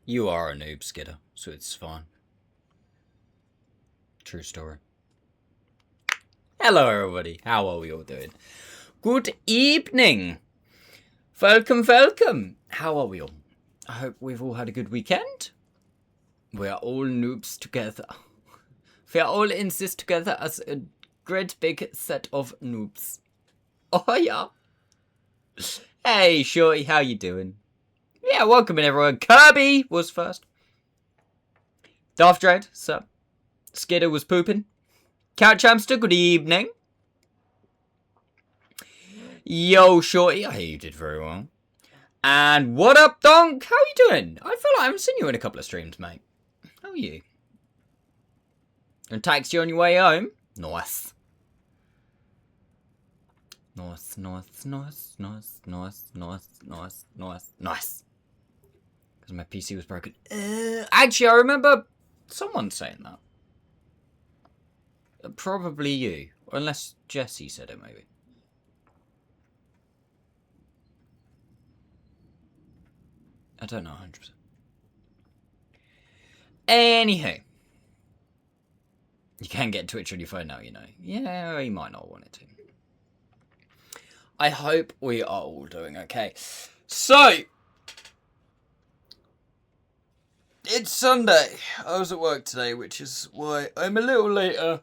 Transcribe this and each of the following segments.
You are a noob, Skidder, so it's fine. True story. Hello, everybody. How are we all doing? Good evening. Welcome. How are we all? I hope we've all had a good weekend. We are all noobs together. We are all in this together as a great big set of noobs. Oh, yeah. Hey, Shorty, how you doing? Yeah, welcome in, everyone. Kirby was first. Darth Dread, sup? Skidder was pooping. Couch Hamster, good evening. Yo, Shorty, I hear you did very well. And what up, Donk? How are you doing? I feel like I haven't seen you in a couple of streams, mate. How are you? And taxi you on your way home? Nice. Nice. Because my PC was broken. Actually, I remember someone saying that. Probably you. Unless Jesse said it, maybe. I don't know 100%. Anywho. You can get Twitch on your phone now, you know. Yeah, you might not want it to. I hope we are all doing okay. So, it's Sunday. I was at work today, which is why I'm a little later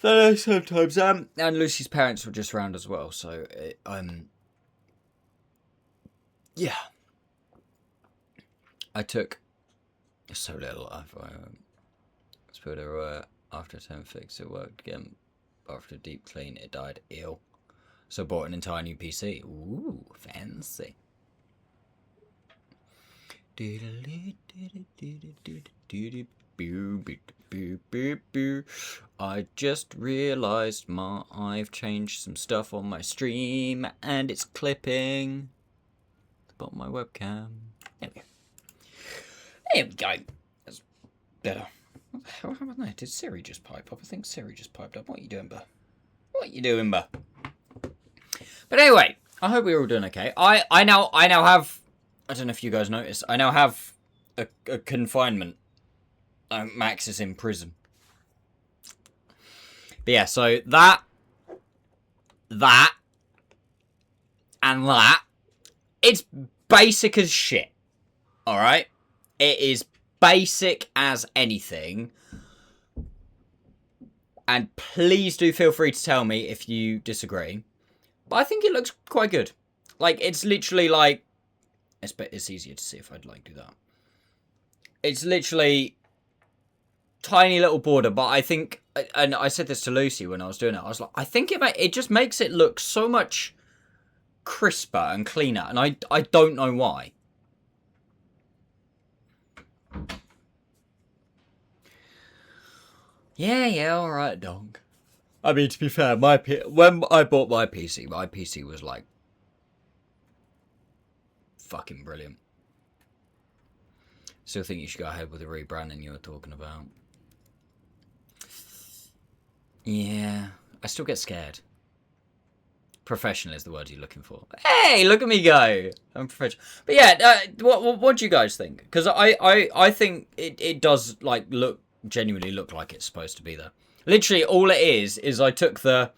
than I sometimes am. And Lucy's parents were just around as well, so yeah. I took so little. I've put her after a 10 fix. It worked again. After a deep clean, it died ill. So I bought an entire new PC. Ooh, fancy. I just realised I've changed some stuff on my stream and it's clipping the bottom of my webcam. There we go. There we go. That's better. What happened there? Did Siri just pipe up? I think Siri just piped up. What are you doing, Bur? What are you doing, Bur? But anyway, I hope we're all doing okay. I now have, I don't know if you guys noticed, I now have a confinement. Max is in prison. But yeah, so that, and that, it's basic as shit. Alright? It is basic as anything. And please do feel free to tell me if you disagree. But I think it looks quite good. Like, it's literally like... It's easier to see if I'd like do that. It's literally tiny little border, but I think... And I said this to Lucy when I was doing it. I was like, I think it just makes it look so much crisper and cleaner. And I don't know why. Yeah, alright, dog. I mean, to be fair, when I bought my PC was like fucking brilliant. Still think you should go ahead with the rebranding you were talking about. Yeah, I still get scared. Professional is the word you're looking for. Hey, look at me go! I'm professional. But yeah, what do you guys think? Because I think it does like genuinely look like it's supposed to be there. Literally, all it is I took the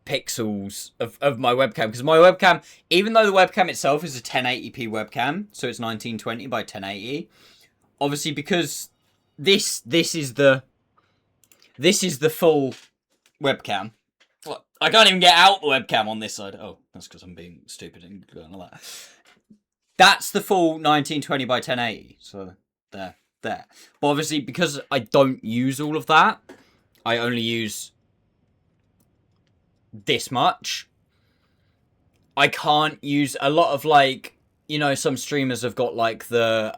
pixels of my webcam, because my webcam, even though the webcam itself is a 1080p webcam, so it's 1920 by 1080, obviously because this is the full webcam. I can't even get out the webcam on this side. Oh, that's because I'm being stupid and going like that. That's the full 1920 by 1080. So there. But obviously, because I don't use all of that, I only use this much. I can't use a lot of, like, you know, some streamers have got like the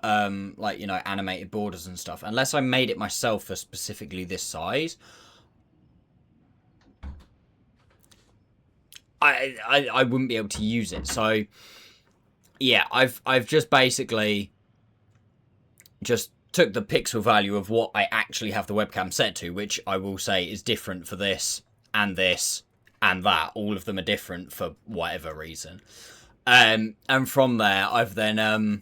like, you know, animated borders and stuff. Unless I made it myself for specifically this size, I wouldn't be able to use it. So yeah, I've just basically just took the pixel value of what I actually have the webcam set to, which I will say is different for this and that. All of them are different for whatever reason. And from there, I've then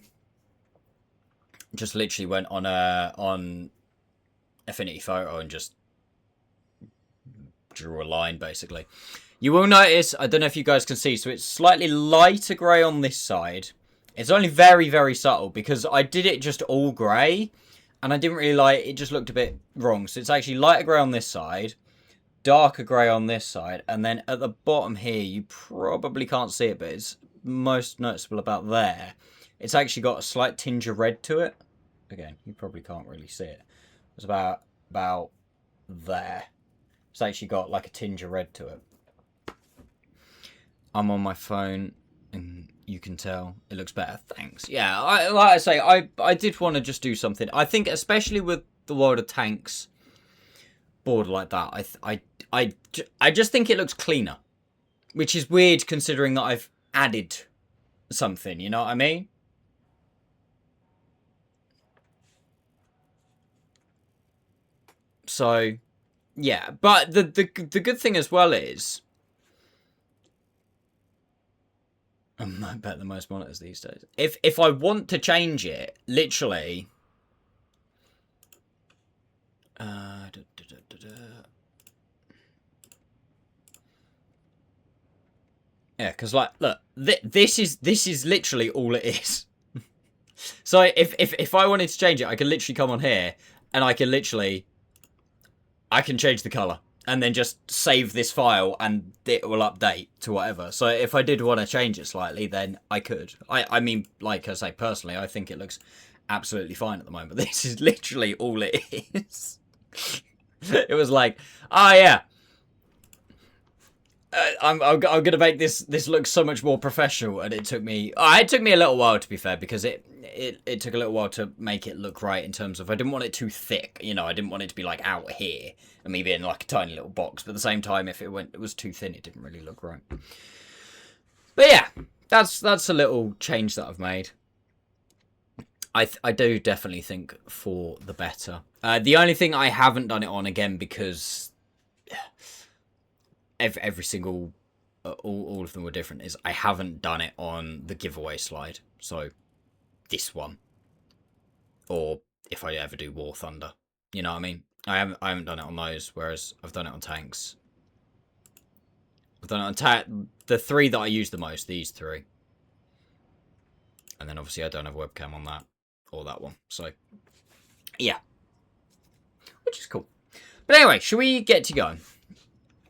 just literally went on Affinity Photo and just drew a line, basically. You will notice, I don't know if you guys can see, so it's slightly lighter grey on this side. It's only very, very subtle, because I did it just all grey, and I didn't really like it. It just looked a bit wrong. So it's actually lighter grey on this side, darker grey on this side, and then at the bottom here, you probably can't see it, but it's most noticeable about there. It's actually got a slight tinge of red to it. Again, you probably can't really see it. It's about there. It's actually got like a tinge of red to it. I'm on my phone, and you can tell it looks better. Thanks. Yeah, like I say, I did want to just do something. I think, especially with the World of Tanks board like that, I just think it looks cleaner, which is weird considering that I've added something. You know what I mean? So, yeah. But the good thing as well is, I bet the most monitors these days. If I want to change it, literally, yeah, because like, look, this is literally all it is. So if I wanted to change it, I can literally come on here and I can change the color. And then just save this file and it will update to whatever. So if I did want to change it slightly, then I could. I mean, like I say, personally, I think it looks absolutely fine at the moment. This is literally all it is. It was like, oh yeah, I'm going to make this look so much more professional. And it took me a little while, to be fair, because it took a little while to make it look right in terms of, I didn't want it too thick. You know, I didn't want it to be like out here and me being like a tiny little box. But at the same time, if it was too thin, it didn't really look right. But yeah, that's a little change that I've made. I do definitely think for the better. The only thing I haven't done it on, again, because every single all of them were different, is I haven't done it on the giveaway slide. So this one, or if I ever do War Thunder, you know what I mean? I haven't done it on those, whereas I've done it on tanks. I've done it on the three that I use the most, these three. And then obviously I don't have a webcam on that or that one. So yeah, which is cool. But anyway, should we get to going?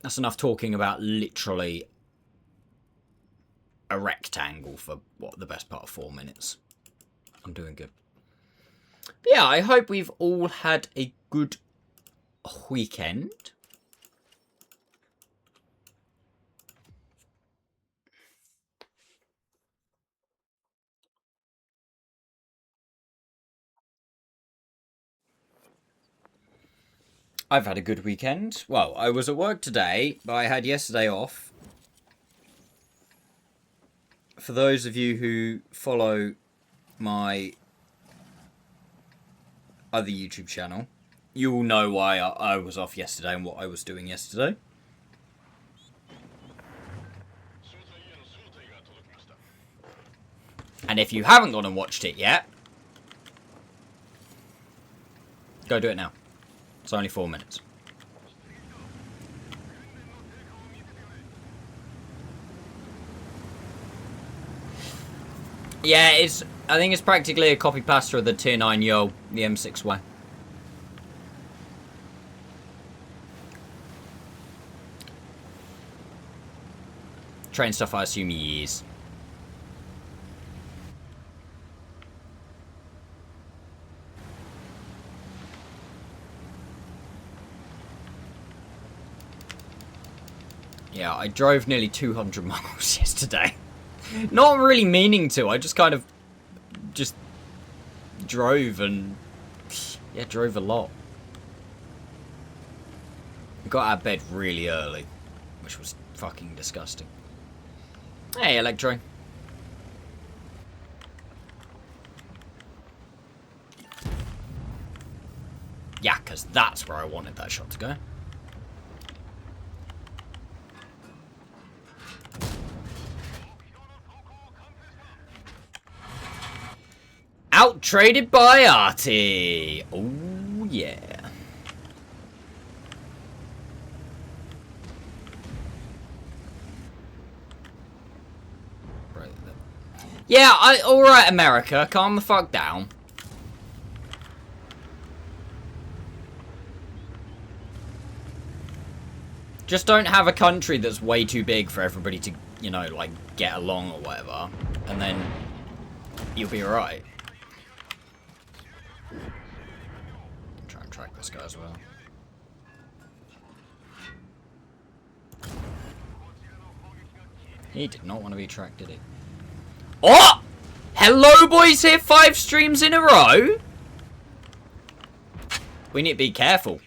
That's enough talking about literally a rectangle for, what, the best part of 4 minutes. I'm doing good. But yeah, I hope we've all had a good weekend. I've had a good weekend. Well, I was at work today, but I had yesterday off. For those of you who follow my other YouTube channel, you will know why I was off yesterday and what I was doing yesterday. And if you haven't gone and watched it yet, go do it now. It's only 4 minutes. Yeah, I think it's practically a copy pasta of the Tier 9 Yo, the M6Y. Train stuff, I assume he is. Yeah, I drove nearly 200 miles yesterday. Not really meaning to, I just kind of just drove and, yeah, drove a lot. Got out of bed really early, which was fucking disgusting. Hey, Electro. Yeah, because that's where I wanted that shot to go. Out-traded by Artie. Oh, yeah. Right then. Yeah, alright, America. Calm the fuck down. Just don't have a country that's way too big for everybody to, you know, like, get along or whatever. And then you'll be alright. Try and track this guy as well. He did not want to be tracked, did he? Oh! Hello, boys here, 5 streams in a row? We need to be careful.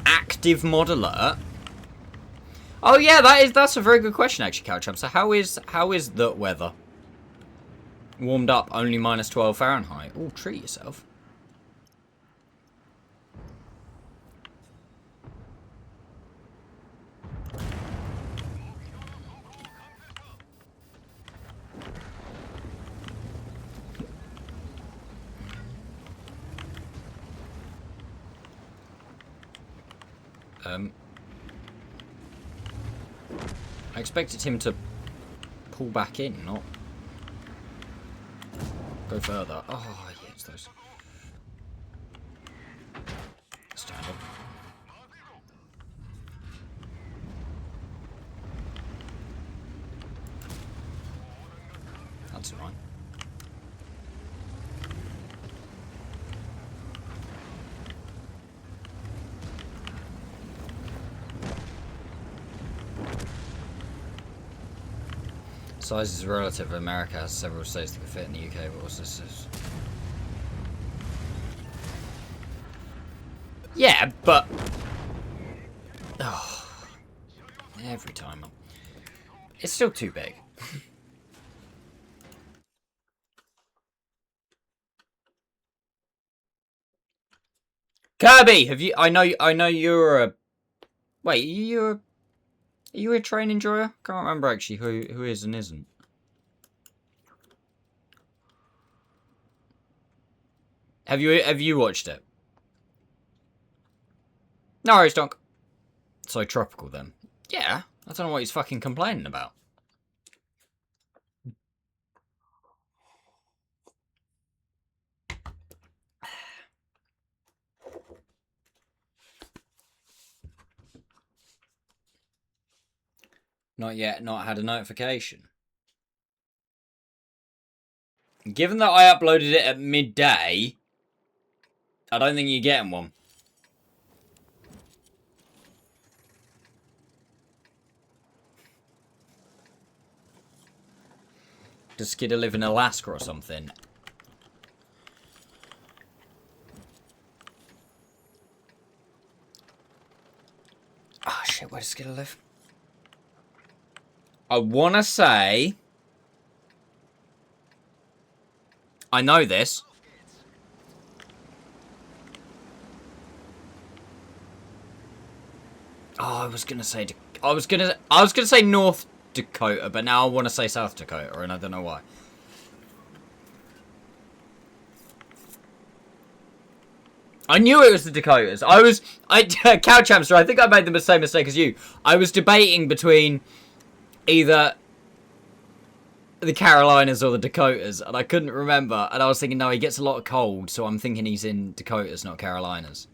Active mod alert. Oh yeah, that's a very good question actually, Coucham. So how is the weather? Warmed up only -12 Fahrenheit. Oh, treat yourself. I expected him to pull back in, not go further. Oh, yeah, it's those. Stand up. That's fine. Size is relative. America has several states that can fit in the UK, but what's this? Yeah, but oh, every time it's still too big. Kirby, have you? I know you're a. Wait, are you a train enjoyer? Can't remember actually who is and isn't. Have you watched it? No worries, Donk. So tropical then. Yeah, I don't know what he's fucking complaining about. Not yet, not had a notification. Given that I uploaded it at midday, I don't think you're getting one. Does Skidder live in Alaska or something? Oh shit, where does Skidder live? I wanna say... I know this. Oh, I was gonna say North Dakota, but now I want to say South Dakota, and I don't know why. I knew it was the Dakotas. Couch Hamster, I think I made the same mistake as you. I was debating between either the Carolinas or the Dakotas, and I couldn't remember. And I was thinking, no, he gets a lot of cold, so I'm thinking he's in Dakotas, not Carolinas.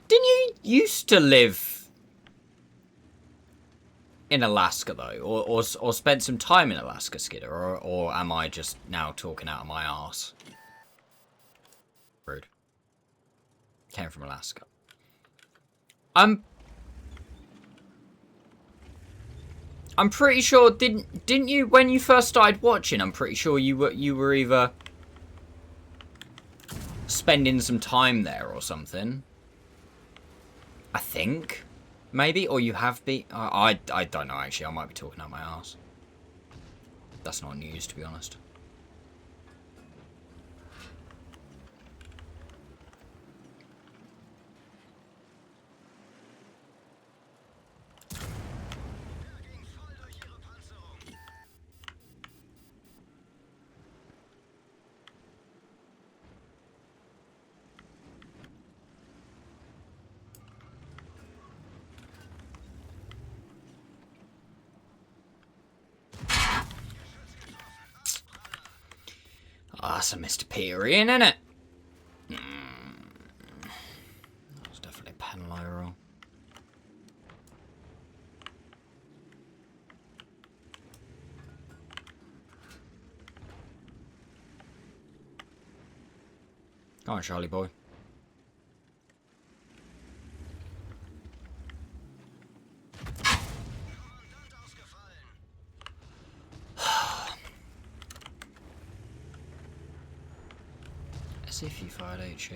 Didn't you used to live in Alaska, though? Or spent some time in Alaska, Skidder? Or am I just now talking out of my arse? Rude. Came from Alaska. I'm pretty sure, didn't you, when you first started watching, I'm pretty sure you were either spending some time there or something. I think. Maybe, or you have been. I don't know, actually. I might be talking out my arse. That's not news, to be honest. that's a Mr. Peterian, isn't it? That's definitely a pen low roll. Come on, Charlie boy. As if you fired HE.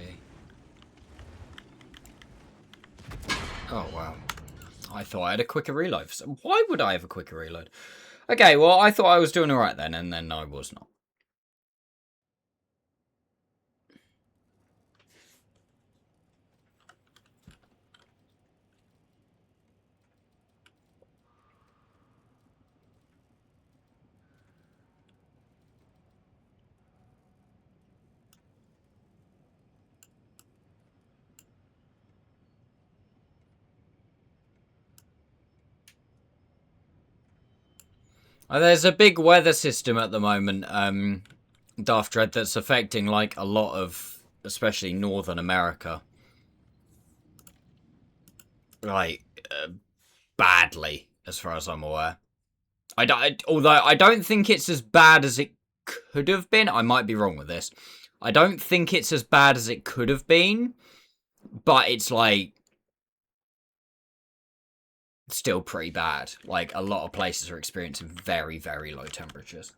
Oh, wow. I thought I had a quicker reload. Why would I have a quicker reload? Okay, well, I thought I was doing alright then, and then I was not. There's a big weather system at the moment, Daft Dread, that's affecting, like, a lot of, especially Northern America. Like, badly, as far as I'm aware. Although I don't think it's as bad as it could have been. I might be wrong with this. I don't think it's as bad as it could have been, but it's, like, still pretty bad. Like, a lot of places are experiencing very, very low temperatures.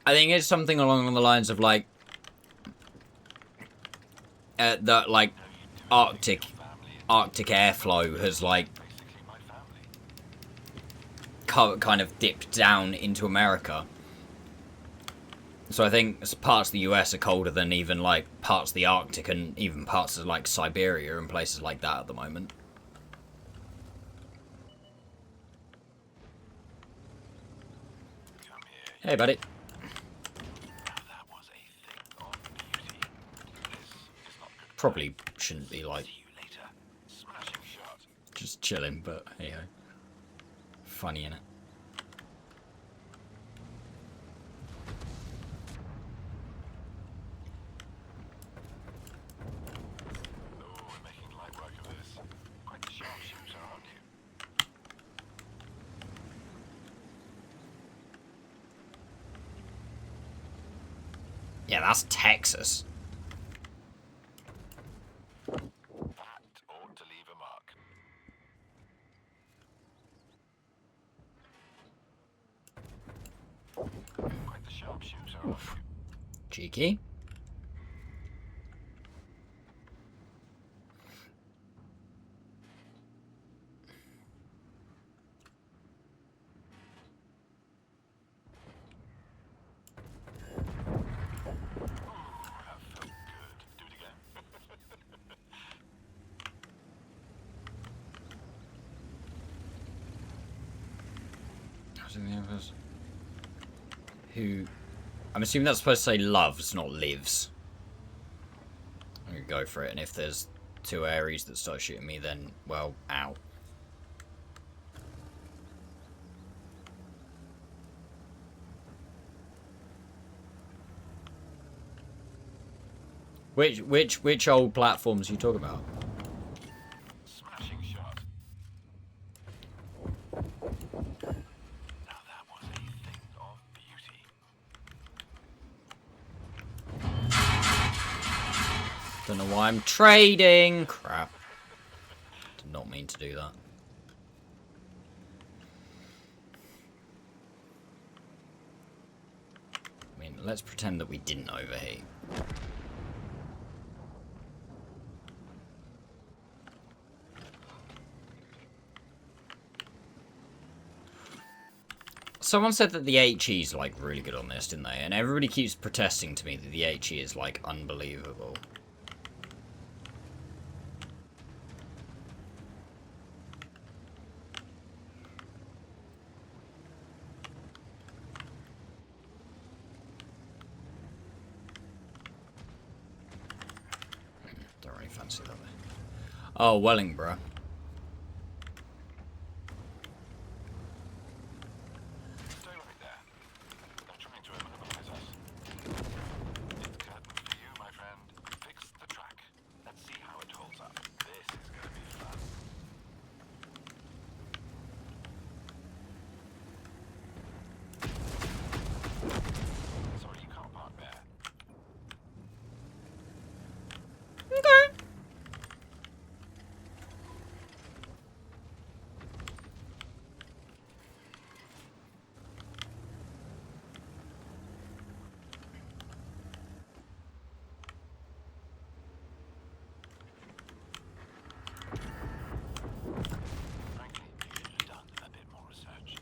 I think it's something along the lines of, like, the, like, Arctic airflow has, like, kind of dipped down into America. So I think parts of the US are colder than even, like, parts of the Arctic and even parts of, like, Siberia and places like that at the moment. Hey, buddy. Probably shouldn't be, like, just chilling, but hey ho. Funny, innit? Yeah, that's Texas. That ought to leave a mark. Quite the sharpshooter, aren't you? Cheeky. Who, I'm assuming that's supposed to say loves, not lives. I'm gonna go for it, and if there's two Aries that start shooting me, then, well, ow. Which old platforms are you talking about? Smashing shot. Now that was a thing of beauty. Don't know why I'm trading. Crap. Did not mean to do that. I mean, let's pretend that we didn't overheat. Someone said that the HE is, like, really good on this, didn't they? And everybody keeps protesting to me that the HE is, like, unbelievable. Oh, Wellingborough. Stay right there. They're trying to immobilize us. It's curtain for you, my friend. Fix the track. Let's see how it holds up. This is gonna be fun. Sorry, you can't park there. Okay. Frankly, you should have done a bit more research.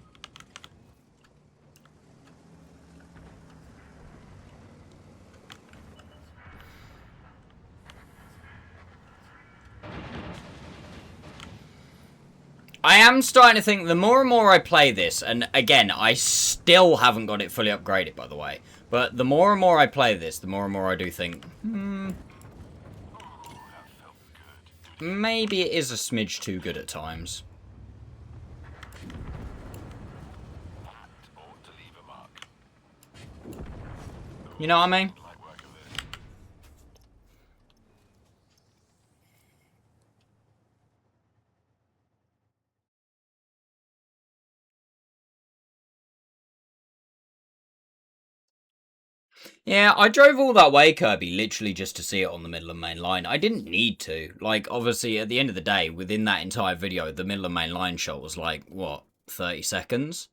I am starting to think the more and more I play this, and again, I still haven't got it fully upgraded, by the way, but the more and more I play this, the more and more I do think, Ooh, that felt good. maybe it is a smidge too good at times. That ought to leave a mark. You know what I mean? Light work of this. Yeah, I drove all that way, Kirby, literally just to see it on the Midland Main Line. I didn't need to. Like, obviously, at the end of the day, within that entire video, the Midland Main Line shot was like, what, 30 seconds?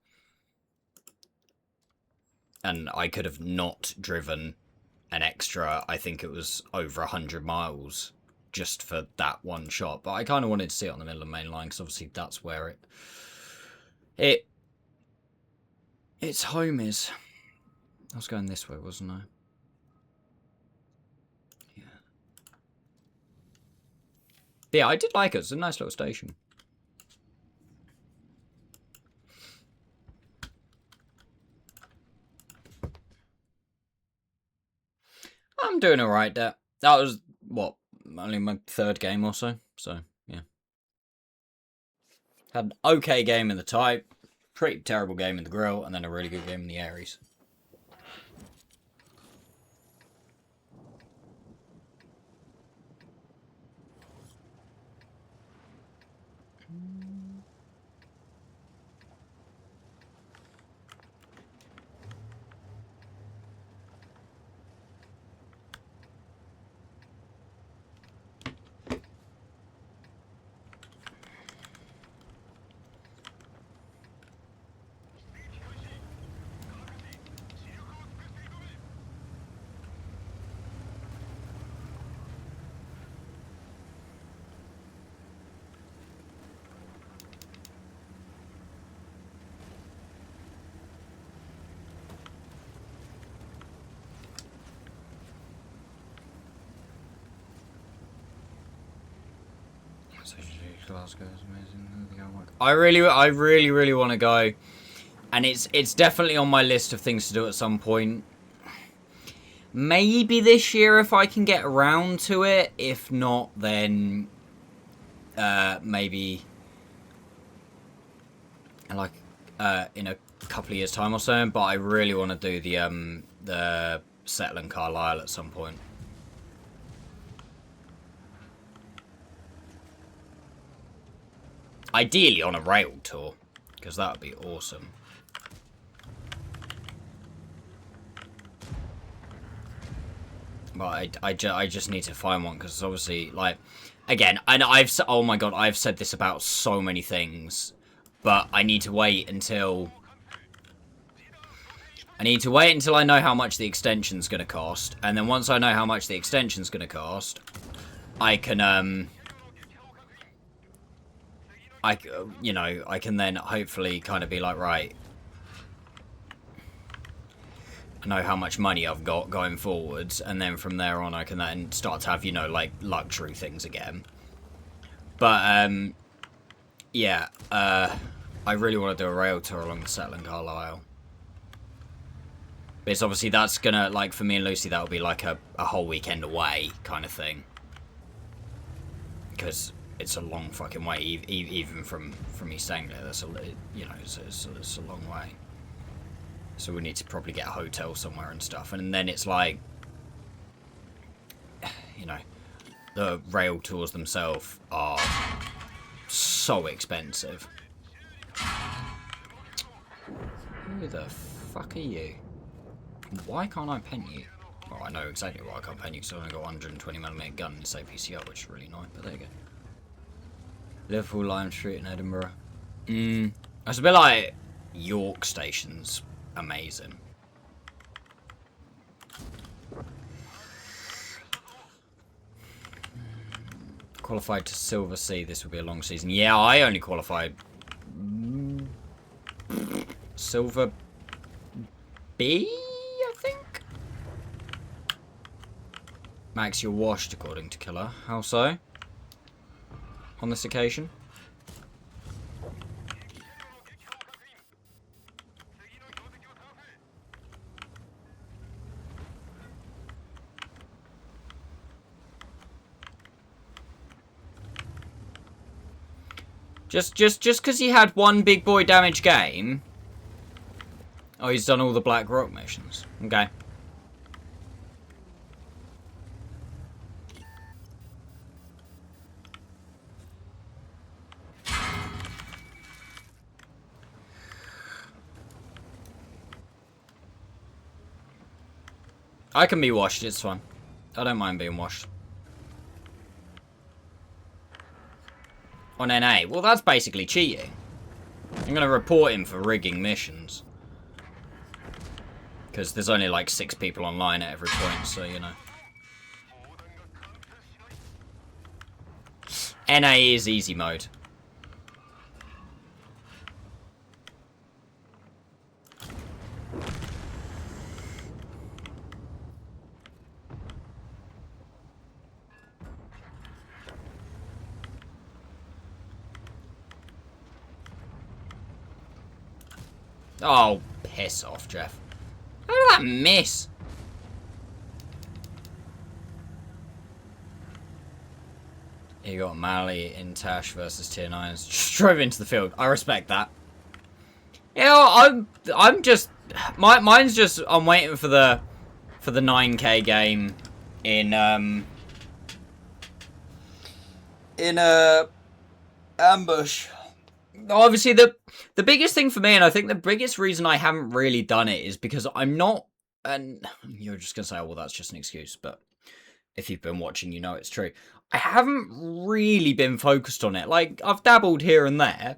And I could have not driven an extra, I think it was over 100 miles just for that one shot. But I kind of wanted to see it on the Midland Main Line, because obviously that's where its home is. I was going this way, wasn't I? Yeah. But yeah, I did like it. It's a nice little station. I'm doing alright, that was, what, only my third game or so. So, yeah. Had an okay game in the Type, pretty terrible game in the Grill, and then a really good game in the Aries. Glasgow's amazing. I really want to go, and it's definitely on my list of things to do at some point. Maybe this year if I can get around to it. If not, then maybe like in a couple of years' time or so. But I really want to do the Settle in Carlisle at some point. Ideally on a rail tour, because that would be awesome. But I just need to find one, because obviously, like, again, and oh my god, I've said this about so many things, but I need to wait until I know how much the extension's going to cost, and then once I know how much the extension's going to cost, I can, I can then hopefully kind of be like, right, I know how much money I've got going forwards, and then from there on I can then start to have, like, luxury things again. But, yeah, I really want to do a rail tour along the Settle in Carlisle. But it's obviously, that's gonna, like, for me and Lucy, that'll be like a whole weekend away kind of thing. Because it's a long fucking way, even from East Anglia. That's it's a long way. So we need to probably get a hotel somewhere and stuff, and then it's like, you know, the rail tours themselves are so expensive. Who the fuck are you? Why can't I pen you? Well, I know exactly why I can't pen you, because I've only got a 120mm gun in this APCR, which is really annoying, but there you go. Liverpool Lime Street in Edinburgh. It's a bit like York Station's amazing. Qualified to Silver C, this will be a long season. Yeah, I only qualified Silver B, I think? Max, you're washed, according to Killer. How so? On this occasion? Just because he had one big boy damage game. Oh, he's done all the Black Rock missions. Okay. I can be washed, it's fine. I don't mind being washed. On NA. Well, that's basically cheating. I'm going to report him for rigging missions. Because there's only like 6 people online at every point, so you know. NA is easy mode. Oh, piss off, Jeff. How did that miss? You got Mali in Tash versus tier 9s. Just drove into the field. I respect that. You know, I'm just mine's just I'm waiting for the 9K game in ambush. Obviously the biggest thing for me, and I think the biggest reason I haven't really done it, is because I'm not, and you're just gonna say, oh well, that's just an excuse, but if you've been watching, you know it's true. I haven't really been focused on it. Like, I've dabbled here and there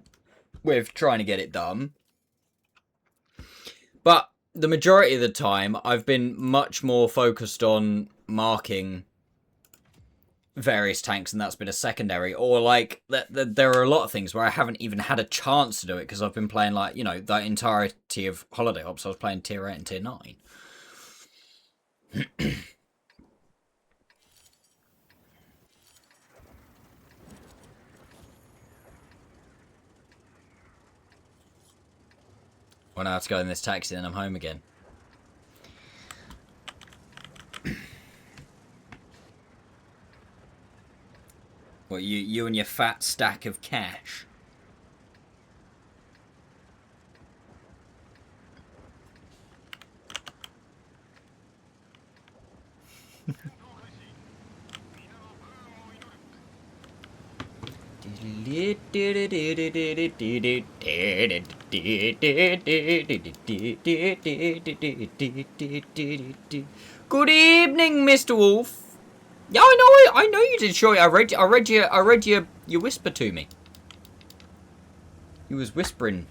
with trying to get it done, but the majority of the time I've been much more focused on marking various tanks, and that's been a secondary. Or like there are a lot of things where I haven't even had a chance to do it because I've been playing, like, you know, the entirety of Holiday Ops. I was playing tier 8 and tier 9. Well, now I have to go in this taxi and I'm home again. What, you and your fat stack of cash? Good evening, Mr. Wolf. Yeah, I know you did, sure. I read your whisper to me. You was whispering.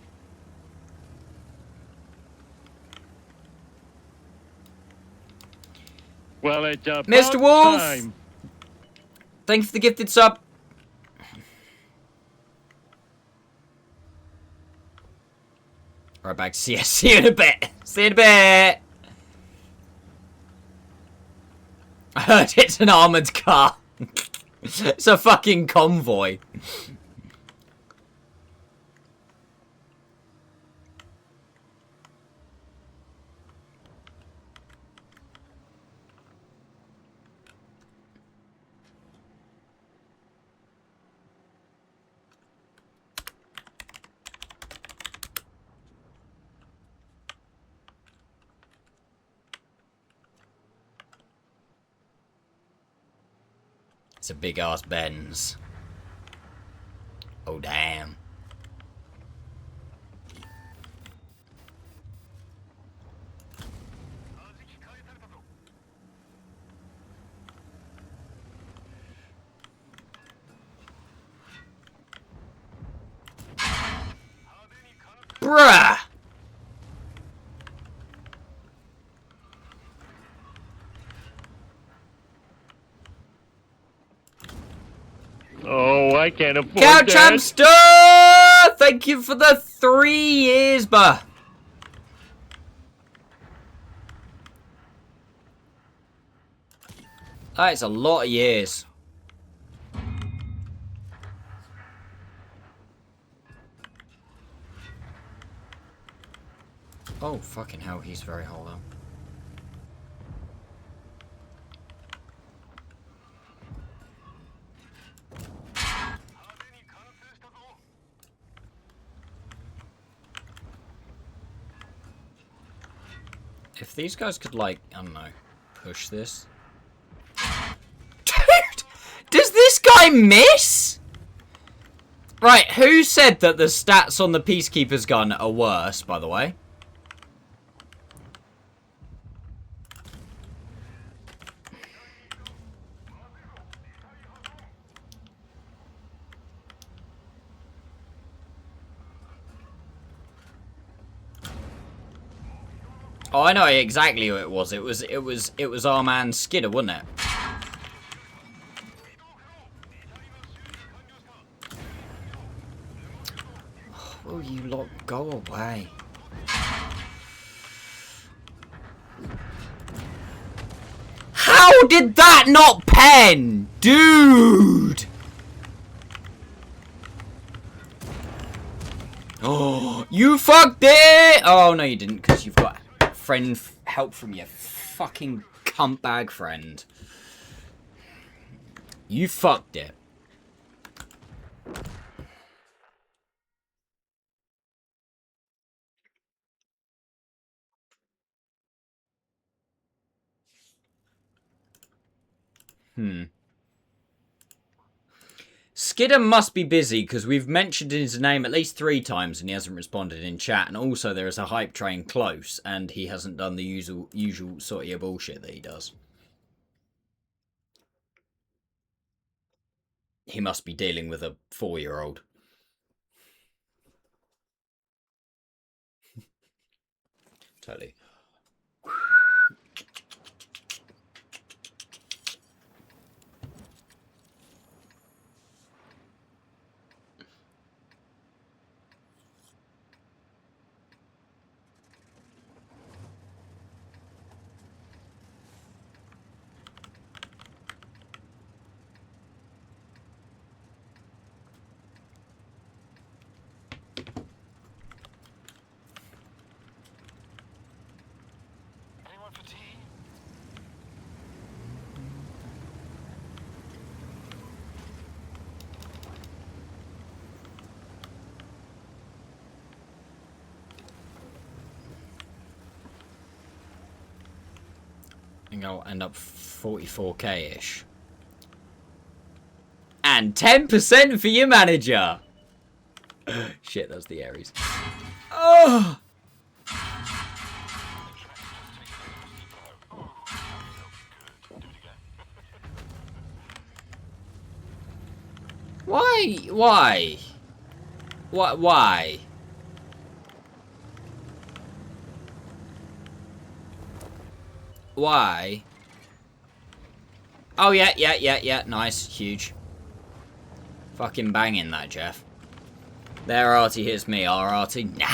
Well, it's Mr. Wolf! time. Thank you for the gifted sub. Right back. See you in a bit. See you in a bit. I heard it's an armoured car. It's a fucking convoy. It's a big ass Benz. Oh damn. Bruh! Oh, I can't afford Couch that. Hamster! Thank you for the 3 years, bruh. That is a lot of years. Oh, fucking hell, he's very hollow. If these guys could, like, I don't know, push this. Dude! Does this guy miss? Right, who said that the stats on the Peacekeeper's gun are worse, by the way? Oh, I know exactly who it was. It was our man Skidder, wasn't it? Oh, you lot go away. How did that not pen? Dude! Oh, you fucked it! Oh, no, you didn't, because you've got friend help from your fucking cuntbag friend. You fucked it. Skidder must be busy because we've mentioned his name at least 3 times and he hasn't responded in chat. And also there is a hype train close and he hasn't done the usual sort of bullshit that he does. He must be dealing with a 4-year-old. Totally. Anyone for tea? I think I'll end up 44k-ish. And 10% for your manager! Shit, that's the Aries. Oh! Why? Why? What? Why? Why? Oh, yeah. Nice. Huge. Fucking banging that, Jeff. Their arty hits me. Our arty? Nah.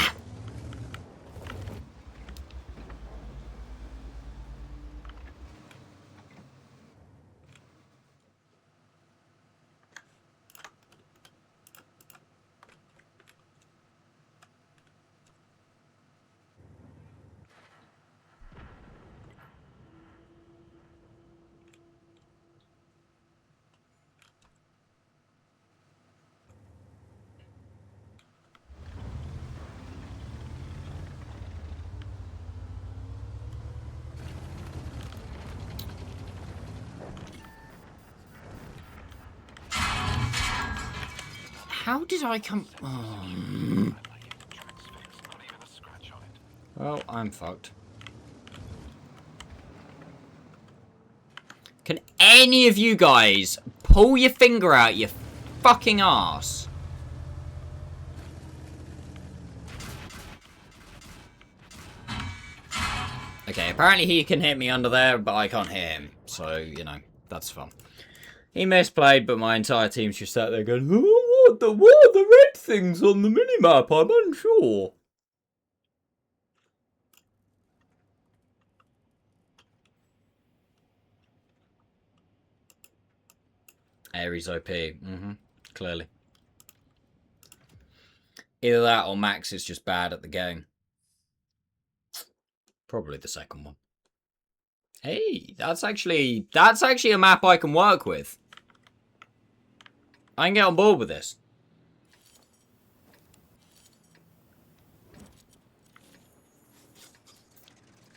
How did I come... Oh. I like it. Track's fixed. Not even a scratch on it. Well, I'm fucked. Can any of you guys pull your finger out your fucking ass? Okay, apparently he can hit me under there, but I can't hit him. So, you know, that's fun. He misplayed, but my entire team's just sat there going, oh, what are the red things on the minimap? I'm unsure. Ares OP. Clearly. Either that or Max is just bad at the game. Probably the second one. Hey, that's actually a map I can work with. I can get on board with this.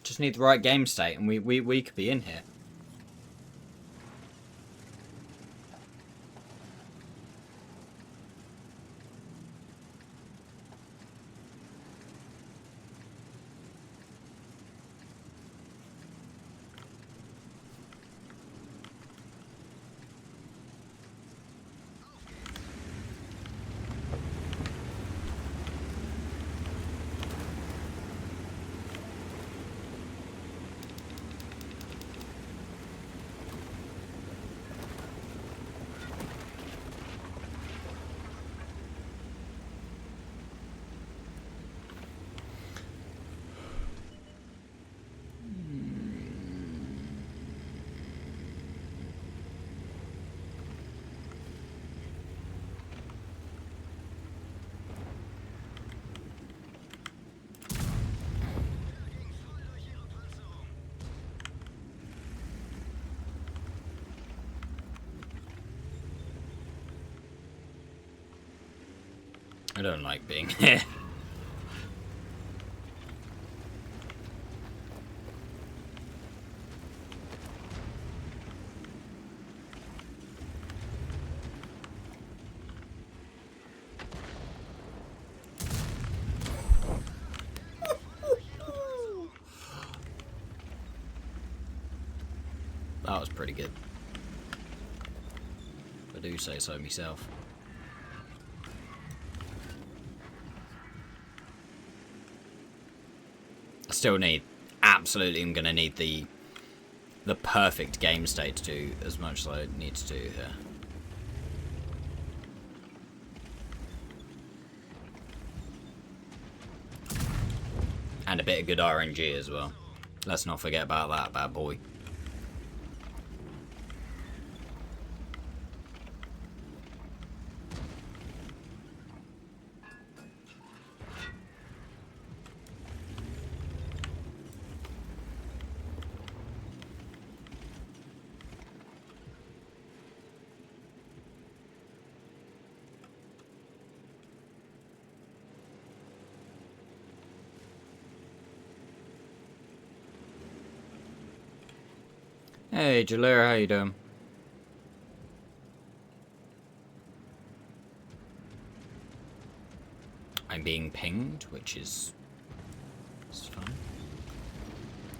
Just need the right game state and we could be in here. I don't like being here. That was pretty good. If I do say so myself. I still need, absolutely I'm gonna need the perfect game state to do as much as I need to do here. And a bit of good RNG as well. Let's not forget about that bad boy. Hey, Jalera, how you doing? I'm being pinged, which is fun.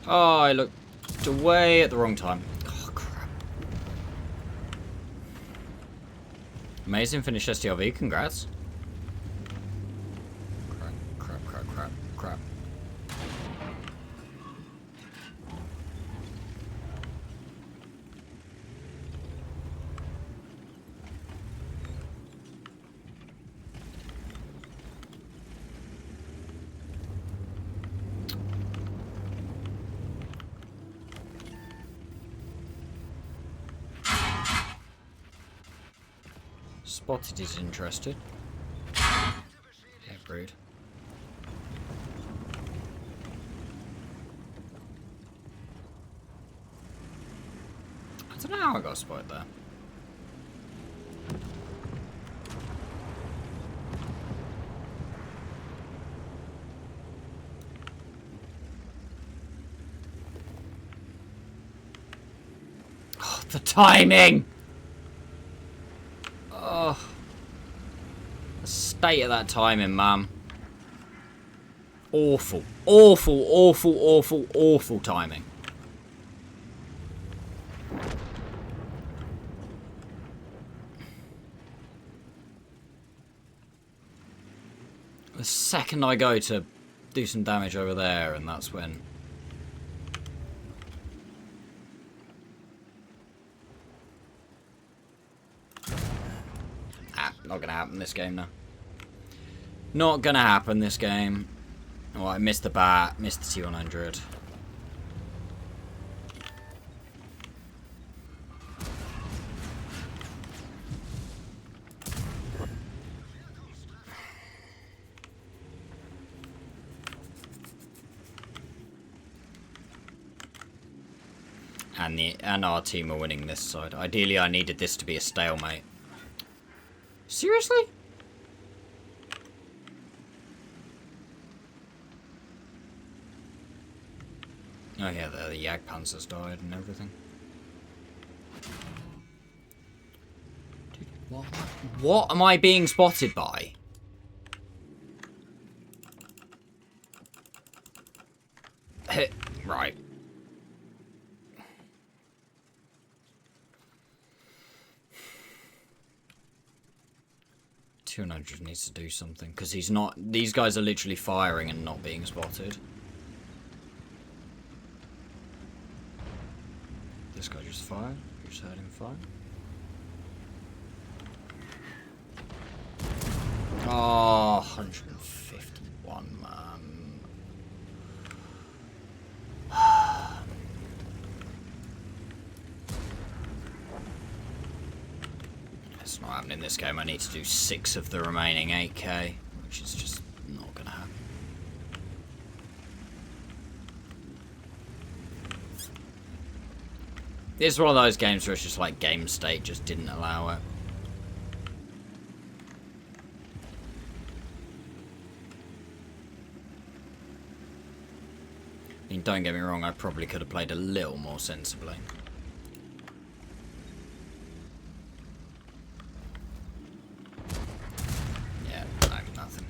Oh, I looked away at the wrong time. Oh, crap. Amazing finish STLV, congrats. Crap. Spotted is interested. Yeah, rude. I don't know how I got spotted there. Oh, the timing! Oh. state of that timing, man. Awful. Awful, awful, awful, awful timing. The second I go to do some damage over there, and that's when... Not gonna happen this game now. Not gonna happen this game. Oh, I missed the bat, missed the T100. And our team are winning this side. Ideally, I needed this to be a stalemate. Seriously? Oh yeah, the Jagdpanzers died and everything. Dude, what am I being spotted by? Right. T100 needs to do something, because he's not... These guys are literally firing and not being spotted. This guy just fired. You just heard him fire. Oh, 151, man. It's not happening this game. I need to do 6 of the remaining 8k, which is just not going to happen. This is one of those games where it's just like game state just didn't allow it. I mean, don't get me wrong, I probably could have played a little more sensibly. Yeah, no, nothing.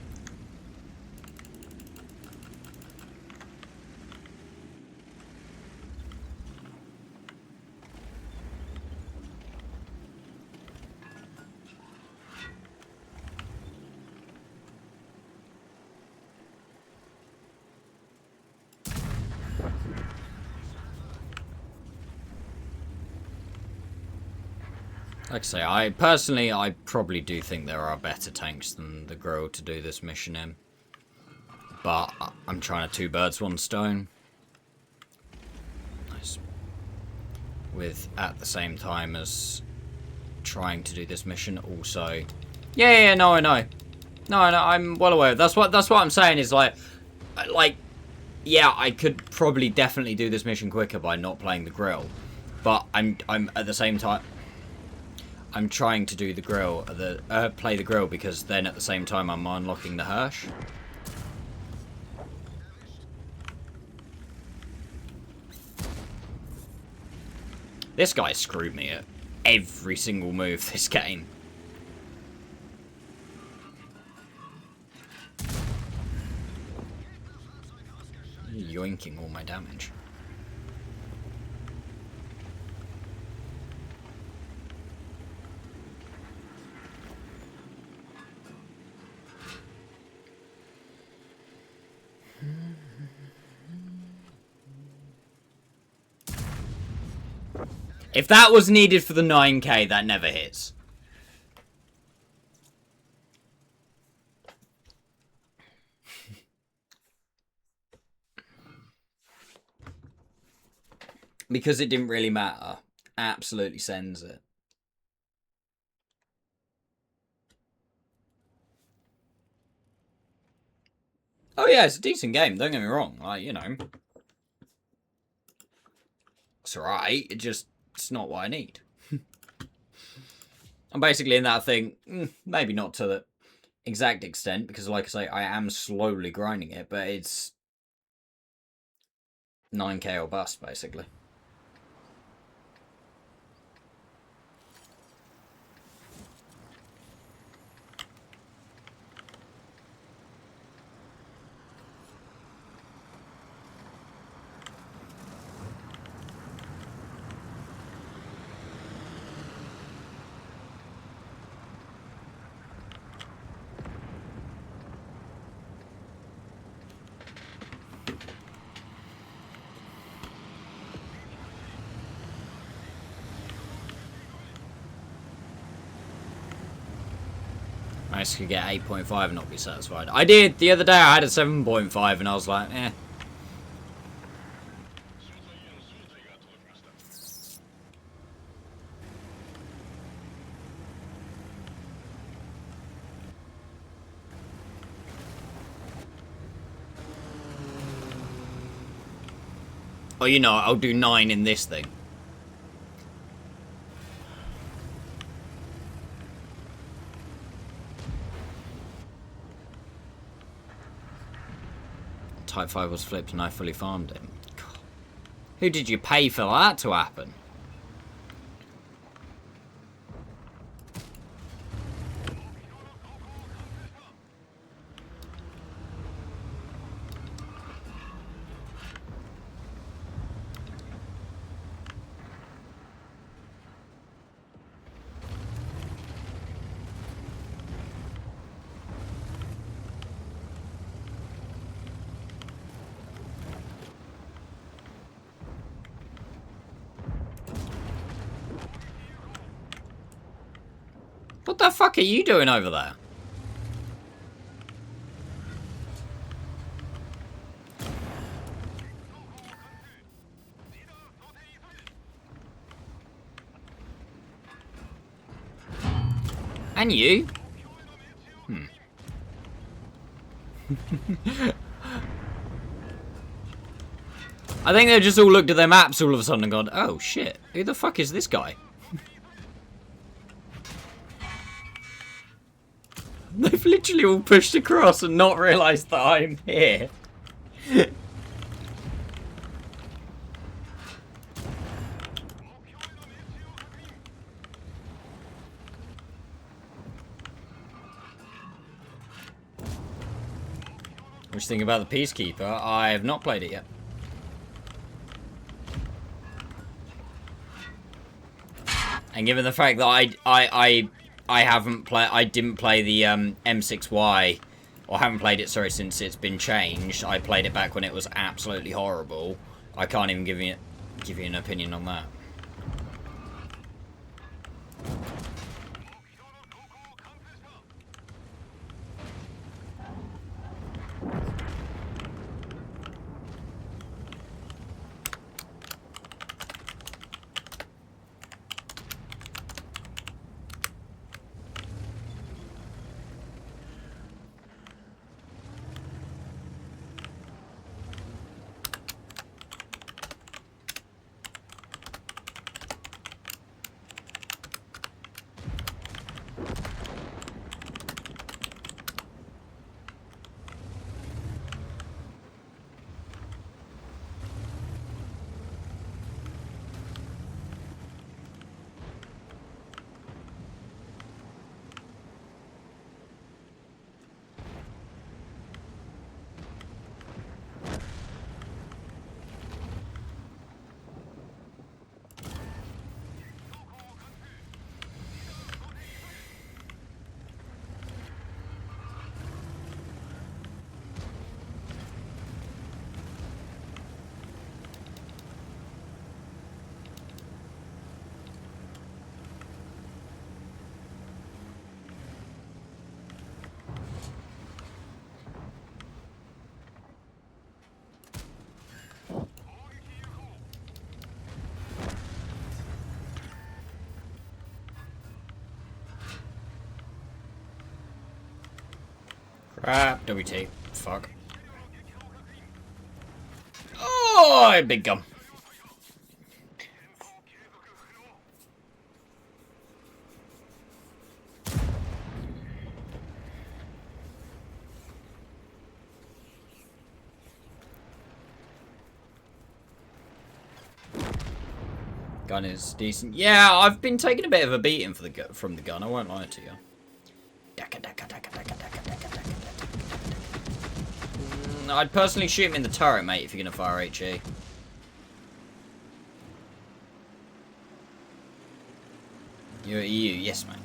Like I say, I probably do think there are better tanks than the Grill to do this mission in. But I'm trying to 2 birds, 1 stone. Nice. With, at the same time as trying to do this mission, also... Yeah, no, I know. No, I'm well aware. That's what I'm saying is like, yeah, I could probably definitely do this mission quicker by not playing the Grill. But I'm at the same time... I'm trying to do the Grill, play the Grill, because then at the same time I'm unlocking the Hirsch. This guy screwed me at every single move this game. Yoinking all my damage. If that was needed for the 9k, that never hits. Because it didn't really matter. Absolutely sends it. Oh yeah, it's a decent game, don't get me wrong. Like, you know. It's alright, it's not what I need. I'm basically in that thing, maybe not to the exact extent, because like I say, I am slowly grinding it, but it's 9k or bust, basically. I could get 8.5 and not be satisfied. I did the other day. I had a 7.5 and I was like, eh. Oh, you know, I'll do 9 in this thing. Type 5 was flipped and I fully farmed him. God. Who did you pay for that to happen? What the fuck are you doing over there? And you? I think they just all looked at their maps all of a sudden and gone, oh shit, who the fuck is this guy? They've literally all pushed across and not realised that I'm here. What do you think about the Peacekeeper? I have not played it yet. And given the fact that I haven't played, I didn't play the M6Y, or haven't played it, sorry, since it's been changed. I played it back when it was absolutely horrible. I can't even give you an opinion on that. Crap, WT. Fuck. Oh, big gun. Gun is decent. Yeah, I've been taking a bit of a beating from the gun. I won't lie to you. I'd personally shoot him in the turret, mate, if you're gonna fire HE. You're EU, yes, mate.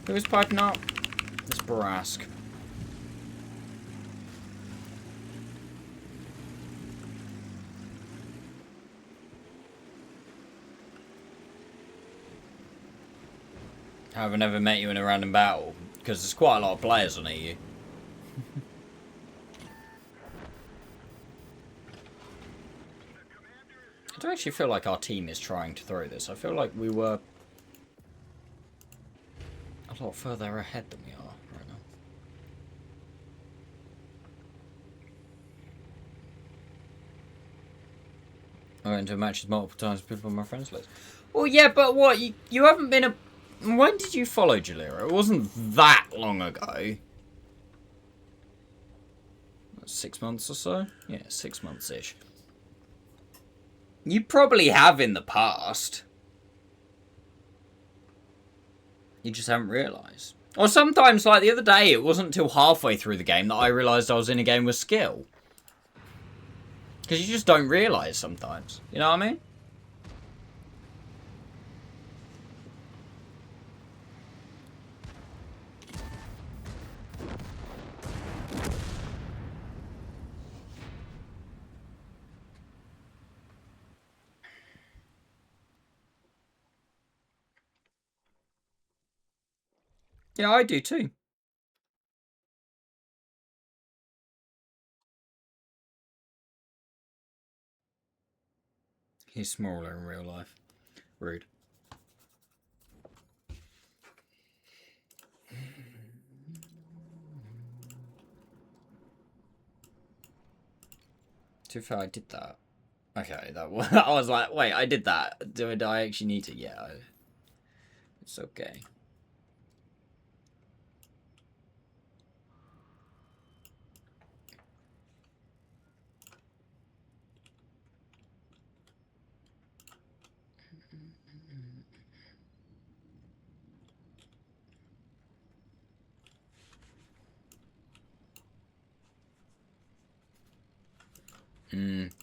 Who's piping up? It's Brask. Haven't ever met you in a random battle. Because there's quite a lot of players on EU. I don't actually feel like our team is trying to throw this. I feel like we were a lot further ahead than we are right now. I went into matches multiple times with people on my friends list. Well, yeah, but what? You haven't been a... When did you follow Jalira? It wasn't that long ago. 6 months or so? Yeah, 6 months-ish. You probably have in the past. You just haven't realised. Or sometimes, like the other day, it wasn't until halfway through the game that I realised I was in a game with skill. Because you just don't realise sometimes. You know what I mean? Yeah, I do too. He's smaller in real life. Rude. To be fair, I did that. Okay, that was, I was like, wait, I did that. Do I actually need to? Yeah, it's okay.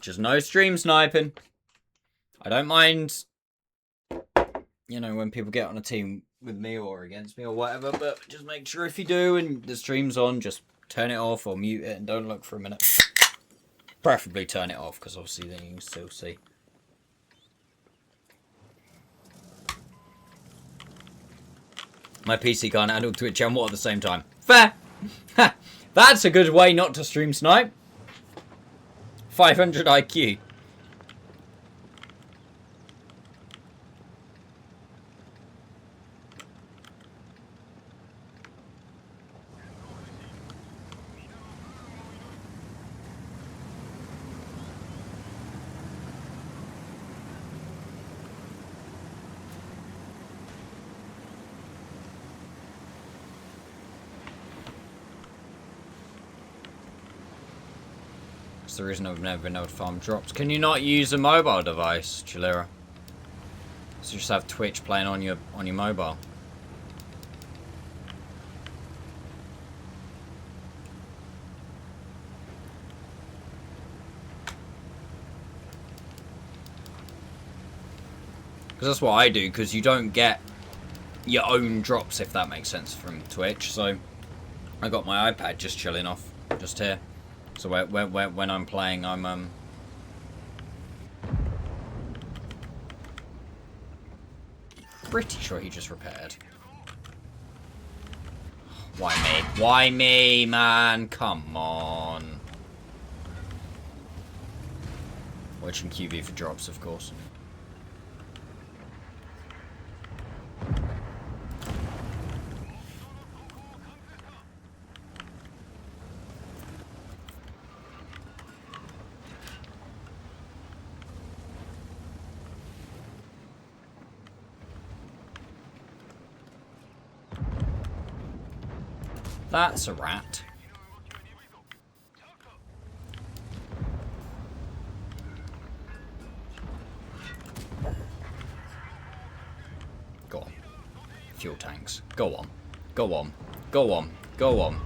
Just no stream sniping. I don't mind, you know, when people get on a team with me or against me or whatever, but just make sure if you do and the stream's on, just turn it off or mute it and don't look for a minute. Preferably turn it off, because obviously then you can still see. My PC can't handle Twitch and what at the same time. Fair! That's a good way not to stream snipe. 500 IQ. That's the reason I've never been able to farm drops. Can you not use a mobile device, Chilera? So just have Twitch playing on your mobile. Because that's what I do, because you don't get your own drops, if that makes sense, from Twitch. So I got my iPad just chilling off, just here. So when I'm playing, I'm pretty sure he just repaired. Why me? Why me, man? Come on. Watching QV for drops, of course. That's a rat. Go on. Fuel tanks. Go on. Go on. Go on. Go on.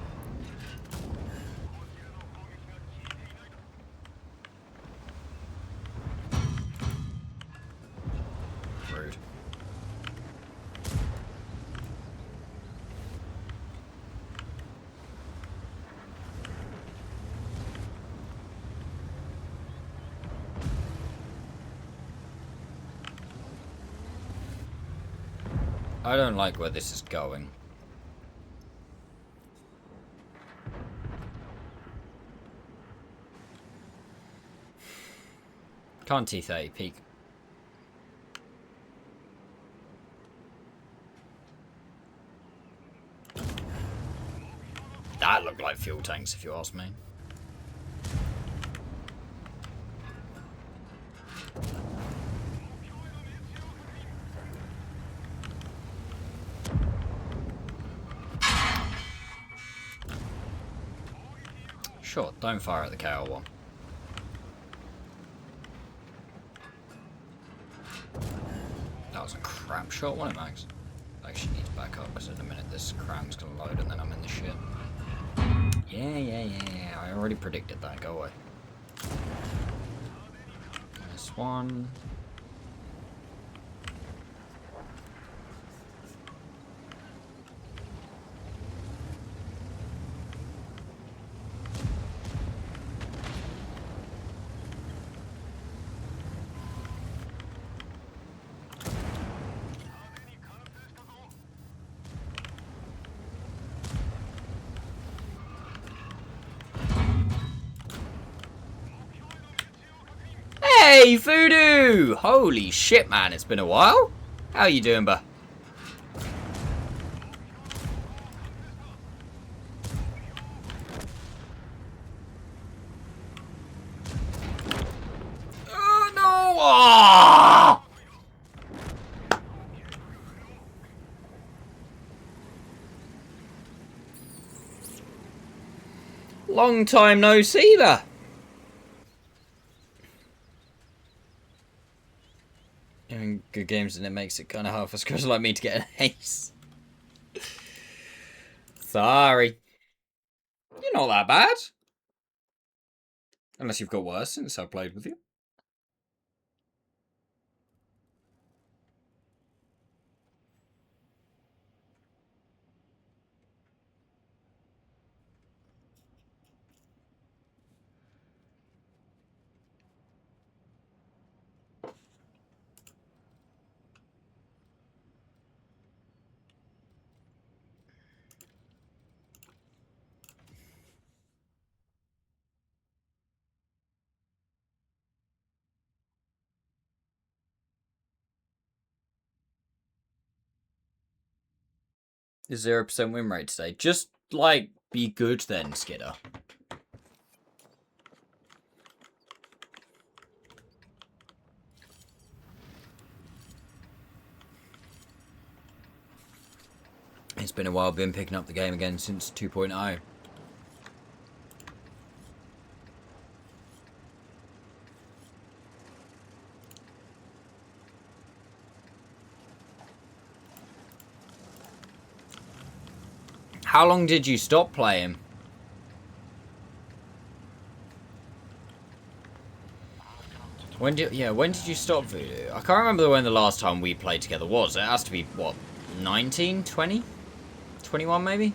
Rude. I don't like where this is going. Can't T30 peak. That looked like fuel tanks, if you ask me. Sure, don't fire at the KL one. That was a crap shot, wasn't it, Max? I actually need to back up because in a minute this cram's gonna load and then I'm in the shit. Yeah. I already predicted that. Go away. This one. Hey, Voodoo! Holy shit, man, it's been a while. How you doing, buh? Oh, no! Oh! Long time no see, buh. In good games, and it makes it kind of hard for scores like me to get an ace. Sorry. You're not that bad. Unless you've got worse since I played with you. Is 0% win rate today? Just, like, be good then, Skidder. It's been a while, been picking up the game again since 2.0. How long did you stop playing? When did you stop, Voodoo? I can't remember when the last time we played together was. It has to be, what, 19, 20? 21 maybe?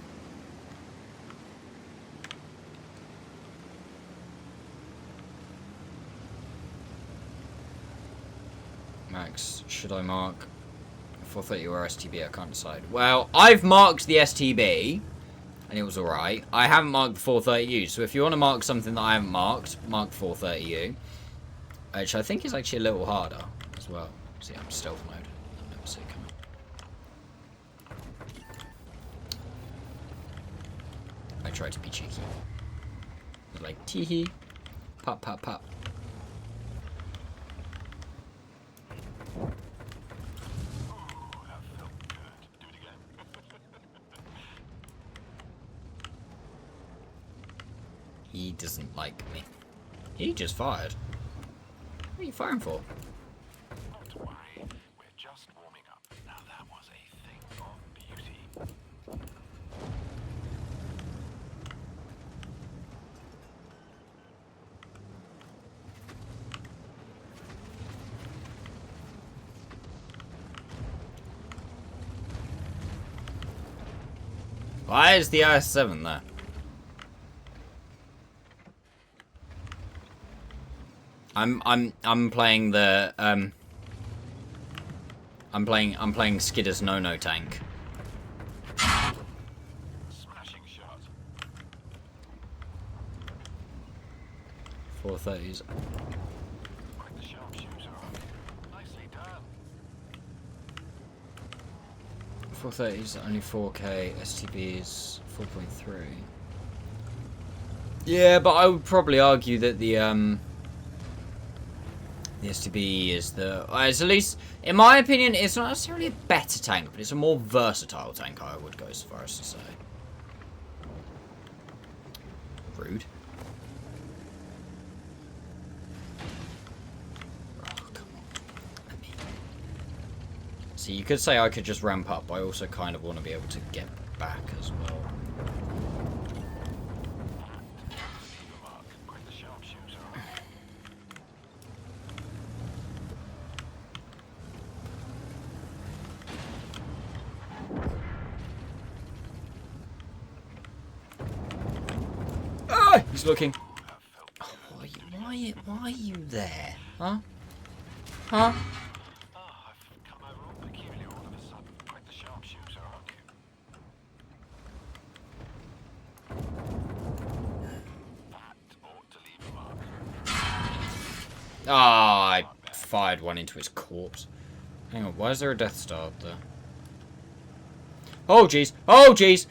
Max, should I mark 430 or STB? I can't decide. Well, I've marked the STB, and it was alright. I haven't marked the 430U, so if you want to mark something that I haven't marked, mark 430U. Which I think is actually a little harder as well. See, I'm stealth mode. I've never seen it coming. I tried to be cheeky. I was like, tee-hee. Pop, pop, pop. He doesn't like me. He just fired. What are you firing for? Not to worry, we're just warming up. Now that was a thing of beauty. Why is the IS-7 there? I'm playing the I'm playing Skidder's no tank. Smashing shot. 430s. Quite the sharpshooter. Nicely done. 430s only 4K. STBs 4.3. Yeah, but I would probably argue that the STB is it's at least, in my opinion, it's not necessarily a better tank, but it's a more versatile tank, I would go so far as to say. Rude. Oh, come on. See, you could say I could just ramp up, but I also kind of want to be able to get back as well. Quite the sharpshooter. Ah! He's looking. Oh, why are you there? Huh? Huh? Oh, I've come over all peculiar all of a sudden. Quite the sharpshooter, aren't you? That ought to leave a mark. Ah, I fired one into his corpse. Hang on, why is there a Death Star up there? Oh, jeez. Oh, jeez.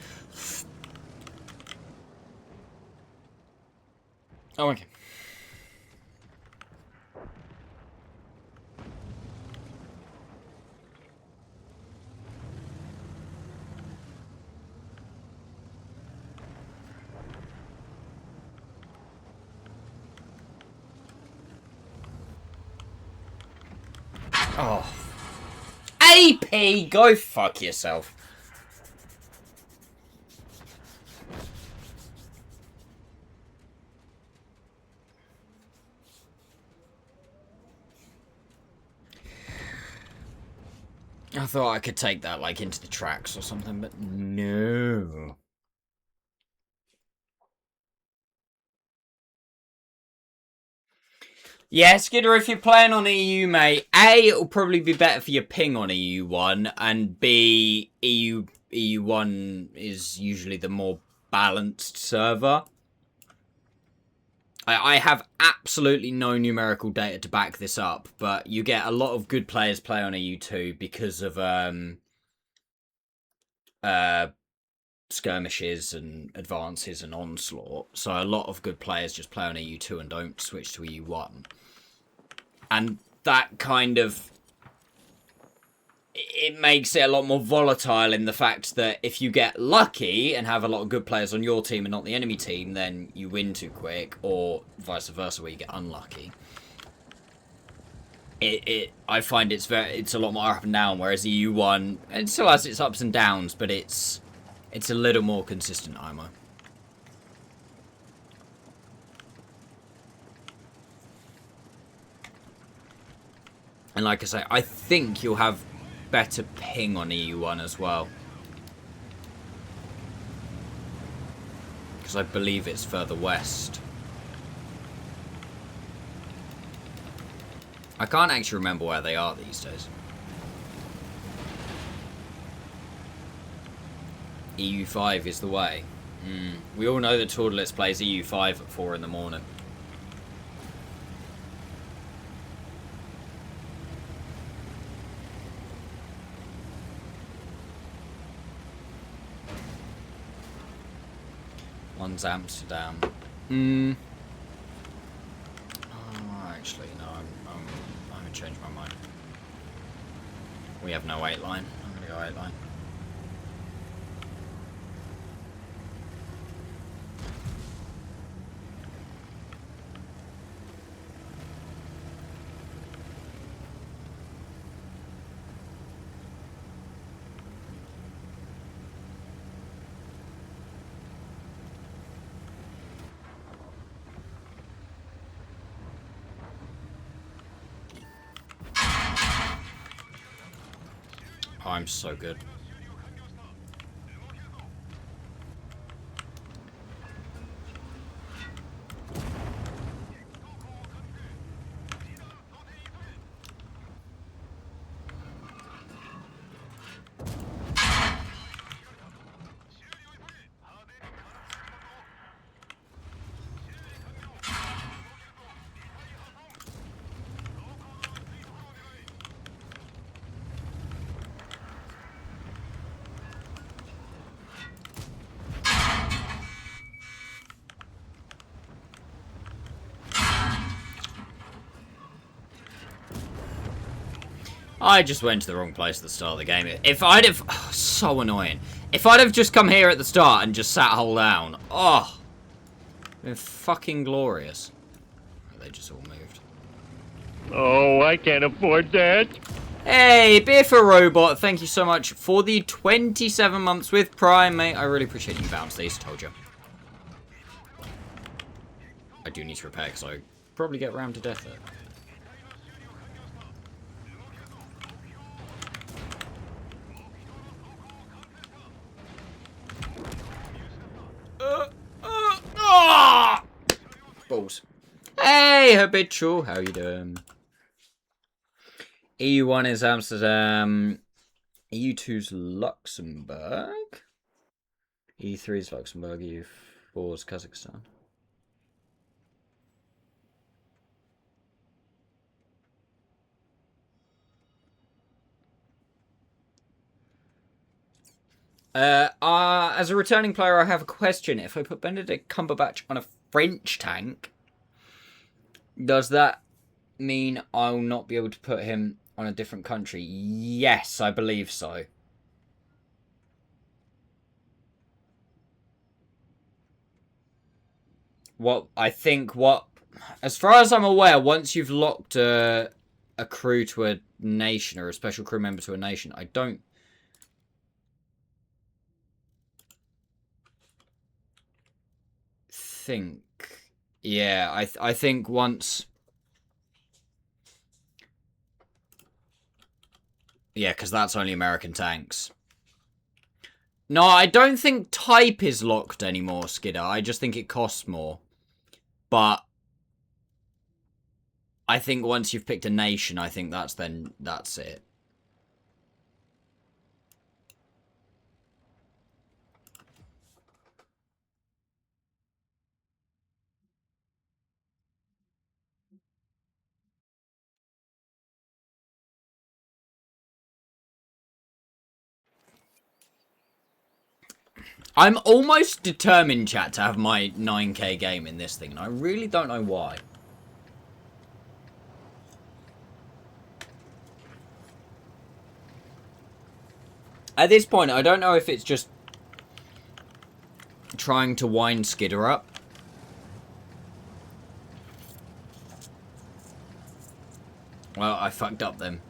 Oh, okay. Oh. AP! Go fuck yourself. I thought I could take that, like, into the tracks or something, but no. Yeah, Skidder, if you're playing on EU, mate, A, it'll probably be better for your ping on EU1, and B, EU1 is usually the more balanced server. I have absolutely no numerical data to back this up, but you get a lot of good players play on EU2 because of skirmishes and advances and onslaught. So a lot of good players just play on EU2 and don't switch to EU1. And that kind of, it makes it a lot more volatile in the fact that if you get lucky and have a lot of good players on your team and not the enemy team, then you win too quick, or vice versa, where you get unlucky. I find it's a lot more up and down, whereas EU1, it still has its ups and downs, but it's a little more consistent, IMO. And like I say, I think you'll have better ping on EU1 as well. Because I believe it's further west. I can't actually remember where they are these days. EU5 is the way. We all know that Tordelitz plays EU5 at 4 in the morning. One's Amsterdam. Oh, actually, no, I'm gonna change my mind. We have no 8 line. I'm gonna go 8 line. Oh, I'm so good. I just went to the wrong place at the start of the game. If I'd have... Oh, so annoying. If I'd have just come here at the start and just sat hull down. Oh. Been fucking glorious. They just all moved. Oh, I can't afford that. Hey, Beer for Robot, thank you so much for the 27 months with Prime, mate. I really appreciate you bounce these, told you. I do need to repair because I probably get rammed to death there. Balls. Hey, Habitual, how you doing? EU1 is Amsterdam. EU2's Luxembourg. EU3 is Luxembourg. EU4 is Kazakhstan. As a returning player, I have a question. If I put Benedict Cumberbatch on a French tank, does that mean I'll not be able to put him on a different country? Yes, I believe so. As far as I'm aware, once you've locked a crew to a nation or a special crew member to a nation, I don't think. Yeah, I think once. Yeah, because that's only American tanks. No, I don't think type is locked anymore, Skidder. I just think it costs more. But I think once you've picked a nation, I think that's it. I'm almost determined, chat, to have my 9k game in this thing, and I really don't know why. At this point, I don't know if it's just trying to wind Skidder up. Well, I fucked up then.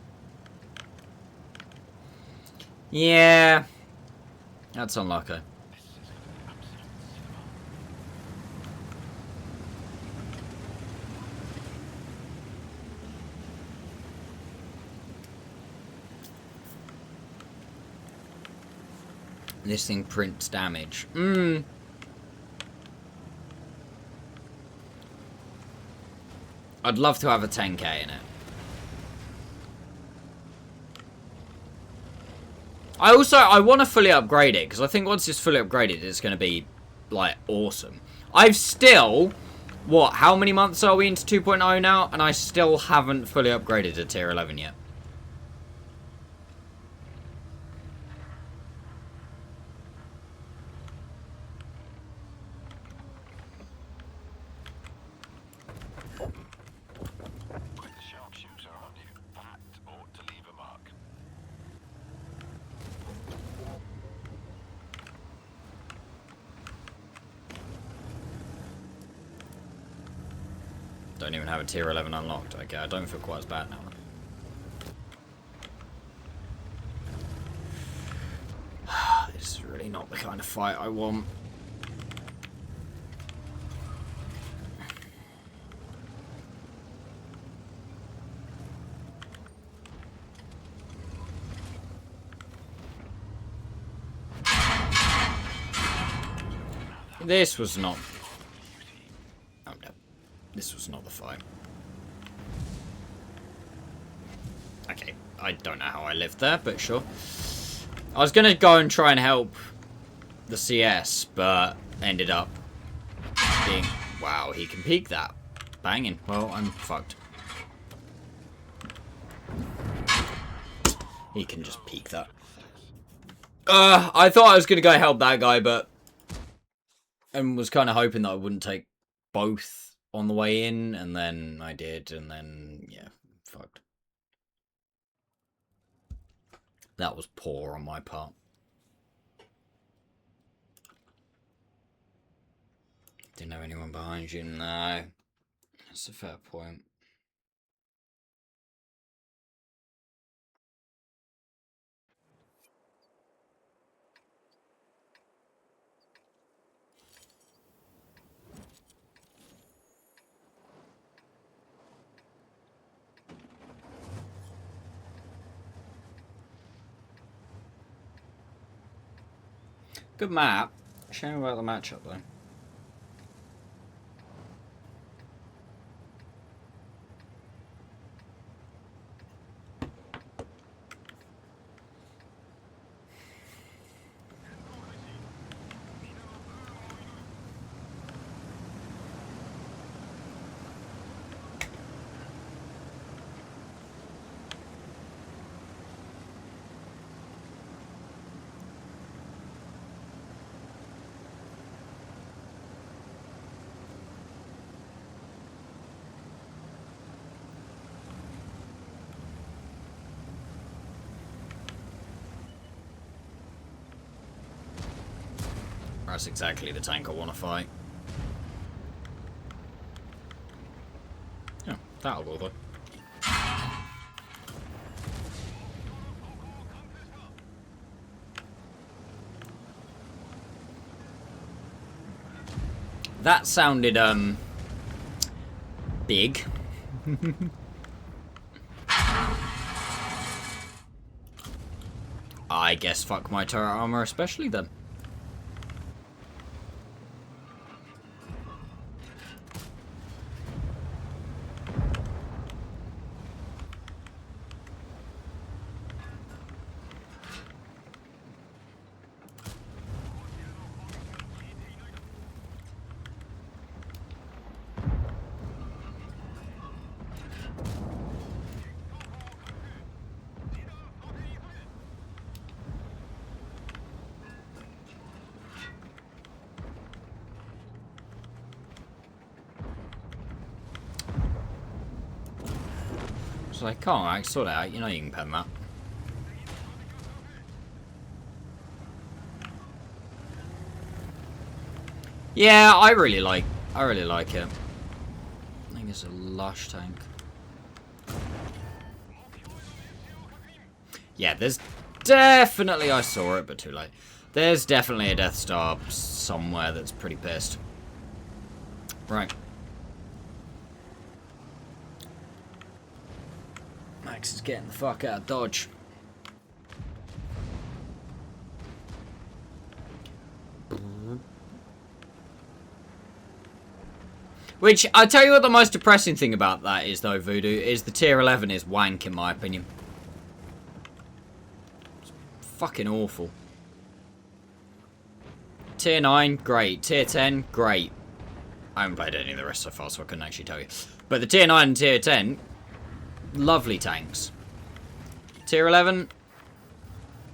Yeah. That's unlucky. This thing prints damage. I'd love to have a 10k in it. I want to fully upgrade it, because I think once it's fully upgraded, it's going to be, like, awesome. I've still... What, how many months are we into 2.0 now? And I still haven't fully upgraded to tier 11 yet. Don't even have a tier 11 unlocked. Okay, I don't feel quite as bad now. This is really not the kind of fight I want. This was not... Oh no. This was not the fight. Okay, I don't know how I lived there, but sure. I was going to go and try and help the CS, but ended up being... Wow, he can peek that. Banging. Well, I'm fucked. He can just peek that. I thought I was going to go help that guy, but... And was kind of hoping that I wouldn't take both on the way in, and then I did, and then, yeah, fucked. That was poor on my part. Didn't have anyone behind you? No. That's a fair point. Good map. Shame about the matchup, though. That's exactly the tank I want to fight. Oh, that'll go though. That sounded, big. I guess fuck my turret armor especially then. So I can't, I sort it out, you know you can pen that. Yeah, I really like it. I think it's a lush tank. Yeah, there's definitely, I saw it, but too late. There's definitely a Death Star somewhere that's pretty pissed. Right. Max is getting the fuck out of Dodge. Which, I'll tell you what the most depressing thing about that is, though, Voodoo, is the tier 11 is wank, in my opinion. It's fucking awful. Tier 9, great. Tier 10, great. I haven't played any of the rest so far, so I couldn't actually tell you. But the tier 9 and tier 10, lovely tanks. Tier 11,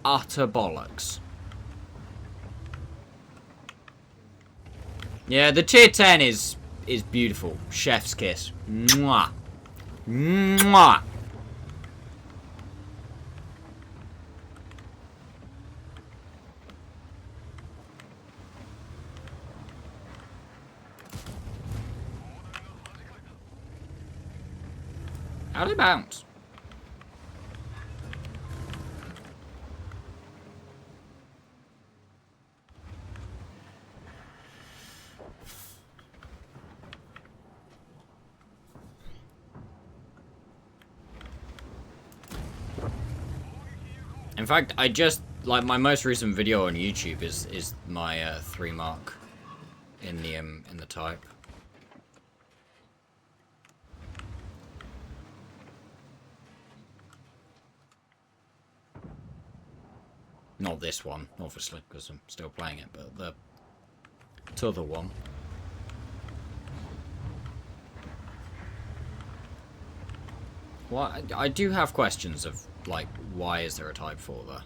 utter bollocks. Yeah, the tier 10 is beautiful. Chef's kiss. Mwah. Mwah. How do they bounce? In fact, I just, like, my most recent video on YouTube is my 3 mark in the type. Not this one, obviously, because I'm still playing it, but the other one. Well, I do have questions of, like, why is there a Type 4 there?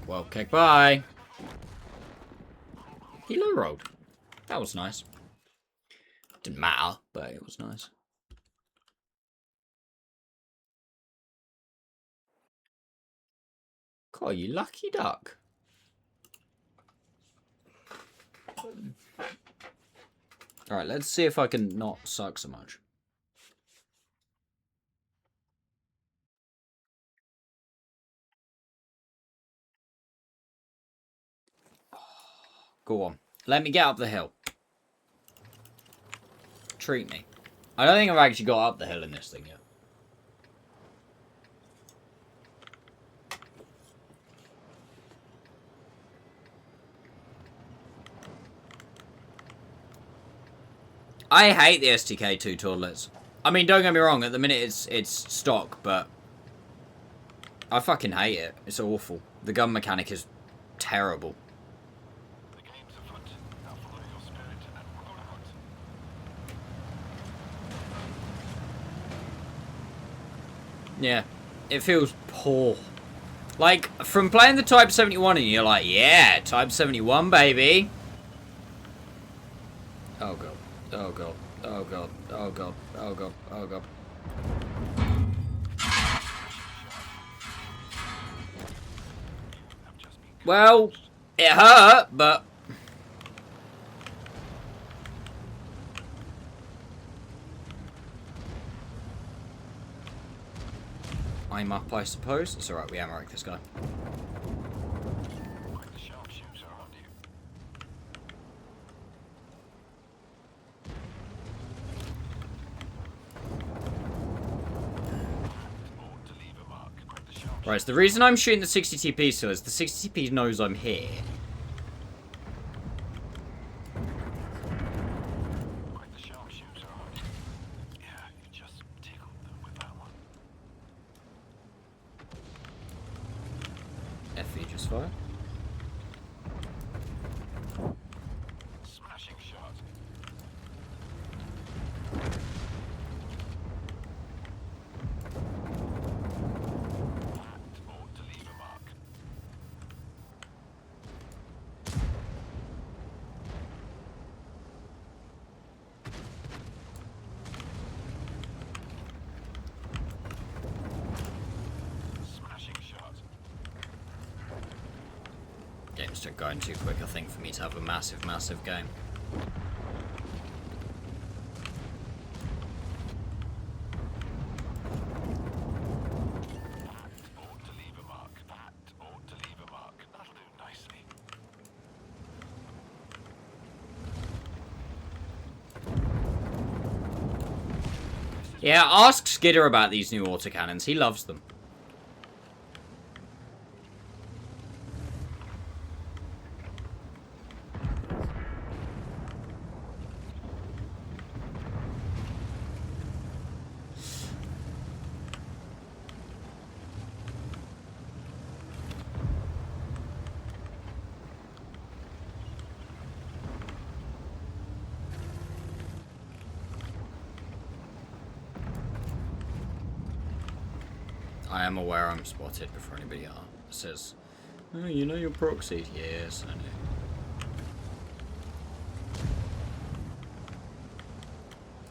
well, kick, bye. He low rolled. That was nice. Didn't matter, but it was nice. God, you lucky duck. Alright, let's see if I can not suck so much. Go on. Let me get up the hill. Treat me. I don't think I've actually got up the hill in this thing yet. I hate the STK2 toilets. I mean, don't get me wrong, at the minute it's stock, but I fucking hate it. It's awful. The gun mechanic is terrible. The game's afoot. Now follow your spirit and roll out. Yeah, it feels poor. Like, from playing the Type 71 and you're like, yeah, Type 71, baby. Oh god. Oh god. Oh god. Oh god. Oh god. Oh god. Well, it hurt, but... I'm up, I suppose. It's alright, we ammo-wreck this guy. Quite the sharpshooter, aren't you? Ought to leave a mark. Quite the sharpshooter. Right, so the reason I'm shooting the 60TP still is the 60TP knows I'm here. Quite the sharpshooter, aren't you? Yeah, you just tickled them with that one. FE just fire. Smashing shot. That ought to leave a mark. Smashing shot. Game's just going too quick, I think, for me to have a massive, massive game. Ought to leave a mark. That ought to leave a mark. That'll do nicely. Yeah, ask Skidder about these new autocannons. He loves them. I am aware I'm spotted before anybody else says, oh, you know you're proxied. Yes, I know.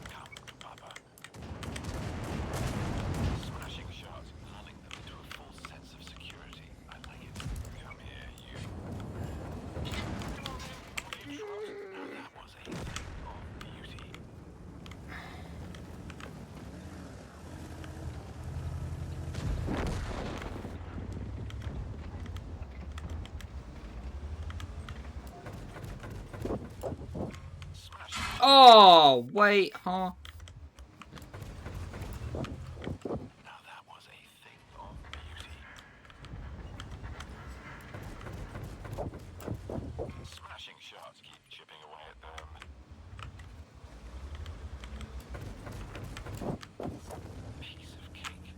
Come, Papa. Smashing shot, lulling them into a false sense of security. I like it. Come here, you. That was a thing of beauty. Smashing. Oh, wait, huh? Now that was a thing of beauty. Smashing shots, keep chipping away at them. Piece of cake.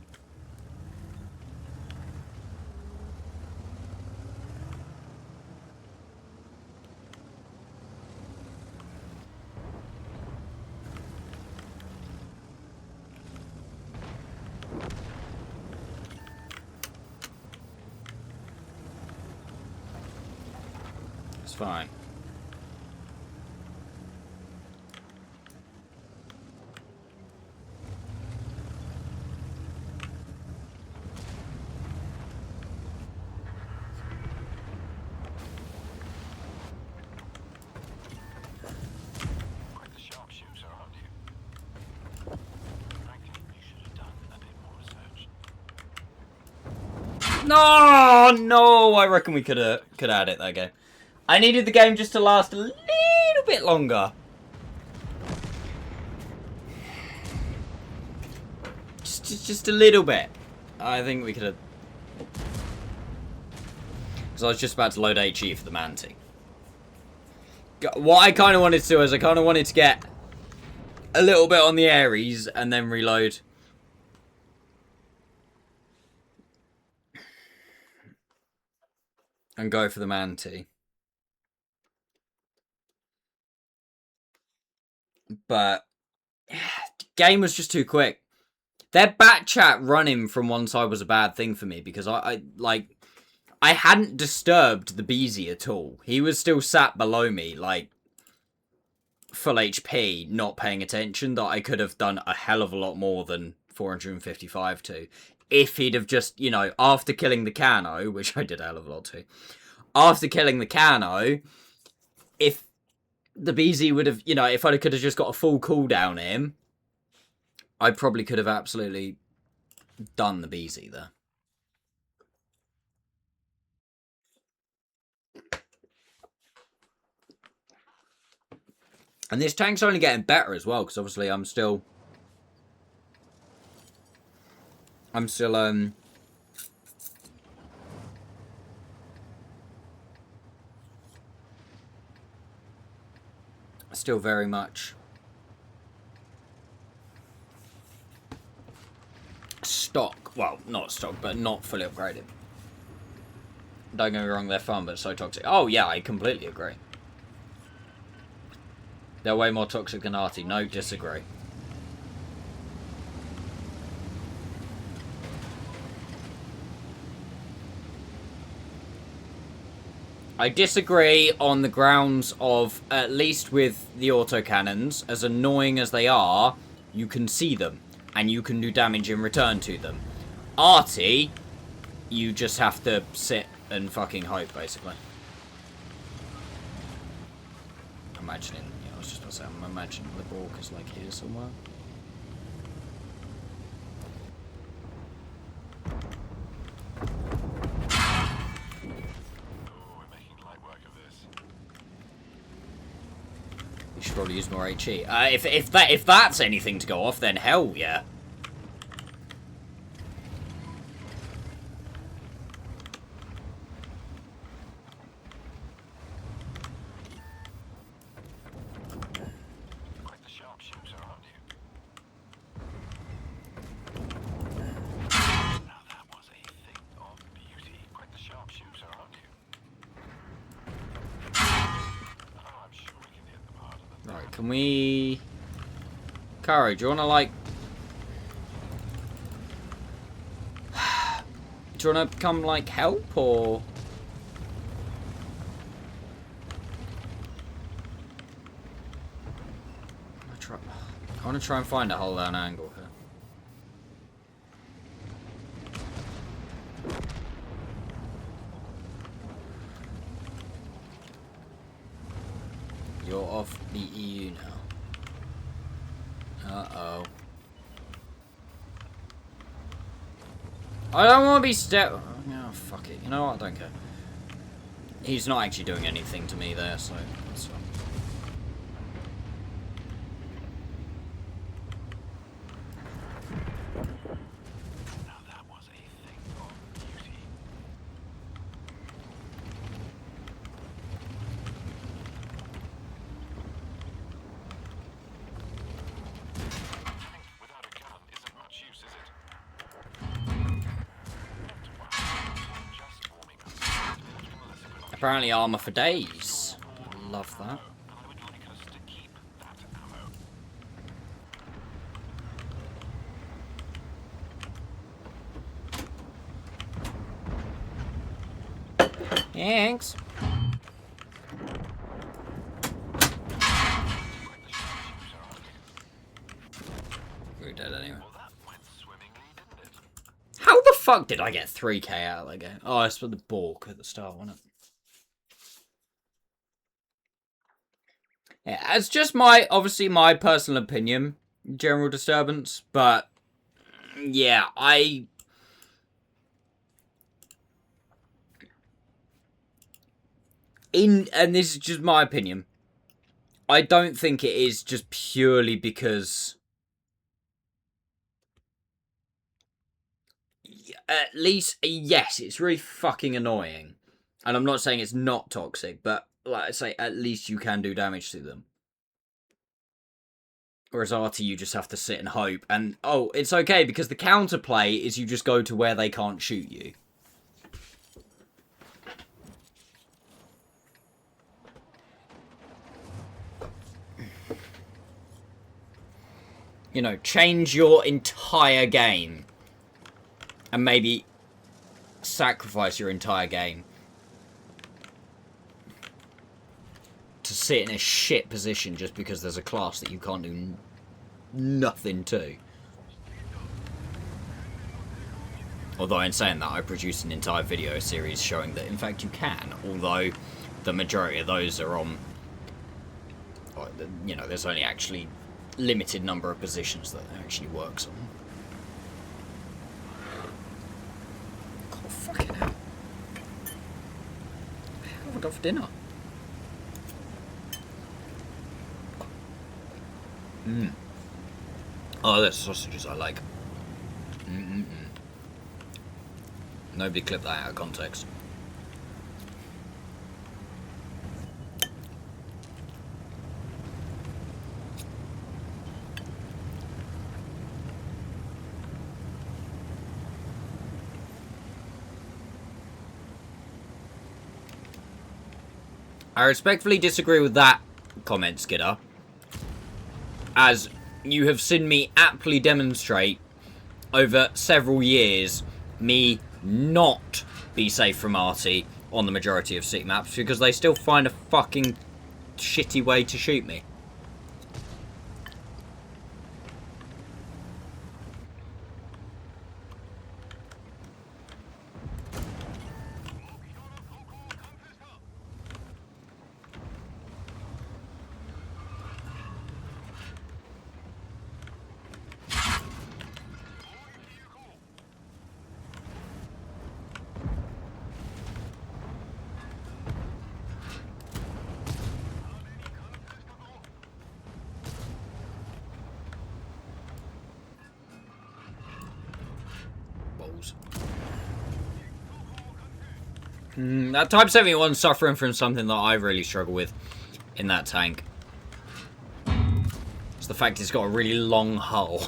It's fine. Quite the sharpshooter, aren't you? Frankly, you should have done a bit more research. No, no. I reckon we could have had it that game. I needed the game just to last a little bit longer. Just a little bit. I think we could have. Because I was just about to load HE for the Manti. What I kind of wanted to do is I kind of wanted to get a little bit on the Ares and then reload. And go for the Manti. But the game was just too quick. Their back chat running from one side was a bad thing for me because I hadn't disturbed the BZ at all. He was still sat below me, like full HP, not paying attention, that I could have done a hell of a lot more than 455 to. If he'd have just, you know, after killing the Cano, which I did a hell of a lot to, after killing the Cano, if the BZ would have, you know, if I could have just got a full cooldown in, I probably could have absolutely done the BZ there. And this tank's only getting better as well, because obviously I'm still very much stock. Well, not stock, but not fully upgraded. Don't get me wrong, they're fun, but so toxic. Oh yeah, I completely agree. They're way more toxic than Arty. No, disagree. I disagree on the grounds of, at least with the autocannons, as annoying as they are, you can see them, and you can do damage in return to them. Arty, you just have to sit and fucking hope, basically. Imagining, I was just about to say, I'm imagining the Bork is like here somewhere. You should probably use more HE. If that's anything to go off, then hell yeah. Quite the sharpshooter, aren't you? Now that was a thing of beauty. Quite the sharpshooter, aren't you? Oh, I'm sure we can hit them harder than Right, can we... Caro, do you want to, like... do you want to come, like, help, or... I want to try and find a hold down angle here. You're off the EU now. Uh-oh. I don't want to be Oh, fuck it. You know what? I don't care. He's not actually doing anything to me there, so that's fine. Now that was a thing of beauty. Without a gun isn't much use, is it? Just warming up. Apparently armor for days. Love that. I would like us to keep that ammo. Thanks. fuck did I get 3k out of that game? Oh, it's for the balk at the start, wasn't it? Yeah, it's just obviously my personal opinion, general disturbance, but yeah, and this is just my opinion, I don't think it is just purely because at least, yes, it's really fucking annoying. And I'm not saying it's not toxic, but like I say, at least you can do damage to them. Whereas Artie, you just have to sit and hope. And, oh, it's okay, because the counterplay is you just go to where they can't shoot you. You know, change your entire game. And maybe sacrifice your entire game to sit in a shit position just because there's a class that you can't do nothing to. Although in saying that, I produced an entire video series showing that in fact you can, although the majority of those are on, you know, there's only actually limited number of positions that it actually works on. God, fucking hell. What the hell have I got for dinner? Oh, there's sausages I like. Nobody clip that out of context. I respectfully disagree with that comment, Skidder, as you have seen me aptly demonstrate over several years me not be safe from Artie on the majority of Seek maps because they still find a fucking shitty way to shoot me. That Type 71's suffering from something that I really struggle with in that tank. It's the fact it's got a really long hull.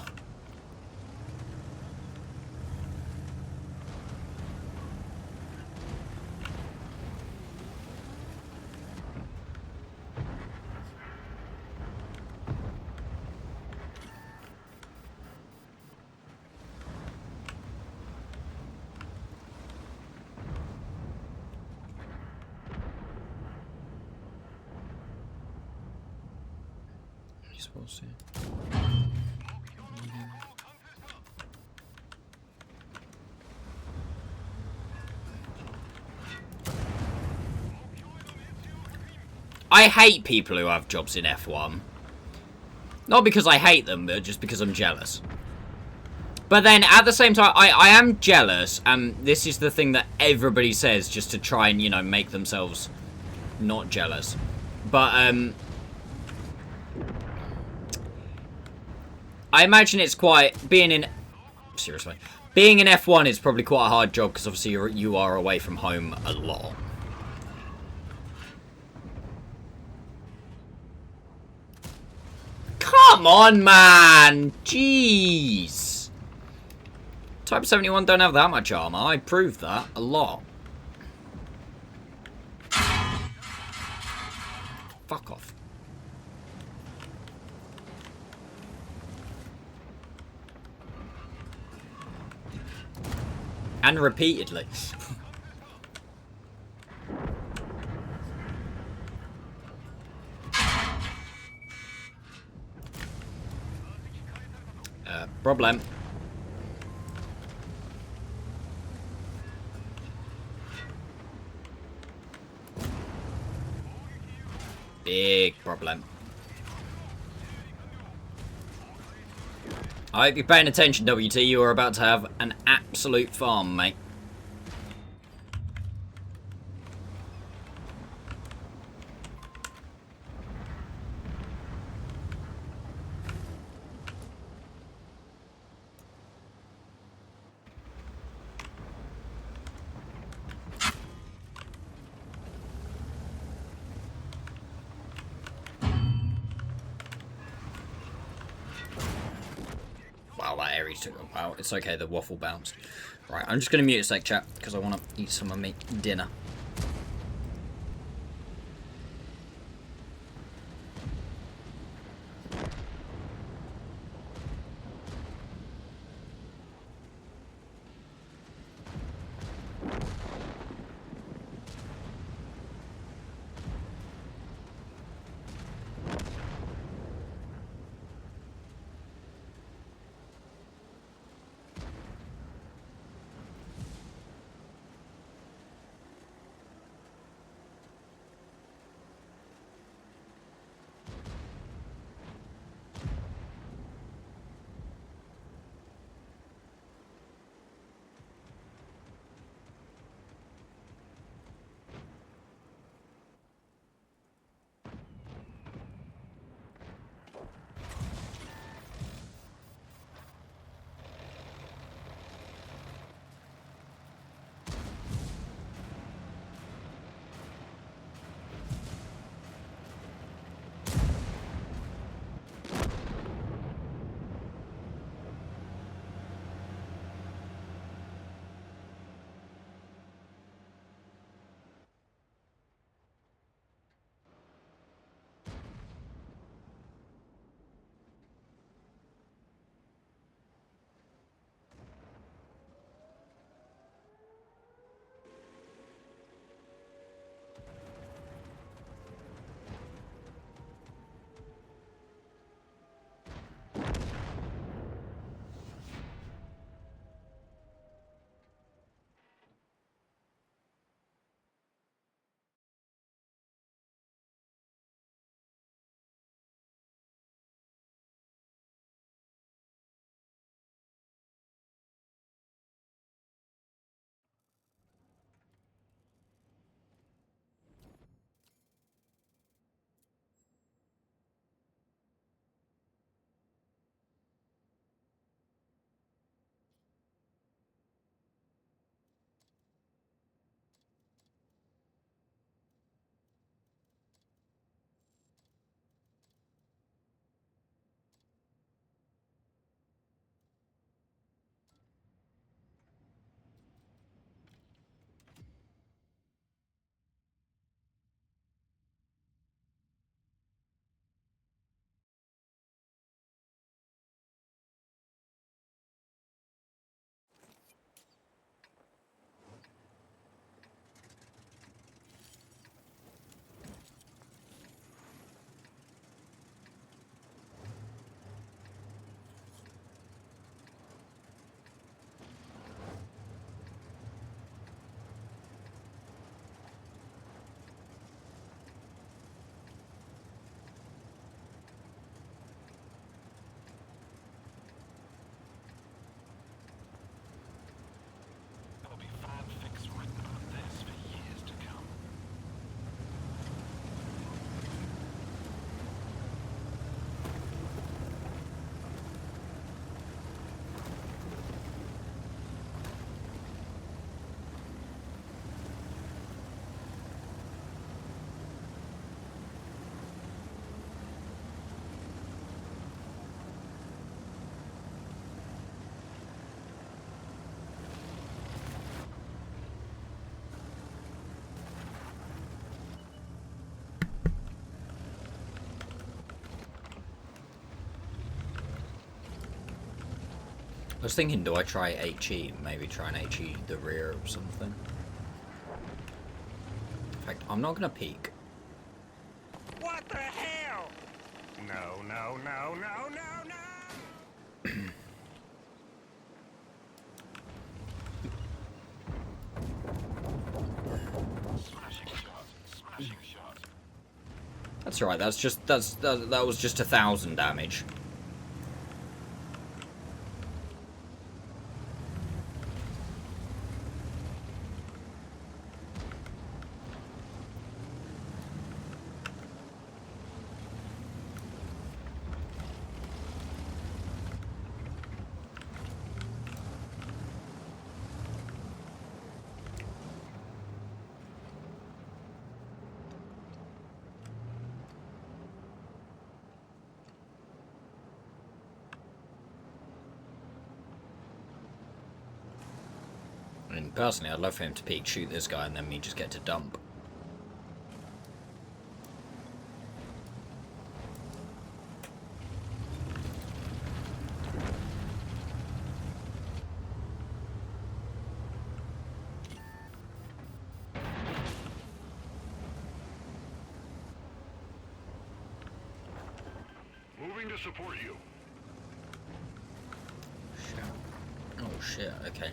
I hate people who have jobs in F1. Not because I hate them, but just because I'm jealous. But then, at the same time, I am jealous, and this is the thing that everybody says just to try and, you know, make themselves not jealous. But, I imagine it's quite, being in F1 is probably quite a hard job, because obviously you are away from home a lot. Come on, man! Jeez! Type 71 don't have that much armor. I proved that a lot. Fuck off. And repeatedly. Problem. Big problem. I hope you're paying attention, WT. You are about to have an absolute farm, mate. Wow, that Ares took a while. It's okay, the waffle bounced. Right, I'm just going to mute a sec, chat, because I want to eat some of my dinner. There'll be fanfics written about this for years to come. I was thinking, do I try HE? Maybe try an HE the rear or something. In fact, I'm not going to peek. What the hell? No, no, no, no, no, no! Smashing shot. Smashing shot. That's right. That was just 1,000 damage. I mean, personally, I'd love for him to peek, shoot this guy, and then me just get to dump. Moving to support you. Shit. Oh shit, okay.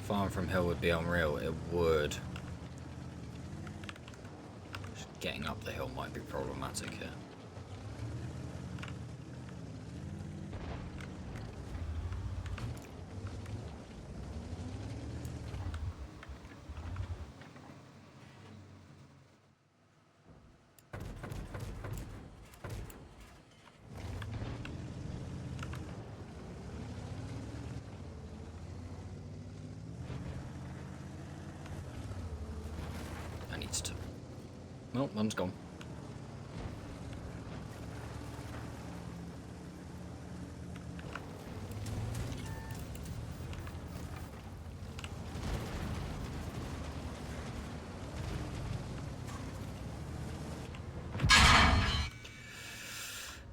Farm from hill would be unreal. It would. Just getting up the hill might be problematic here. Oh, mum's gone.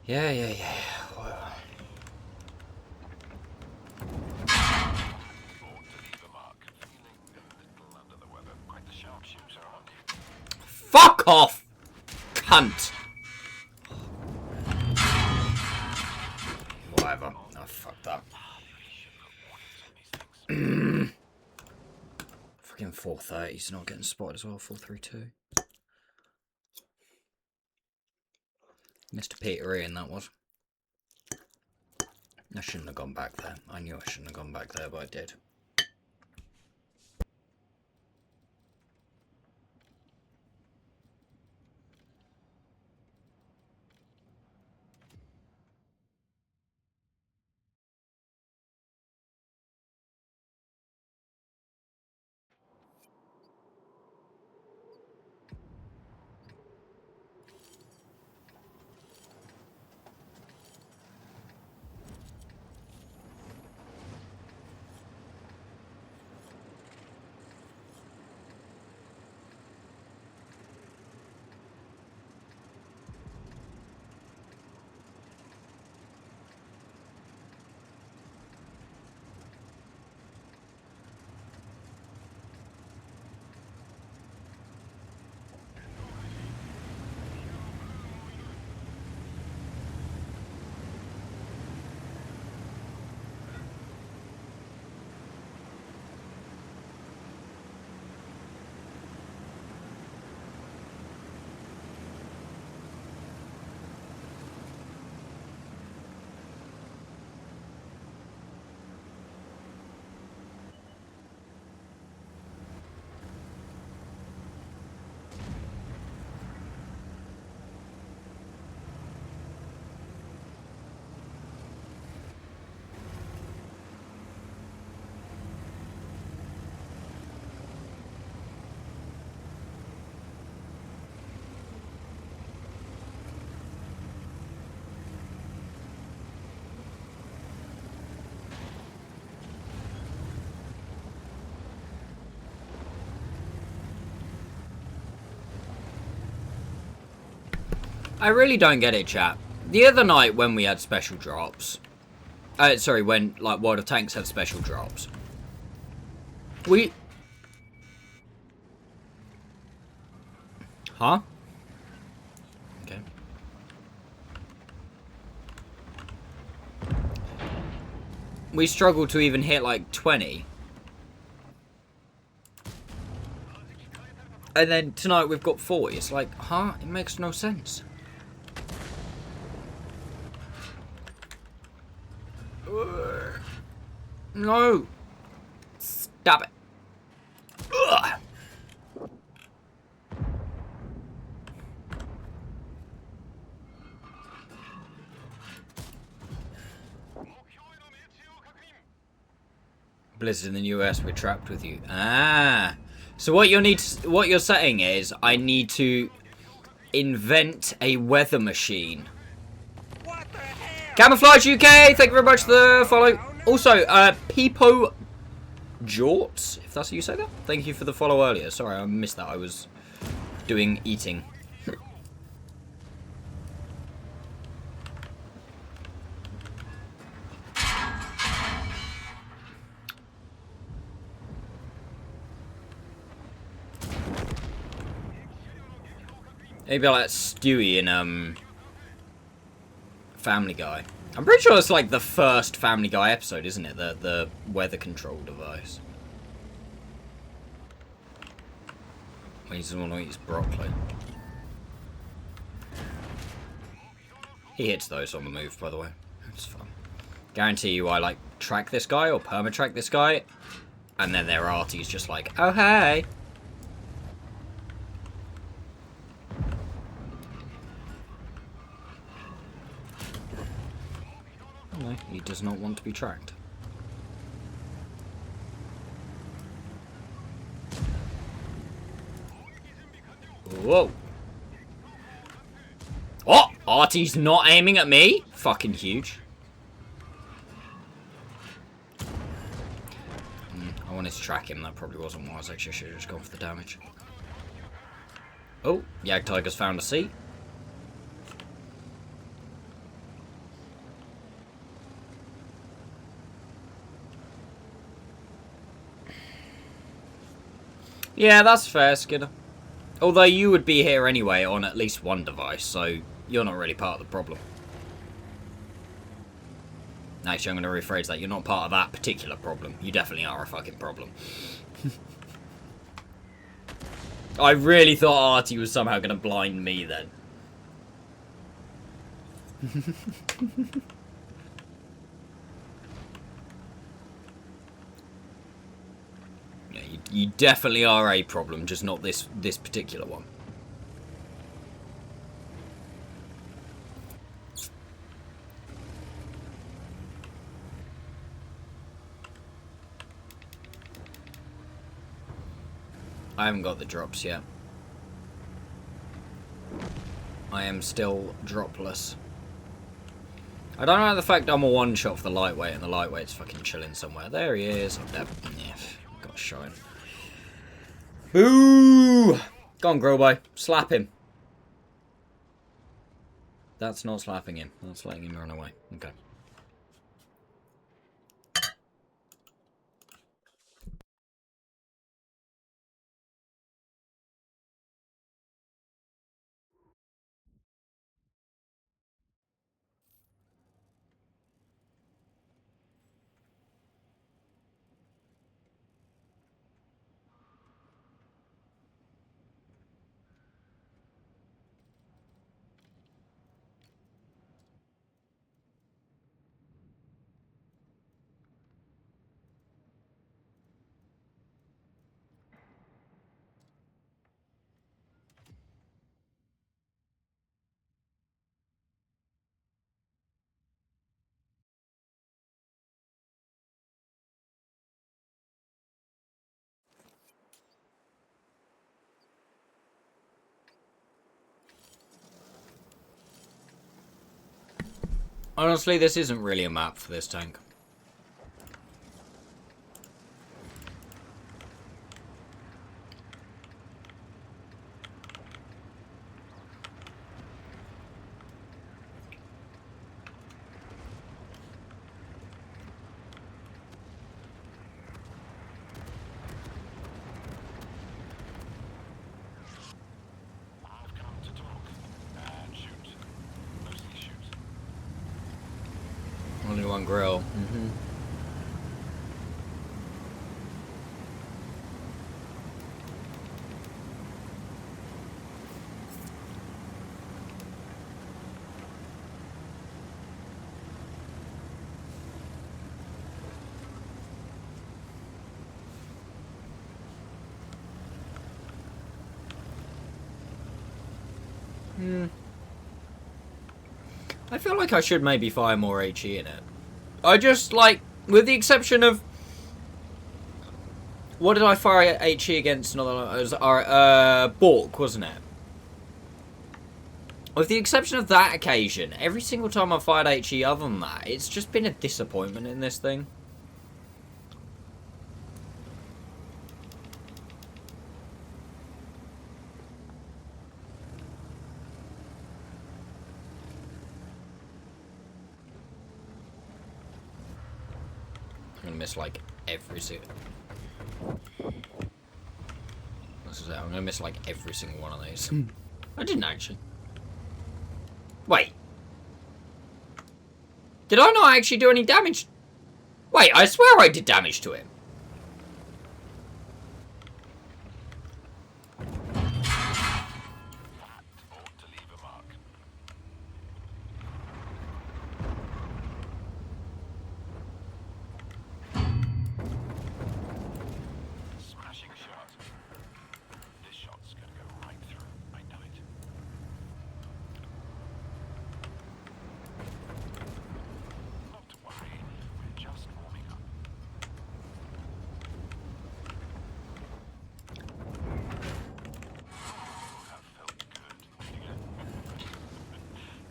Yeah. Well. Fuck off, cunt. Whatever. Oh, fuck that. Fucking 430. He's not getting spotted as well. 432. Mr. Peter Ian, that was. I shouldn't have gone back there. I knew I shouldn't have gone back there, but I did. I really don't get it, chat. The other night when we had special drops, Sorry, when like World of Tanks had special drops. We. Huh? Okay. We struggled to even hit like 20. And then tonight we've got 40. It's like, huh? It makes no sense. No! Stop it. Ugh. Blizzard in the US, we're trapped with you. Ah. So what you're saying is I need to invent a weather machine. What the hell? Camouflage UK, thank you very much for the follow. Also, Peepo Jorts, if that's how you say that. Thank you for the follow earlier. Sorry, I missed that. I was doing eating. Maybe like Stewie in Family Guy. I'm pretty sure it's like the first Family Guy episode, isn't it? The weather control device. When he doesn't want to eat his broccoli. He hits those on the move, by the way. It's fun. Guarantee you I like track this guy or perma-track this guy. And then their arty's just like, oh hey. No, he does not want to be tracked. Whoa. Oh! Arty's not aiming at me? Fucking huge. I wanted to track him. That probably wasn't wise. Actually, I should have just gone for the damage. Oh, Yag Tiger's found a seat. Yeah, that's fair, Skinner. Although you would be here anyway on at least one device, so you're not really part of the problem. Actually, I'm going to rephrase that. You're not part of that particular problem. You definitely are a fucking problem. I really thought Artie was somehow going to blind me then. Yeah, you definitely are a problem, just not this particular one. I haven't got the drops yet. I am still dropless. I don't know the fact I'm a one-shot for the lightweight and the lightweight's fucking chilling somewhere. There he is. Yeah, got shine. Boo! Go on, Growboy. Slap him. That's not slapping him. That's letting him run away. Okay. Honestly, this isn't really a map for this tank. on grill. I feel like I should maybe fire more HE in it. I just, like, with the exception of... What did I fire HE against? Another, it was Bork, wasn't it? With the exception of that occasion, every single time I've fired HE other than that, it's just been a disappointment in this thing. I'm gonna miss like every single... I'm gonna miss like every single one of these. I didn't actually. Wait. Did I not actually do any damage? Wait, I swear I did damage to him. Smashing shot. This shot's gonna go right through. I know it. Not to worry, we're just warming up. Oh, that felt good.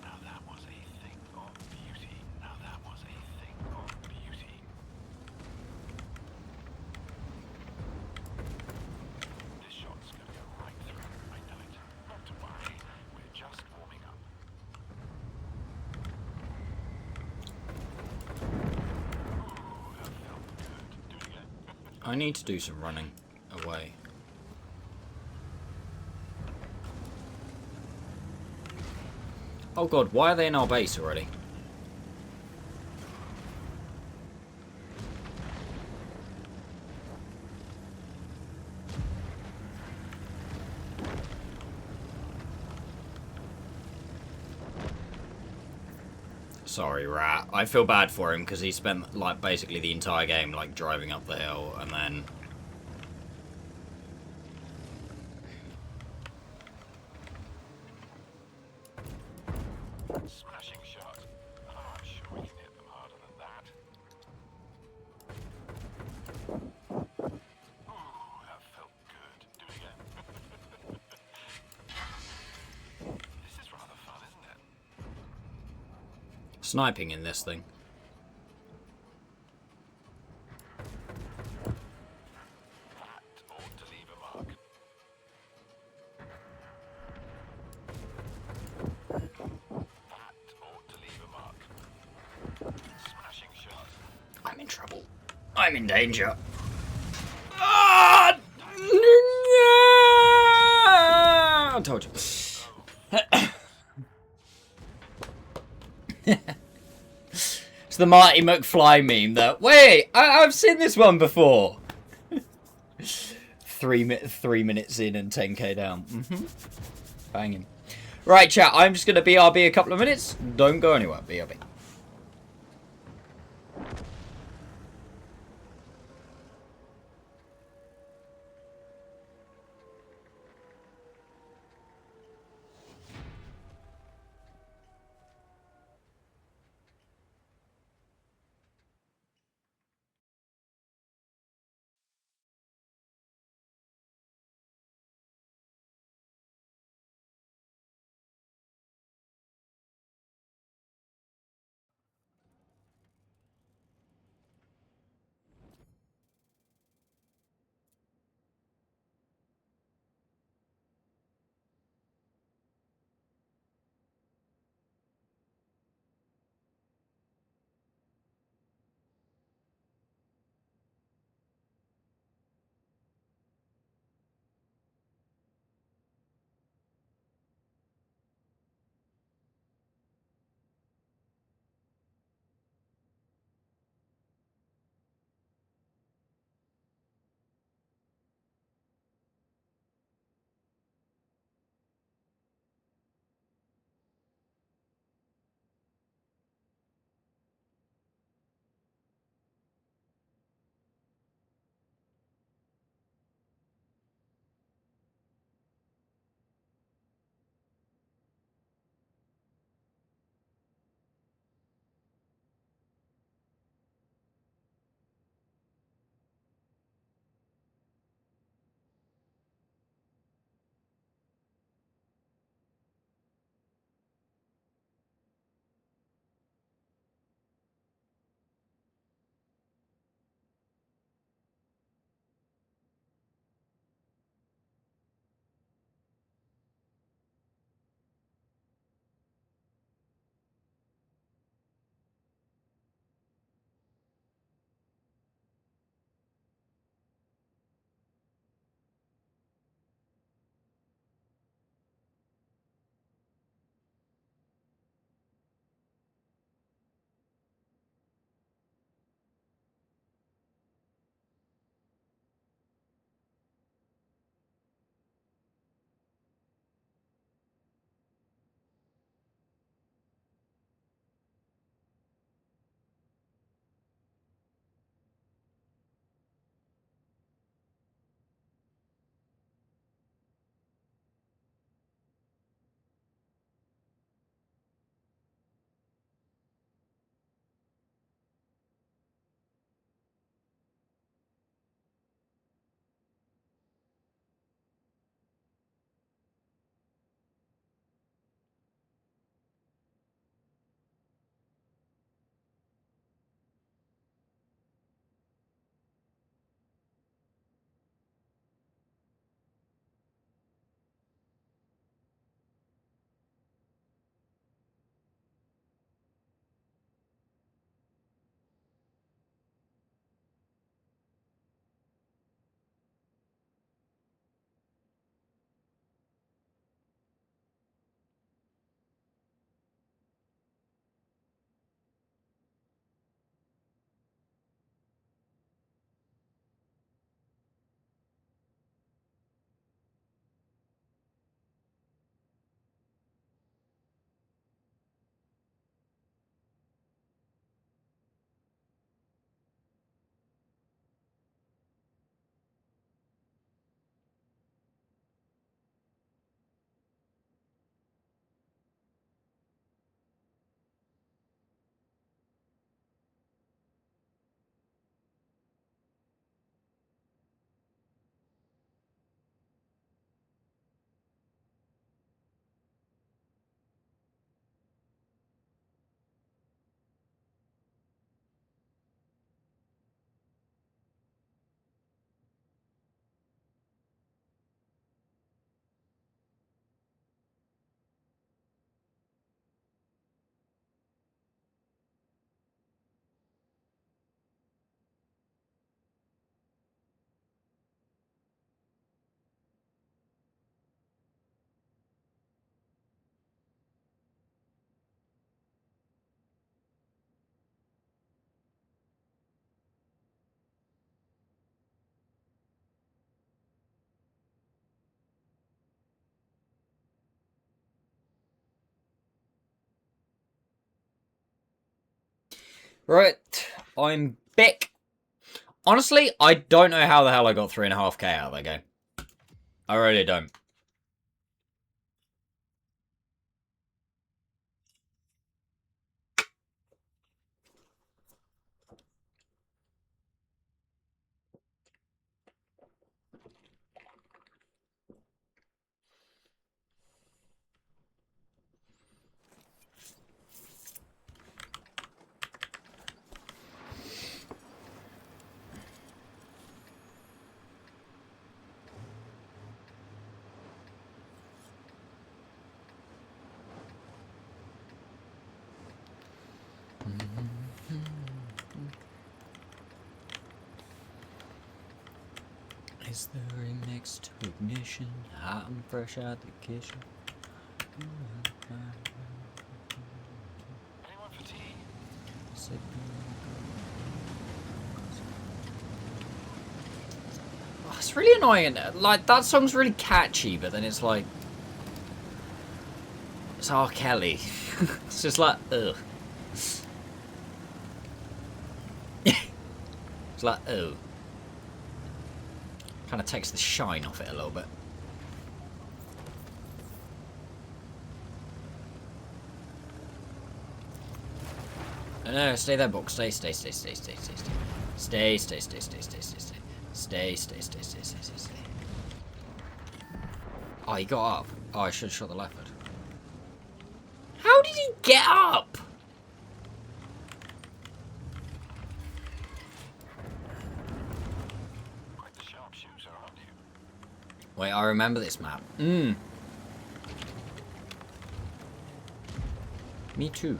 Now that was a thing of beauty. Now that was a thing of beauty. This shot's gonna go right through. I know it. Not to worry, we're just warming up. Ooh, that felt good. Do it again. I need to do some running away. Oh god, why are they in our base already? Sorry, Rat. I feel bad for him because he spent like basically the entire game like driving up the hill and then... Smashing shot. Oh, I'm sure we can hit them harder than that. Ooh, that felt good. Do it again. This is rather fun, isn't it? Sniping in this thing. That ought to leave a mark. That ought to leave a mark. Smashing shot. I'm in trouble. I'm in danger. Ah! I told you. It's the Marty McFly meme that, wait, I've seen this one before. 3 minutes in and 10k down. Banging. Right, chat, I'm just going to BRB a couple of minutes. Don't go anywhere, BRB. Right, I'm back. Honestly, I don't know how the hell I got 3.5k out of that game. I really don't. Is the remix to ignition? Hot and fresh out the kitchen. Anyone for tea? Oh, it's really annoying. Like, that song's really catchy, but then it's like... It's R. Kelly. It's just like, ugh. It's like, ugh. Kind of takes the shine off it a little bit. No, stay there, book. Stay. Stay. Oh, he got up. Oh, I should have shot the leopard. How did he get up? Quite the sharpshooter, aren't you? Wait, I remember this map. Me too.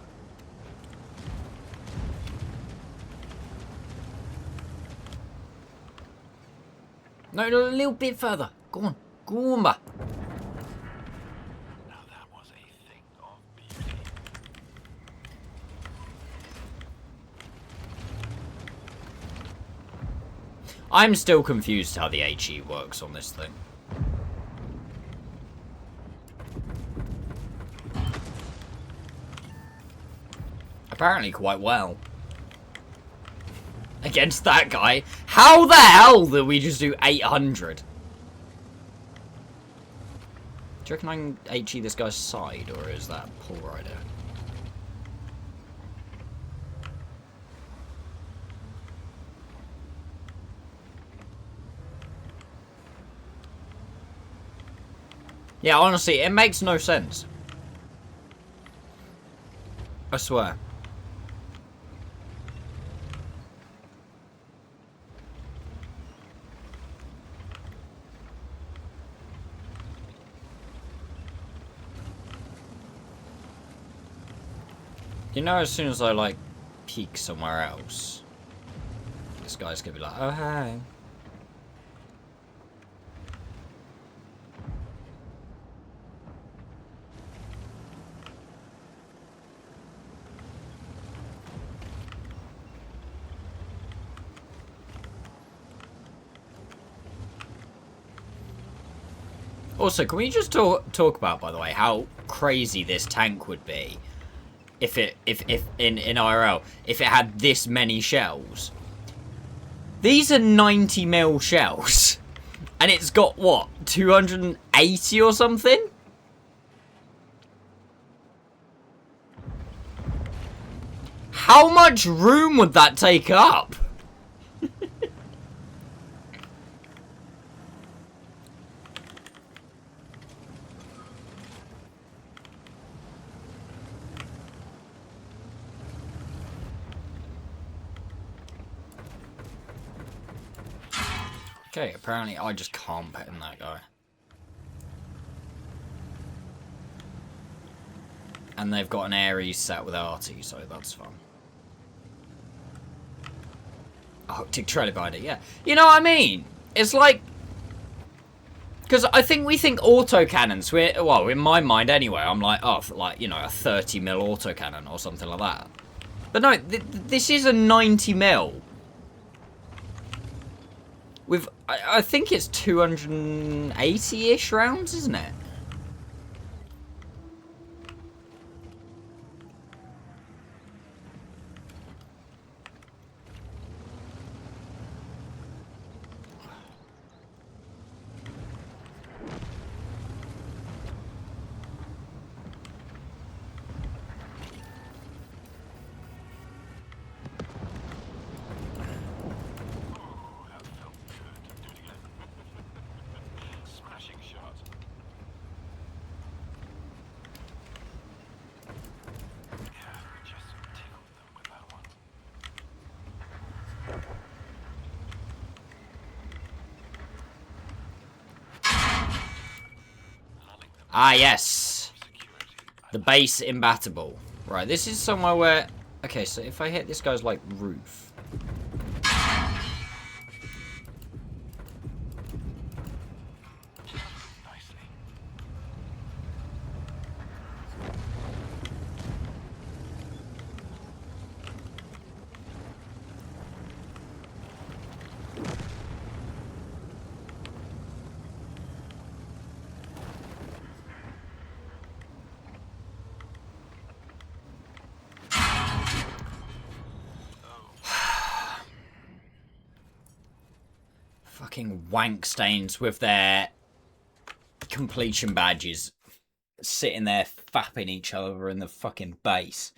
No, a little bit further. Go on. Go on, ba. Now that was a thing of beauty. I'm still confused how the HE works on this thing. Apparently quite well. Against that guy. How the hell did we just do 800? Do you reckon I can HE this guy's side, or is that Paul Rider? Yeah, honestly, it makes no sense. I swear. You know, as soon as I, like, peek somewhere else, this guy's gonna be like, oh, hi. Also, can we just talk about, by the way, how crazy this tank would be if in IRL, if it had this many shells? These are 90mm shells, and it's got what, 280 or something? How much room would that take up? Okay, apparently I just can't pet in that guy. And they've got an Ares set with Artie, so that's fun. Oh, Tick Trellibider, yeah. You know what I mean? It's like... Because I think we think autocannons, well, in my mind anyway, I'm like, oh, like, you know, a 30mm autocannon or something like that. But no, this is a 90mm. With, I think it's 280-ish rounds, isn't it? Ah, yes. The base imbattable. Right, this is somewhere where... Okay, so if I hit this guy's, like, roof... Fucking wank stains with their completion badges sitting there fapping each other in the fucking base.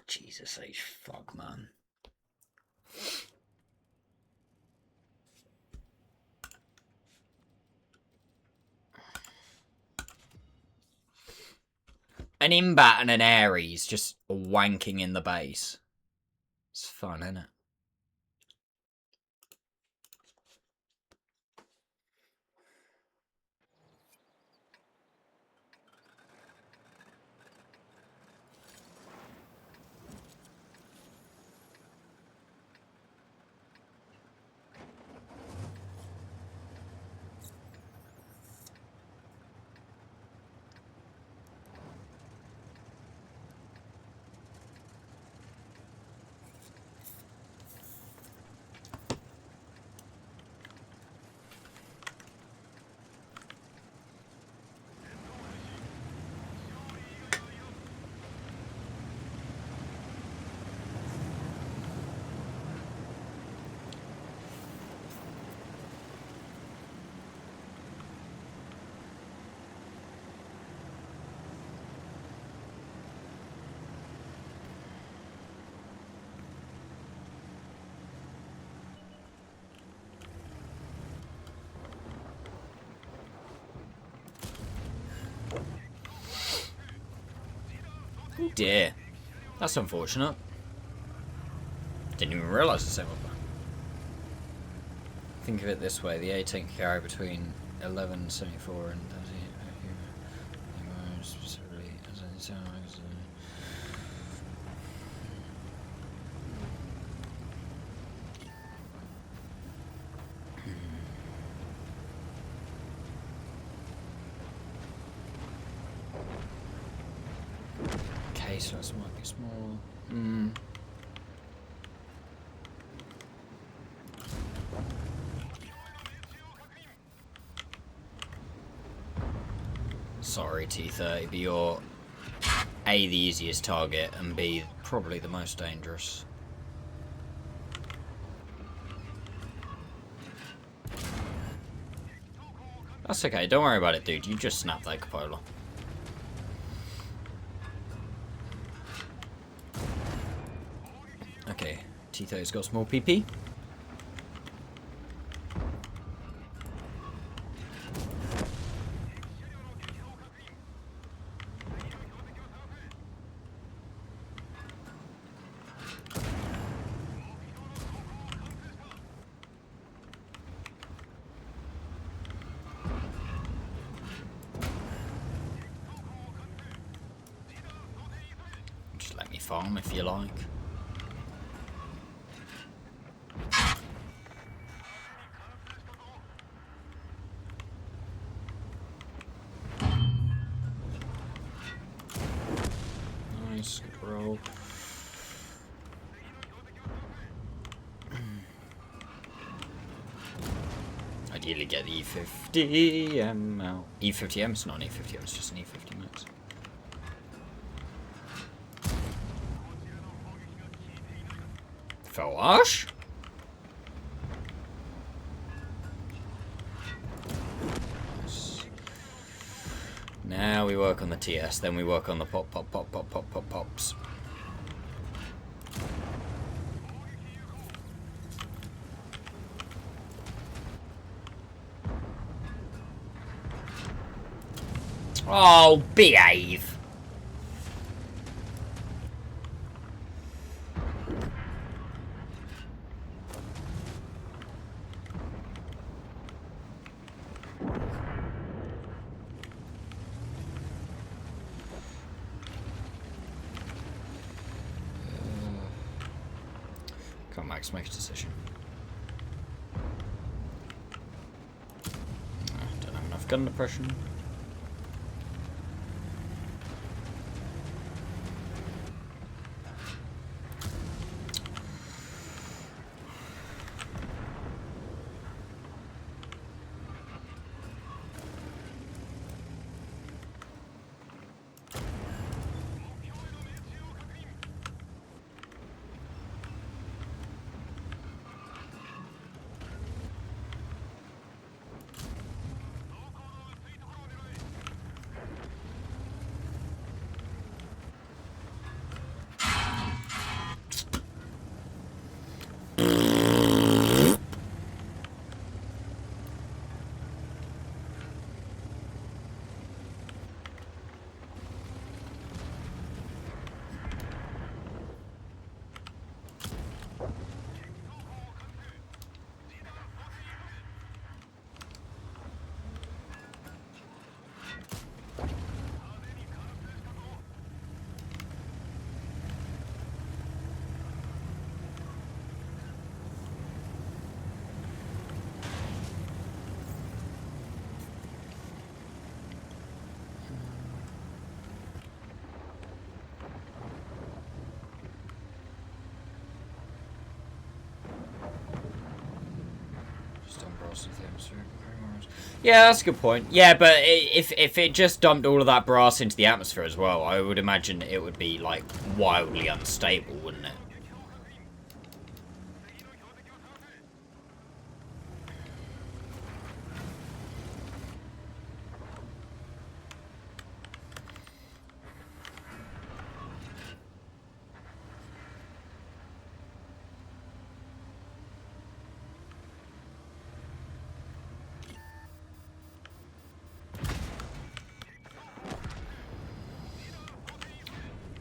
Jesus H. Fuck, man. An Imbat and an Ares just wanking in the base. It's fun, isn't it? Oh dear. That's unfortunate. Didn't even realise the same one. Think of it this way, the A-tank can carry between 1174 and 30. Specifically, okay, so this might be small. Sorry, T30, but you're A, the easiest target, and B, probably the most dangerous. That's okay, don't worry about it, dude. You just snapped that cupola. Okay, T30's got small PP. Just let me farm if you like. Nice, good roll. Ideally get the E50M out. E50M? It's not an E50M, it's just an E50 max. Felash? Nice. Now we work on the TS, then we work on the pops. Oh, behave. Come on, Max, make a decision. Don't have enough gun depression. Yeah, that's a good point. Yeah, but if it just dumped all of that brass into the atmosphere as well, I would imagine it would be, like, wildly unstable, wouldn't it?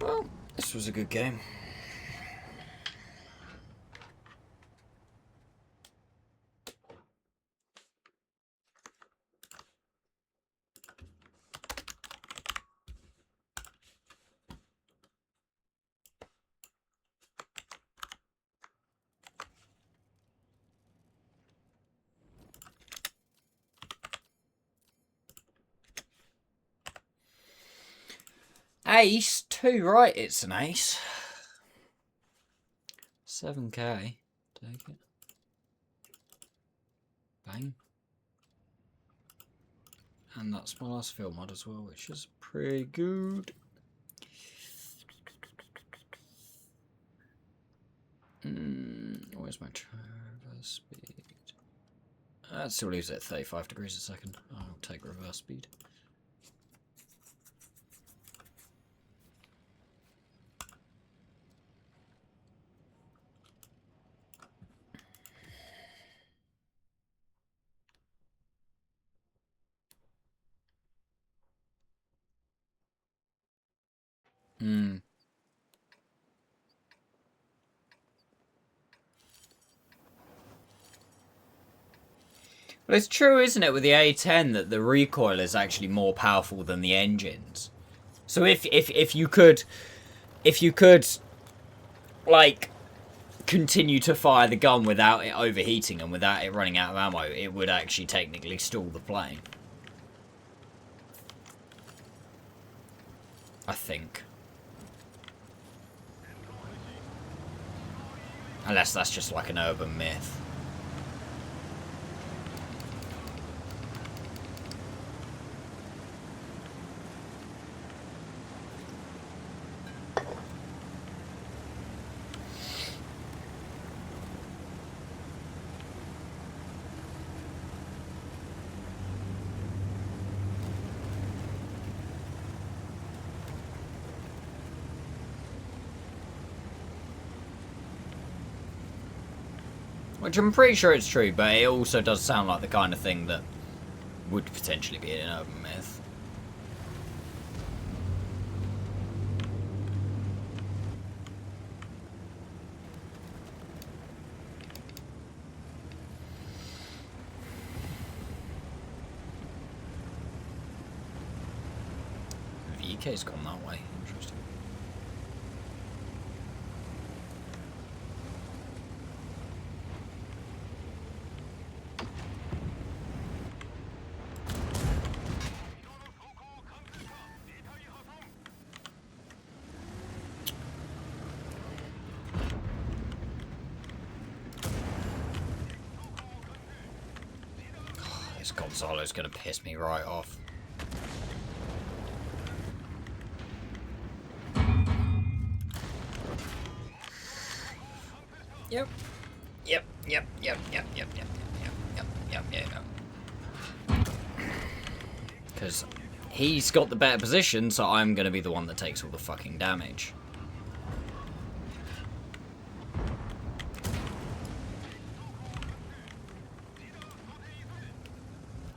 Well, this was a good game. Ace 2, right? It's an ace. 7k. Take it. Bang. And that's my last field mod as well, which is pretty good. Where's my traverse speed? That still leaves it at 35 degrees a second. I'll take reverse speed. Well, it's true, isn't it, with the A10 that the recoil is actually more powerful than the engines. So if you could like continue to fire the gun without it overheating and without it running out of ammo, it would actually technically stall the plane. I think. Unless that's just like an urban myth. Which I'm pretty sure it's true, but it also does sound like the kind of thing that would potentially be an urban myth. VK's gone that way. Interesting. This Gonzalo's gonna piss me right off. Yep. Because he's got the better position, so I'm gonna be the one that takes all the fucking damage.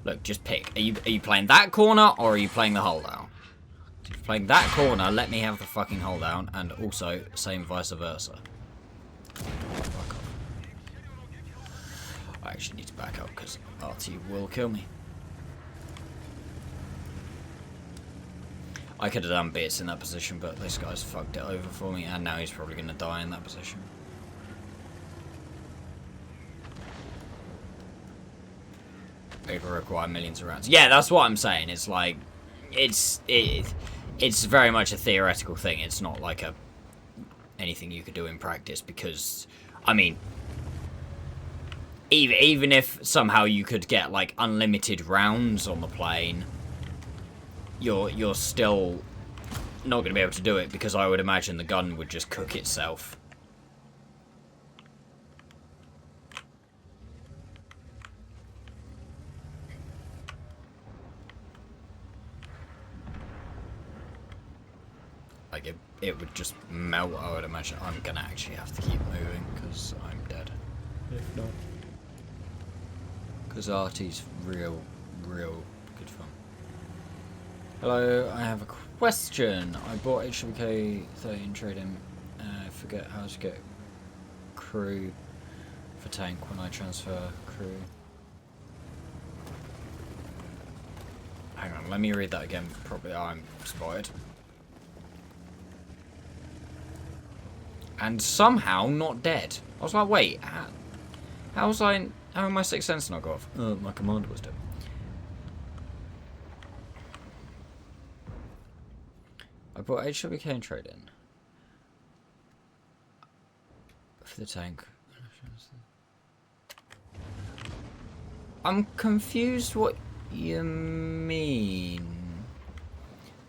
Look, just pick. Are you playing that corner, or are you playing the holdout? If you're playing that corner, let me have the fucking holdout, and also, same vice versa. Fuck off. I actually need to back up, because RT will kill me. I could have done bits in that position, but this guy's fucked it over for me, and now he's probably going to die in that position. It will require millions of rounds. Yeah, that's what I'm saying. It's like, it's very much a theoretical thing. It's not like anything you could do in practice, because, I mean, even if somehow you could get like unlimited rounds on the plane, you're still not going to be able to do it, because I would imagine the gun would just cook itself. Like, it would just melt, I would imagine. I'm gonna actually have to keep moving, because I'm dead. If not. Because RT's real good fun. Hello, I have a question. I bought HWK 13 trading. I forget how to get crew for tank when I transfer crew. Hang on, let me read that again properly. Oh, I'm spotted. And somehow not dead. I was like, wait, how am my sixth sense not go off? My commander was dead. I bought HWK and trade in for the tank. I'm confused what you mean.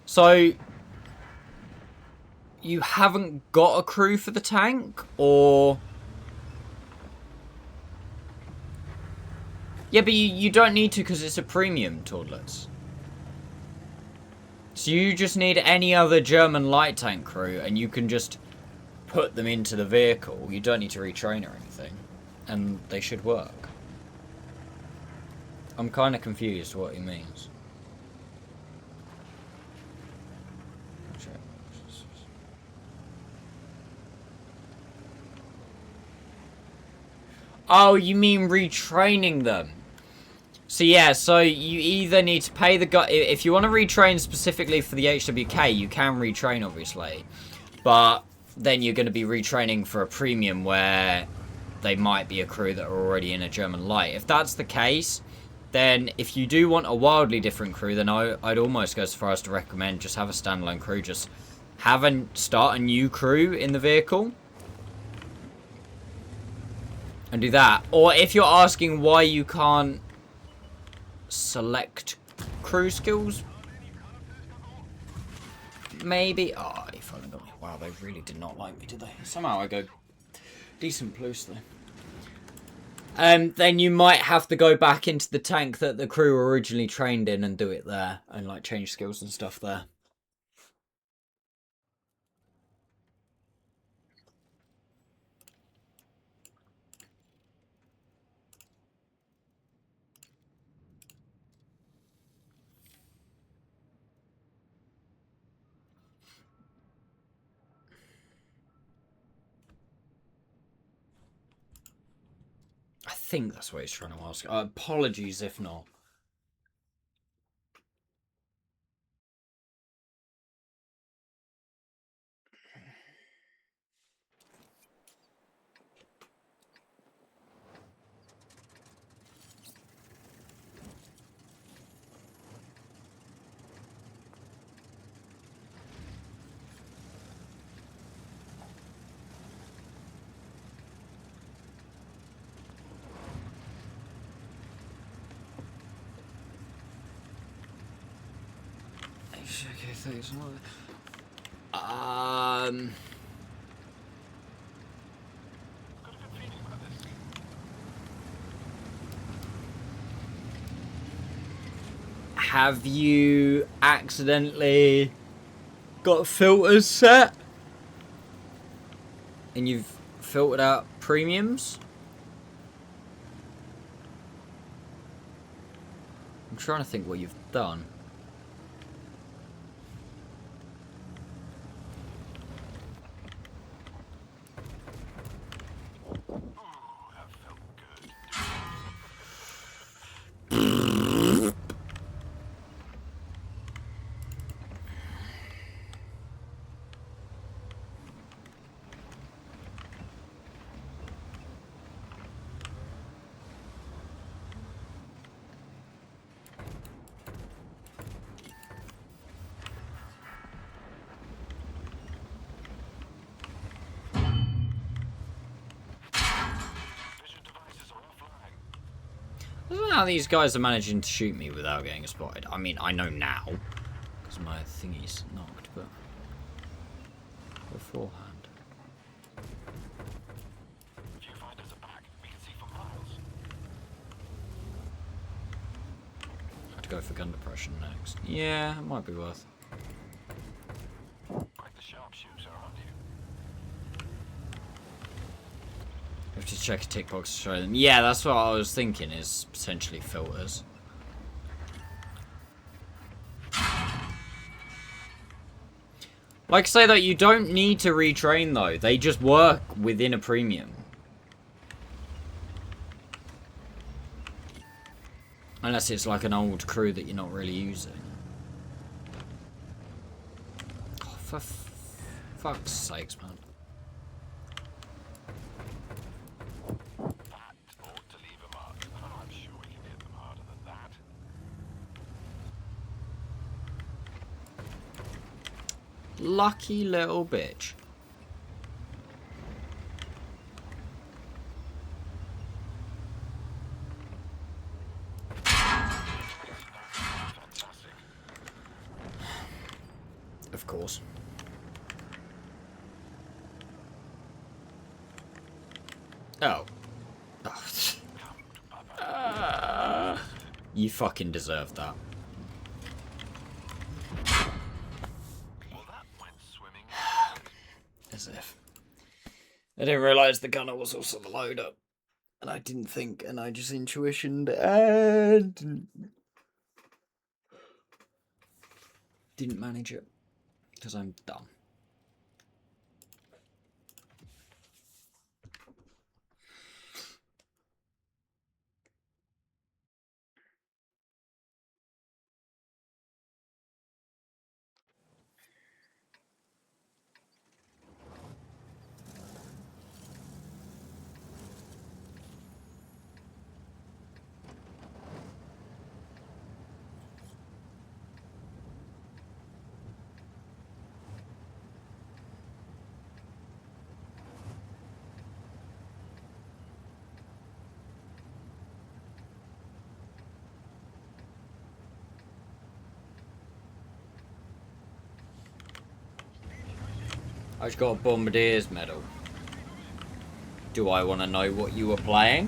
So you haven't got a crew for the tank, or? Yeah, but you don't need to, because it's a premium Toadlets. So you just need any other German light tank crew, and you can just put them into the vehicle. You don't need to retrain or anything, and they should work. I'm kind of confused what he means. Oh, you mean retraining them? So yeah, so you either need to pay the guy... If you want to retrain specifically for the HWK, you can retrain, obviously. But then you're going to be retraining for a premium where they might be a crew that are already in a German light. If that's the case, then if you do want a wildly different crew, then I'd almost go as far as to recommend just have a standalone crew. Just start a new crew in the vehicle. And do that. Or if you're asking why you can't select crew skills, maybe. Oh, he finally got me. Wow, they really did not like me, did they? Somehow I go decent plus though. Then you might have to go back into the tank that the crew were originally trained in and do it there, and like change skills and stuff there. I think that's what he's trying to ask. Apologies if not. Okay, thanks. Got a good feeling about this. Have you accidentally got filters set? And you've filtered out premiums? I'm trying to think what you've done. That felt good. Vision devices are offline. I don't know how these guys are managing to shoot me without getting spotted. I mean, I know now, because my thingy's knocked, but beforehand. Viewfinders are back. We can see for miles. I'd go for gun depression next. Yeah, it might be worth. Quite the sharpshooter, aren't you? You have to check a tick box to show them. Yeah, that's what I was thinking, is potentially filters. Like I say that you don't need to retrain though. They just work within a premium. Unless it's like an old crew that you're not really using. Oh, for fuck's sakes, man. That ought to leave a mark. Oh, I'm sure we can hit them harder than that. Lucky little bitch. Fantastic. Of course. Oh. You fucking deserve that. Well, that went swimming. As if. I didn't realise the gunner was also the loader. And I didn't think, and I just intuitioned and didn't manage it. Because I'm dumb. I just got a Bombardier's medal. Do I want to know what you were playing?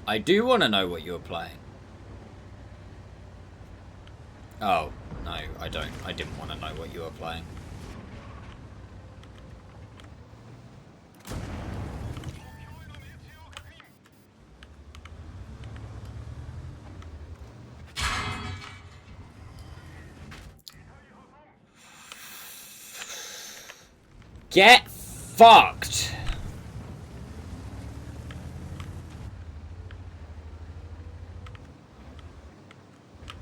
I do want to know what you were playing. Oh, no, I don't. I didn't want to know what you were playing. Get fucked!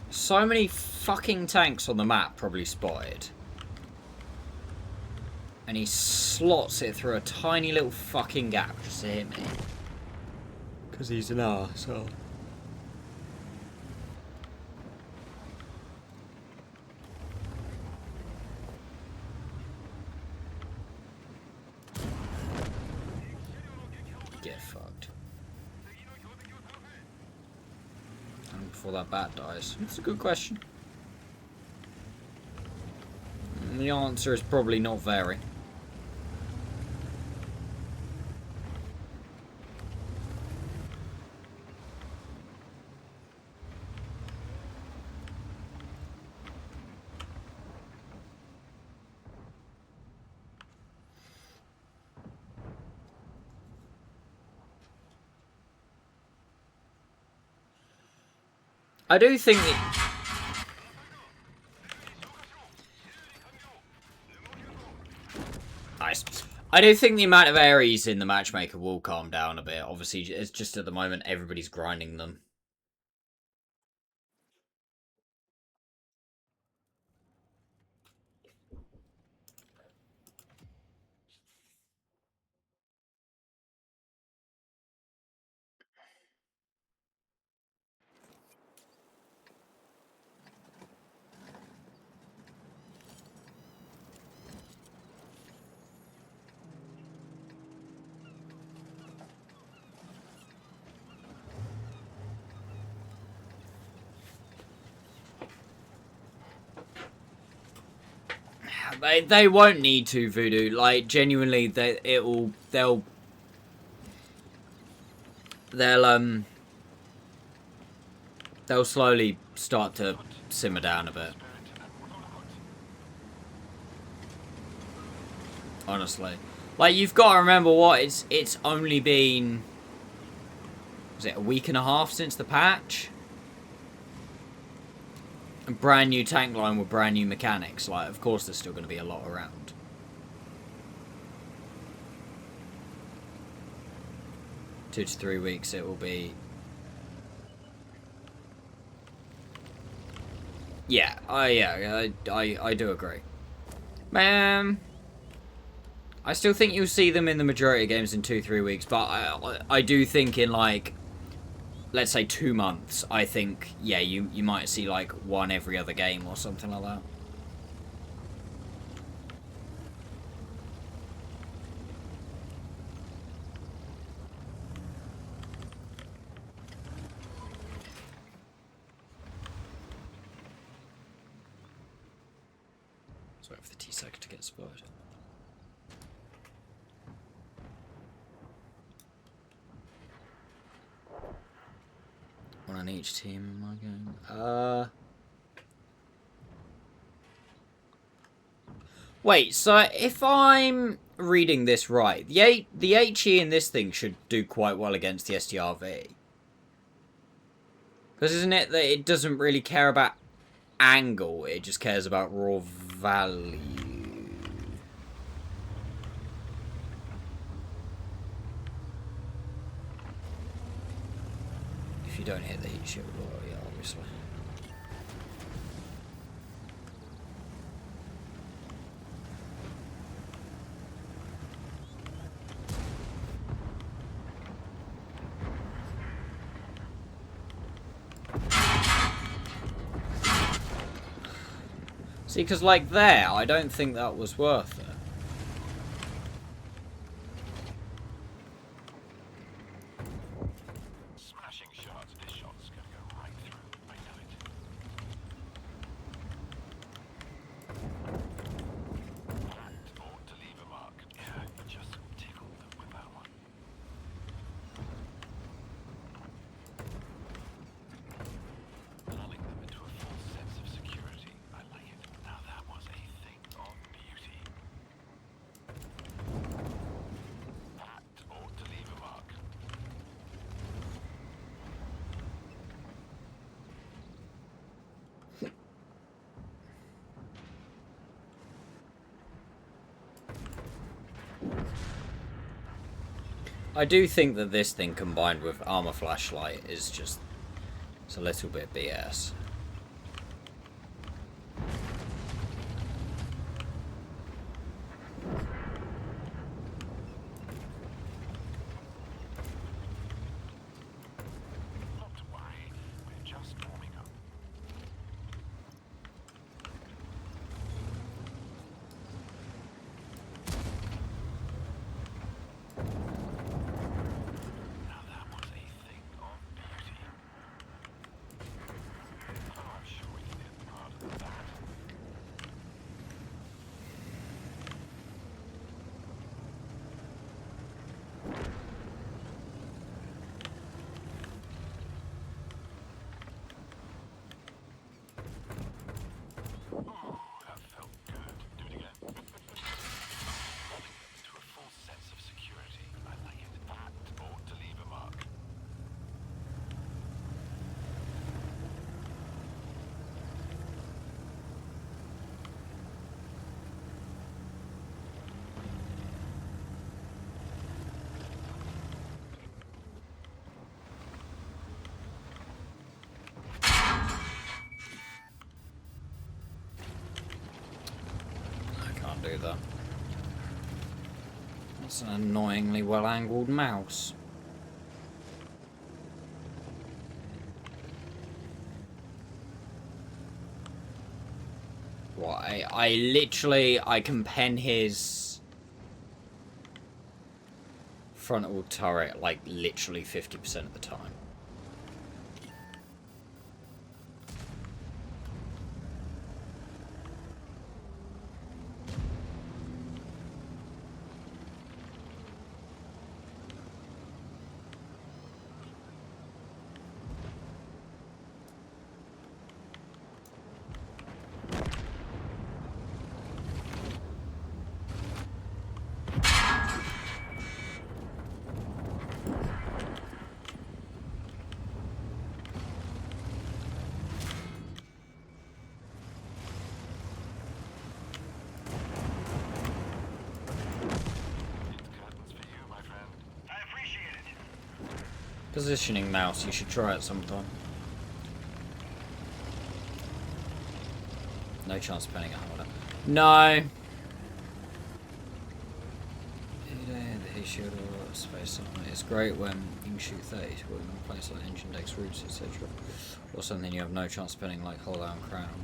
So many fucking tanks on the map probably spotted. And he slots it through a tiny little fucking gap just to hit me. Because he's an arsehole. Get fucked. And before that bat dies. That's a good question. And the answer is probably not very. I do think that... Nice. I do think the amount of Ares in the matchmaker will calm down a bit. Obviously, it's just at the moment everybody's grinding them. They won't need to, Voodoo. Like, genuinely, they'll slowly start to simmer down a bit. Honestly, like, you've got to remember what it's only been, was it a week and a half since the patch? A brand new tank line with brand new mechanics. Like, of course there's still going to be a lot around. Two to 3 weeks it will be. Yeah, I do agree. Man, I still think you'll see them in the majority of games in 2-3 weeks, but I do think in, like, let's say 2 months, I think, yeah, you might see like one every other game or something like that. Let's wait for the T-Sec to get spotted. One on each team in my game. Wait, so if I'm reading this right, the HE in this thing should do quite well against the STRV. Because isn't it that it doesn't really care about angle, it just cares about raw value? If you don't hit the heat shield, well, yeah, obviously. See, because like there, I don't think that was worth it. Smashing shots. This shot's gonna go right through. I know it. That ought to leave a mark. Yeah, just tickled them with that one. Lulling them into a false sense of security. I like it. Now that was a thing of beauty. That ought to leave a mark. I do think that this thing combined with armor flashlight is just, it's a little bit BS. That's an annoyingly well-angled mouse. What, I literally, I can pen his frontal turret like literally 50% of the time. Positioning mouse, you should try it sometime. No chance of penning a harder. No! The heat shield or space on it's great when you can shoot 30 to put in a place like engine decks, routes, etc. Or something you have no chance of penning like hull down crown.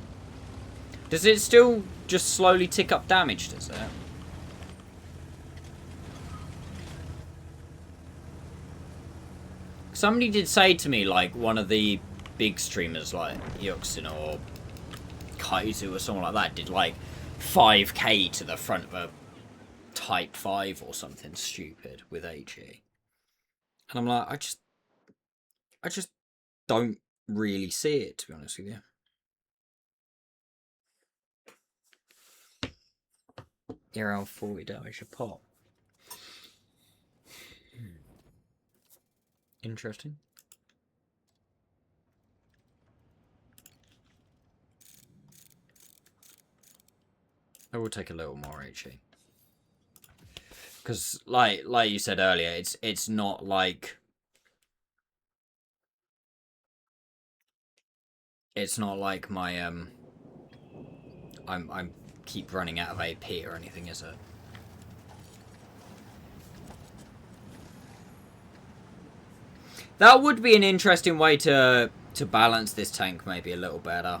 Does it still just slowly tick up damage, does it? Somebody did say to me, like, one of the big streamers, like Yoxin or Kaizu or someone like that, did like 5k to the front of a Type 5 or something stupid with HE. And I'm like, I just don't really see it, to be honest with you. You're around 40 damage a pop. Interesting. I will take a little more HE. Because, like you said earlier, it's not like... It's not like my, I'm keep running out of AP or anything, is it? That would be an interesting way to balance this tank maybe a little better.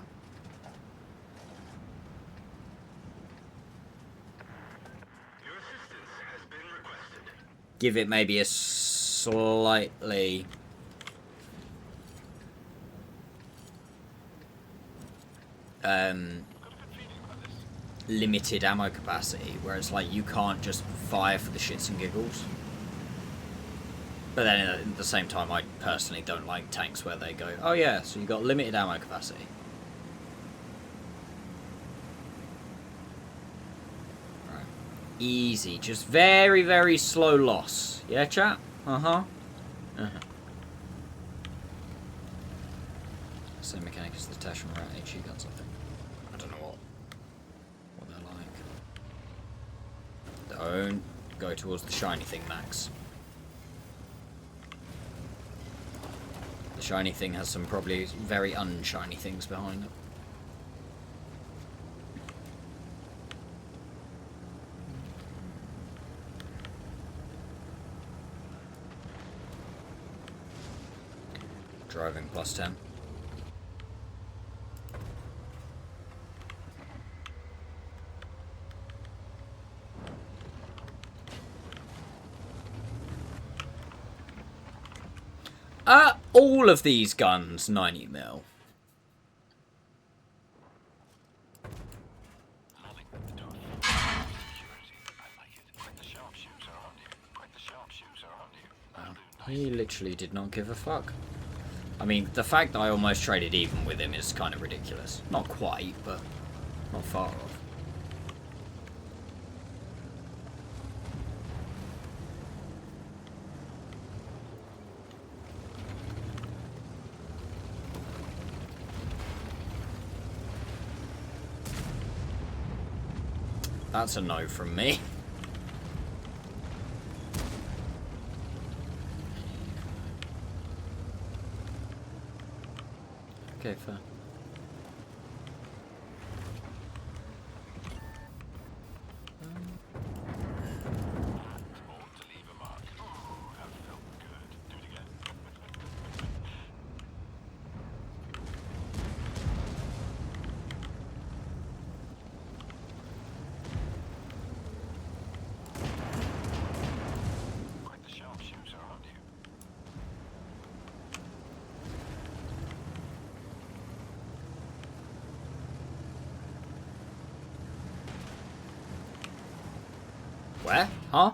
Your assistance has been requested. Give it maybe a slightly... limited ammo capacity, where it's like you can't just fire for the shits and giggles. But then at the same time, I personally don't like tanks where they go, oh yeah, so you got limited ammo capacity. Right. Easy, just very, very slow loss. Yeah, chat? Uh-huh. Uh-huh. Same mechanic as the Tashan Rat HE guns, I think. I don't know what they're like. Don't go towards the shiny thing, Max. The shiny thing has some probably very unshiny things behind it. Driving +10. All of these guns 90mm. Nothing but the door. Security. I like it. Quite the sharpshooter on you. Quite the sharpshooter on you. He literally did not give a fuck. I mean, the fact that I almost traded even with him is kind of ridiculous. Not quite, but not far off. That's a no from me. Okay, fair. Where? Huh?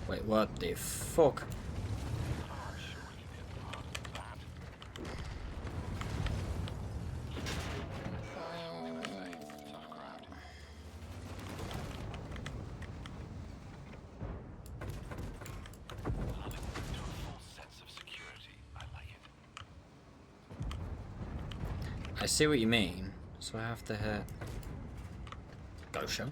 Wait, what the fuck? I see what you mean. So I have to hit... Go show.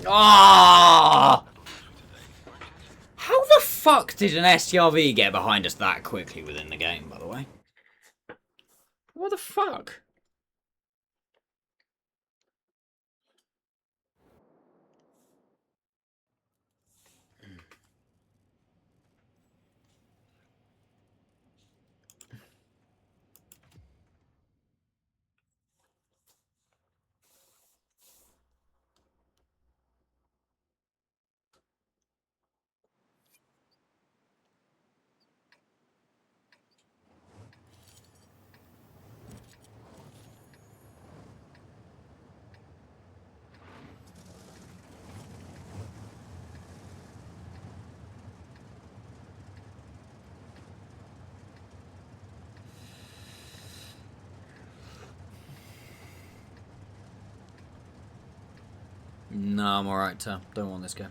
Ah! How the fuck did an STRV get behind us that quickly within the game, by the way? What the fuck? No, I'm alright, Tom. Don't want this guy.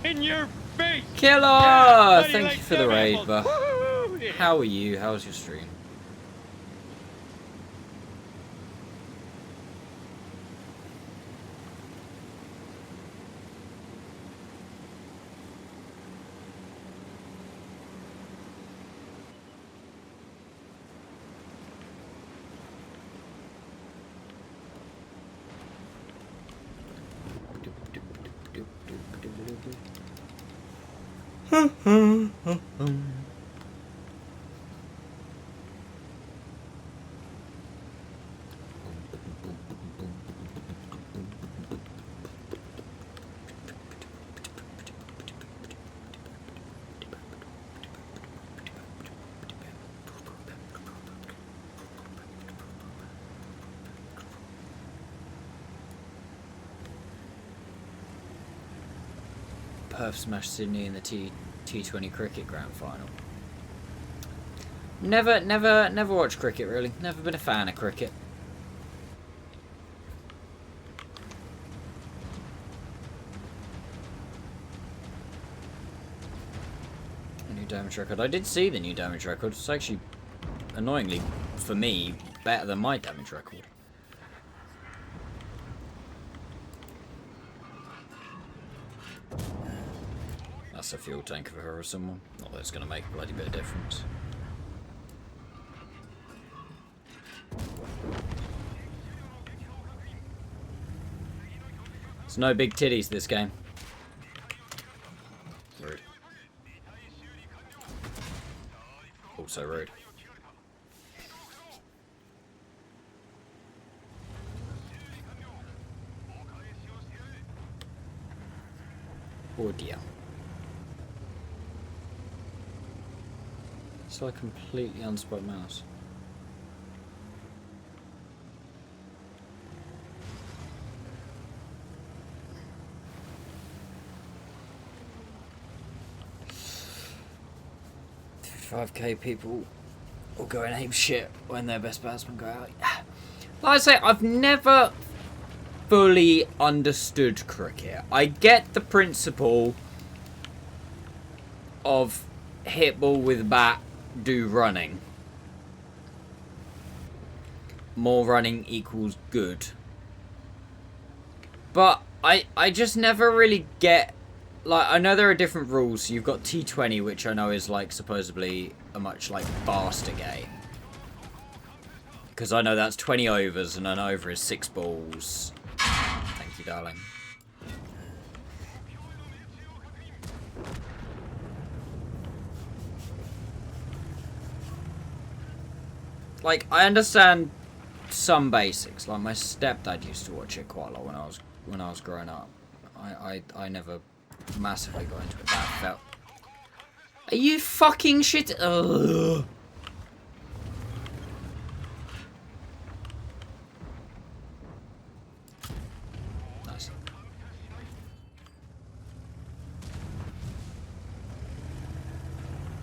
In your face! Killer! Yeah, Thank you for the raid, but Yeah. how are you? How's your stream? Perth smashed Sydney in the T20 cricket grand final. Never watched cricket really. Never been a fan of cricket. A new damage record. I did see the new damage record. It's actually, annoyingly, for me, better than my damage record. That's a fuel tank for her or someone. Not that it's going to make a bloody bit of difference. There's no big titties this game. Rude. Also rude. Oh dear. So I completely unspot mouse. $5k people will go and ape shit when their best batsmen go out. Like I say, I've never fully understood cricket. I get the principle of hit ball with bat, do running. More running equals good. But I just never really get... Like, I know there are different rules. So you've got T20, which I know is, like, supposedly a much, like, faster game. Because I know that's 20 overs, and an over is 6 balls. Thank you, darling. like, I understand some basics. Like, my stepdad used to watch it quite a lot when I was growing up. I never massively got into it. That felt. Are you fucking shit? Ugh. Nice.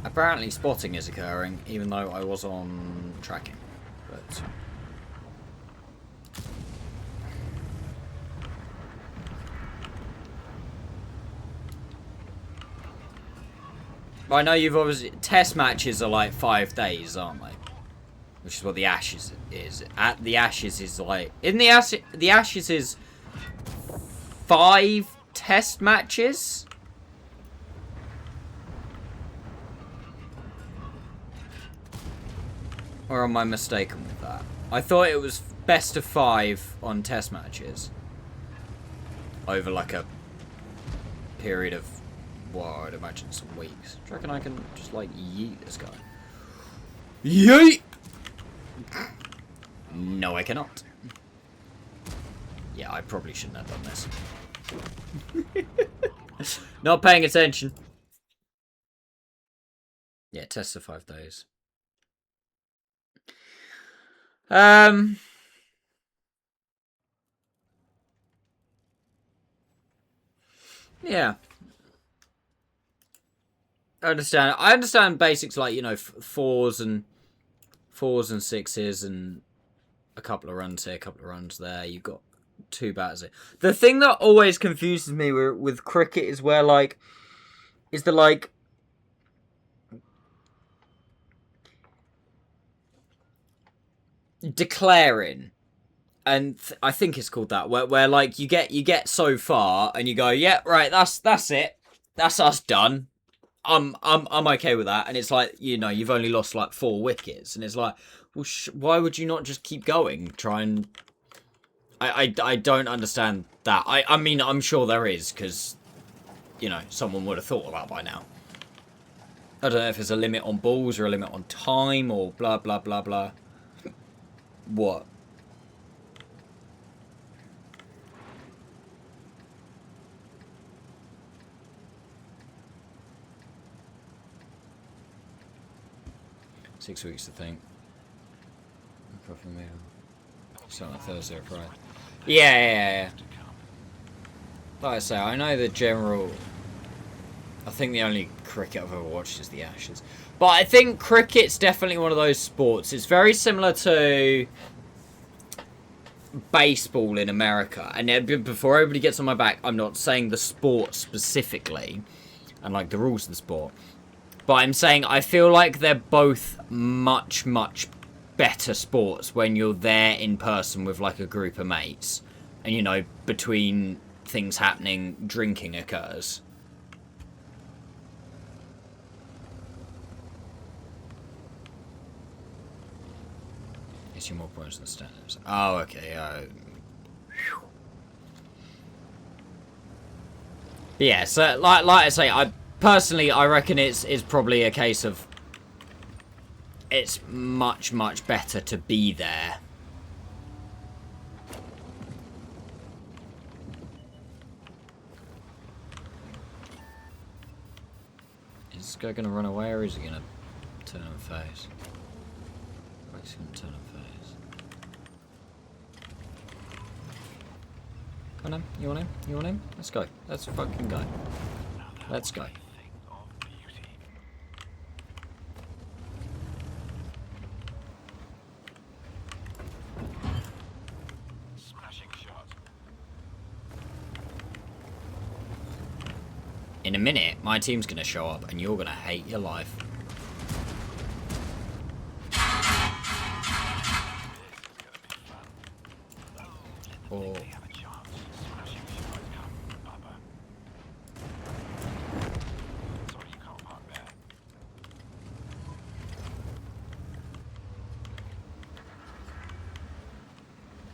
Apparently spotting is occurring, even though I was on tracking. But I know you've obviously... Test matches are like 5 days, aren't they? Which is what the Ashes is. At the Ashes is like... In the Ashes is 5 test matches? Or am I mistaken with that? I thought it was best of 5 on test matches. Over like a period of... Well, I'd imagine some weeks. Do you reckon I can just, like, yeet this guy? Yeet! No, I cannot. Yeah, I probably shouldn't have done this. Not paying attention. Yeah, test of 5 days. Yeah. I understand basics like, you know, fours and sixes and a couple of runs here, a couple of runs there. You've got 2 batters. The thing that always confuses me with cricket is where, like, is the, like, declaring, and I think it's called that, where like you get so far and you go, yeah, right, that's it, that's us done. I'm okay with that, and it's like, you know, you've only lost like 4 wickets, and it's like, well, why would you not just keep going? Try and I don't understand that. I mean, I'm sure there is, because, you know, someone would have thought of that by now. I don't know if there's a limit on balls or a limit on time or blah blah blah blah. What? Six weeks to think. So on Thursday or Friday. Yeah. Like I say, I know the general... I think the only cricket I've ever watched is the Ashes. But I think cricket's definitely one of those sports. It's very similar to baseball in America. And before everybody gets on my back, I'm not saying the sport specifically and like the rules of the sport. But I'm saying I feel like they're both much, much better sports when you're there in person with like a group of mates. And, you know, between things happening, drinking occurs. Issue more points than standards. Oh, okay. Yeah, so like I say, I reckon it's probably a case of it's much, much better to be there. Is this guy gonna run away or is he gonna turn and face? He's gonna turn and face. Come on, him. You want him? You want him? Let's go. Let's fucking go. Let's go. Smashing shot. In a minute, my team's gonna show up and you're gonna hate your life. Or...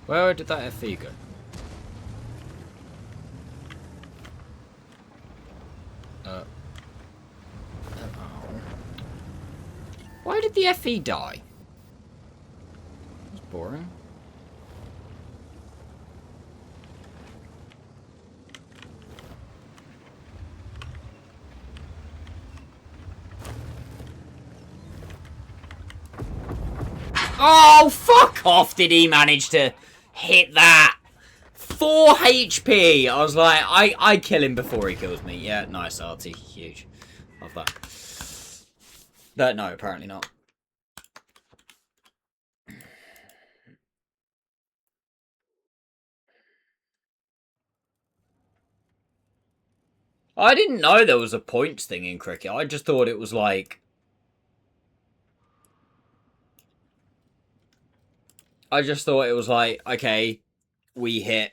Where did that FE go? Why did the FE die? Boring. Oh, fuck off! Did he manage to hit that? 4 HP! I was like, I kill him before he kills me. Yeah, nice, Artie. Huge. Love that. But no, apparently not. I didn't know there was a points thing in cricket. I just thought it was like... I just thought it was like, okay, we hit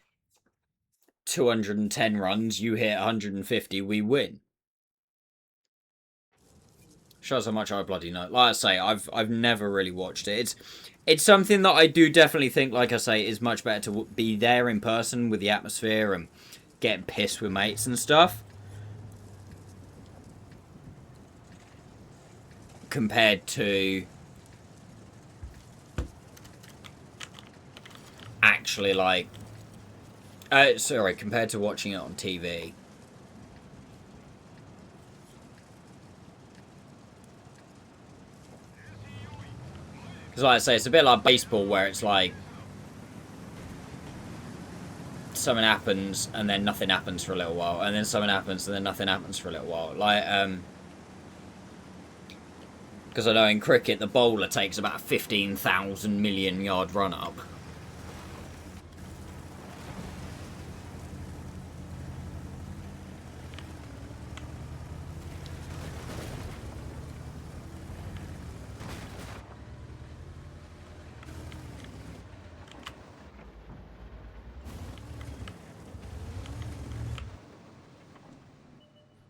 210 runs, you hit 150, we win. Shows how much I bloody know. Like I say, I've never really watched it. It's something that I do definitely think, like I say, is much better to be there in person with the atmosphere and getting pissed with mates and stuff. Compared to actually like... sorry, compared to watching it on TV. Because like I say, it's a bit like baseball where it's like something happens and then nothing happens for a little while, and then something happens and then nothing happens for a little while. Like, because I know in cricket the bowler takes about a 15,000 million yard run up.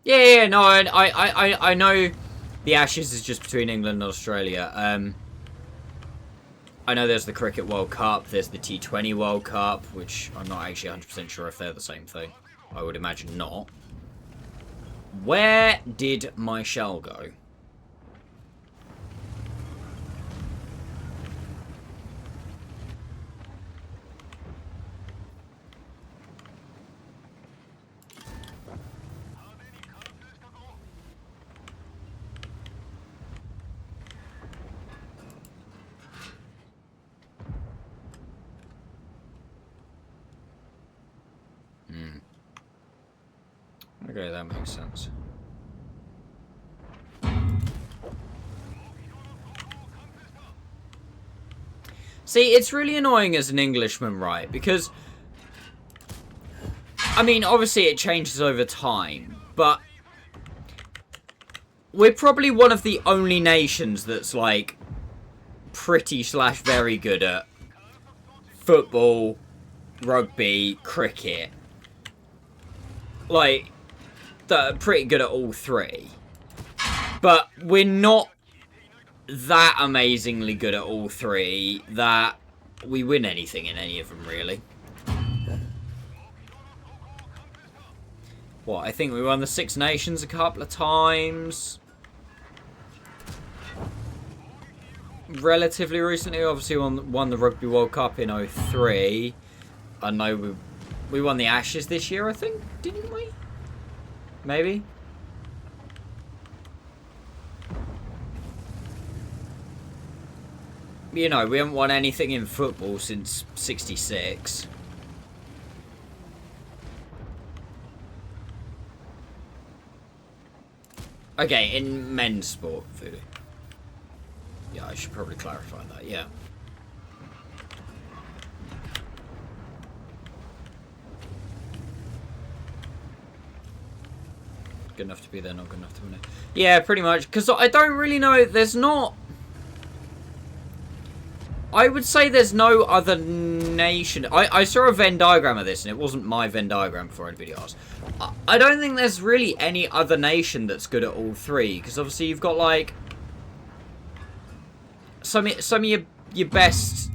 Yeah, no, I know the Ashes is just between England and Australia. I know there's the Cricket World Cup, there's the T20 World Cup, which I'm not actually 100% sure if they're the same thing. I would imagine not. Where did my shell go? Okay, that makes sense. See, it's really annoying as an Englishman, right? Because, I mean, obviously it changes over time, but we're probably one of the only nations that's, like, pretty/very good at football, rugby, cricket. Like, that are pretty good at all three. But we're not that amazingly good at all three that we win anything in any of them, really. What, I think we won the Six Nations a couple of times. Relatively recently, obviously won the Rugby World Cup in 2003. I know we won the Ashes this year, I think, didn't we? Maybe? You know, we haven't won anything in football since '66. Okay, in men's sport, Voodoo. Yeah, I should probably clarify that, yeah. Good enough to be there, not good enough to win it. Yeah, pretty much, because I don't really know, there's not... I would say there's no other nation... I saw a Venn diagram of this, and it wasn't my Venn diagram before anybody asked. I don't think there's really any other nation that's good at all three, because obviously you've got, like... Some of your best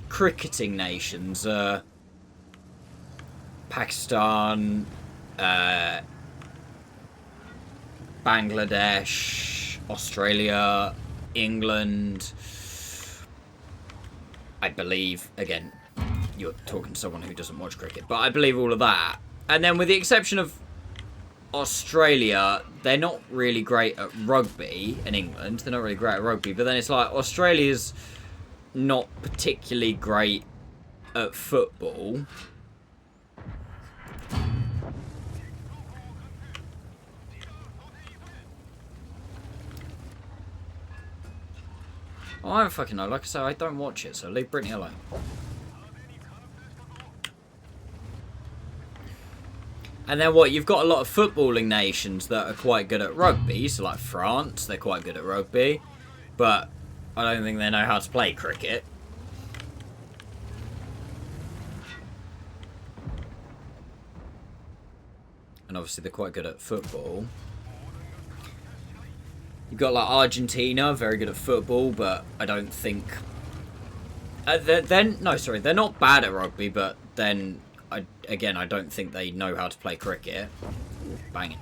cricketing nations, Pakistan, Bangladesh, Australia, England, I believe, again, you're talking to someone who doesn't watch cricket, but I believe all of that. And then with the exception of Australia, they're not really great at rugby, in England. They're not really great at rugby, but then it's like Australia's not particularly great at football. Oh, I don't fucking know. Like I say, I don't watch it, so leave Brittany alone. And then what? You've got a lot of footballing nations that are quite good at rugby. So like France, they're quite good at rugby. But I don't think they know how to play cricket. And obviously they're quite good at football. You've got like Argentina, very good at football, but I don't think... they're not bad at rugby, but then, I don't think they know how to play cricket. Bang it.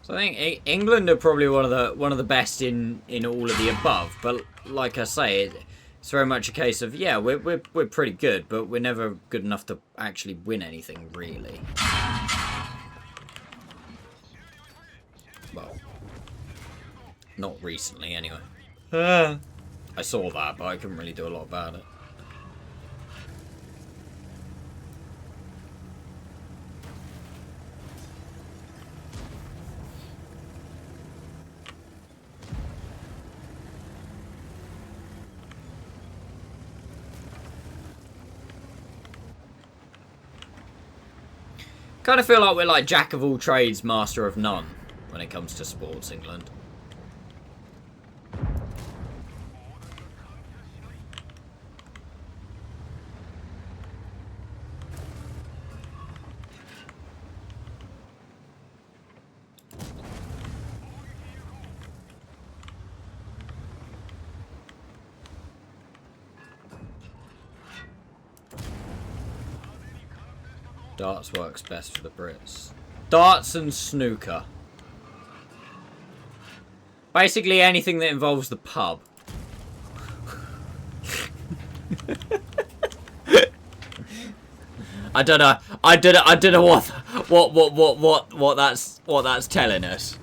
So I think England are probably one of the best in all of the above, but like I say, it's very much a case of yeah, we're pretty good, but we're never good enough to actually win anything really. Well, not recently anyway. I saw that, but I couldn't really do a lot about it. Kind of feel like we're like jack of all trades, master of none when it comes to sports, England. Darts works best for the Brits. Darts and snooker. Basically anything that involves the pub. I don't know what that's telling us.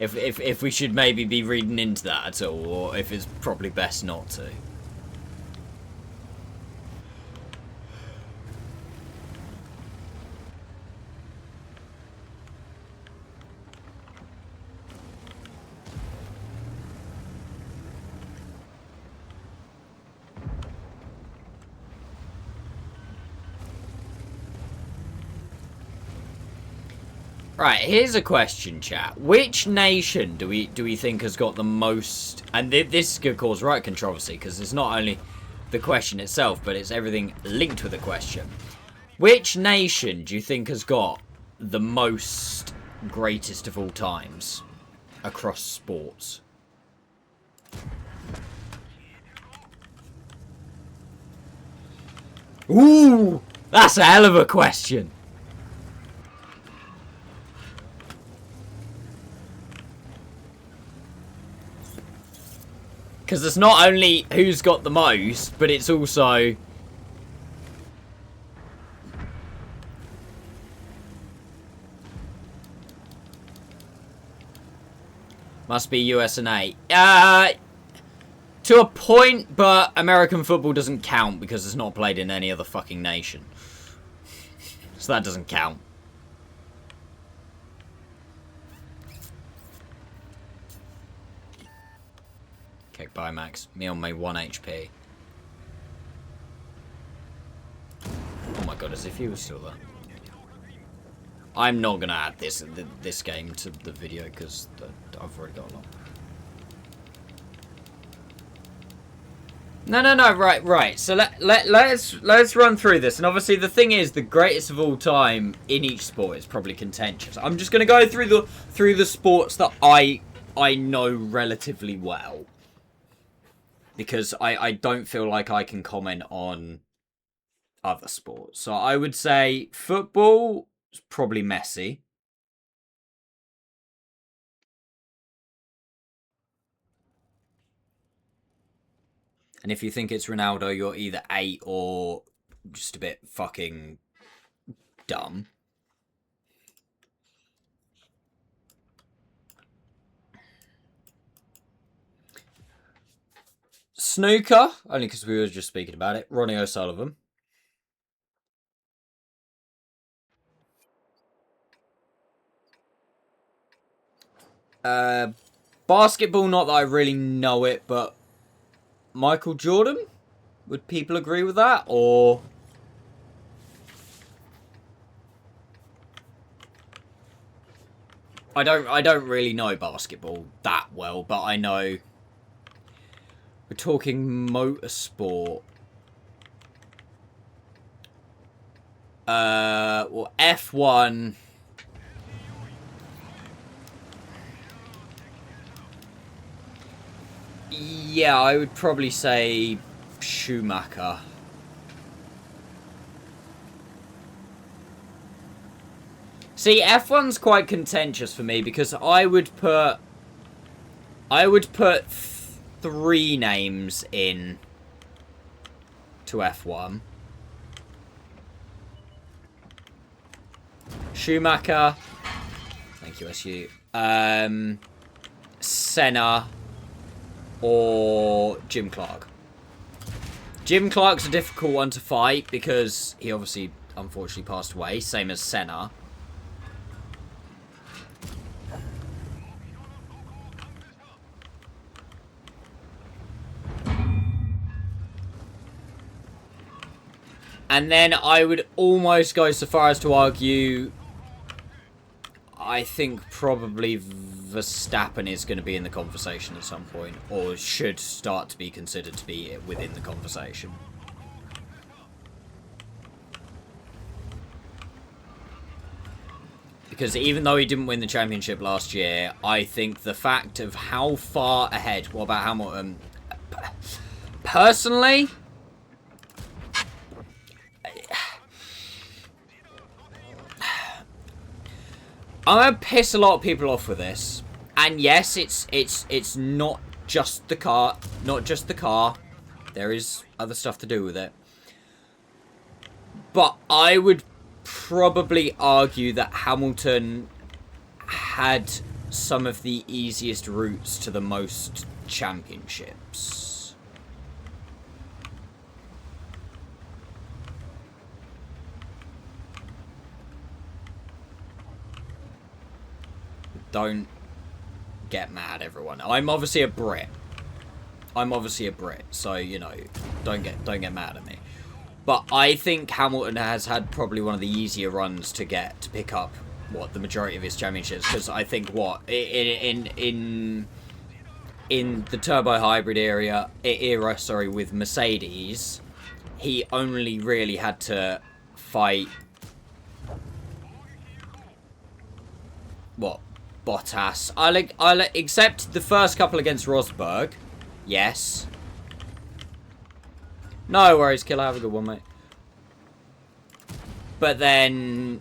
If we should maybe be reading into that at all, or if it's probably best not to. Right, here's a question, chat. Which nation do we think has got the most... And this could cause right controversy, because it's not only the question itself, but it's everything linked with the question. Which nation do you think has got the most greatest of all times across sports? Ooh! That's a hell of a question. Because it's not only who's got the most, but it's also... Must be US and A. To a point, but American football doesn't count because it's not played in any other fucking nation. So that doesn't count. Okay, bye Max. Me on my 1 HP. Oh my god, as if he was still there. I'm not gonna add this game to the video because I've already got a lot. No, right. So let's run through this. And obviously the thing is, the greatest of all time in each sport is probably contentious. I'm just gonna go through the sports that I know relatively well. because I don't feel like I can comment on other sports. So I would say football is probably Messi. And if you think it's Ronaldo, you're either 8 or just a bit fucking dumb. Snooker, only because we were just speaking about it. Ronnie O'Sullivan. Basketball, not that I really know it, but Michael Jordan? Would people agree with that? Or I don't really know basketball that well, but I know we're talking motorsport. Well, F1. Yeah, I would probably say Schumacher. See, F1's quite contentious for me because I would put 3 names in to F1. Schumacher. Thank you, SU. Senna or Jim Clark. Jim Clark's a difficult one to fight because he obviously, unfortunately, passed away. Same as Senna. And then I would almost go so far as to argue, I think probably Verstappen is going to be in the conversation at some point, or should start to be considered to be within the conversation. Because even though he didn't win the championship last year, I think the fact of how far ahead, what about Hamilton? Personally, I'm gonna piss a lot of people off with this. And yes, it's not just the car, There is other stuff to do with it. But I would probably argue that Hamilton had some of the easiest routes to the most championships. Don't get mad, everyone. I'm obviously a Brit, so you know, don't get mad at me. But I think Hamilton has had probably one of the easier runs to pick up the majority of his championships, because I think in the turbo hybrid era, with Mercedes, he only really had to fight Bottas. I'll accept the first couple against Rosberg. Yes. No worries, Killer. Have a good one, mate. But then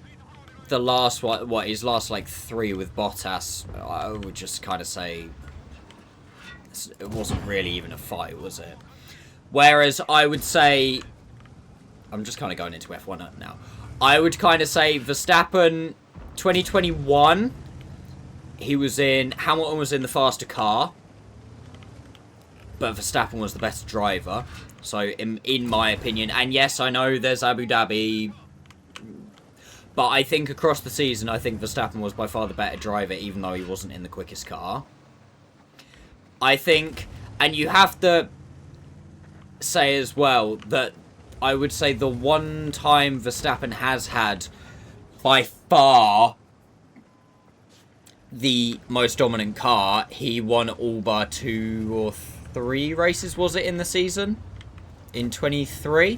the last one, his last like 3 with Bottas, I would just kind of say it wasn't really even a fight, was it? Whereas I would say, I'm just kind of going into F1 now. I would kind of say Verstappen 2021. Hamilton was in the faster car, but Verstappen was the better driver. So, in my opinion, and yes, I know there's Abu Dhabi, but I think across the season, I think Verstappen was by far the better driver, even though he wasn't in the quickest car. I think, and you have to say as well, that I would say the one time Verstappen has had, by far, the most dominant car, he won all bar 2 or 3 races, was it, in the season? In 23?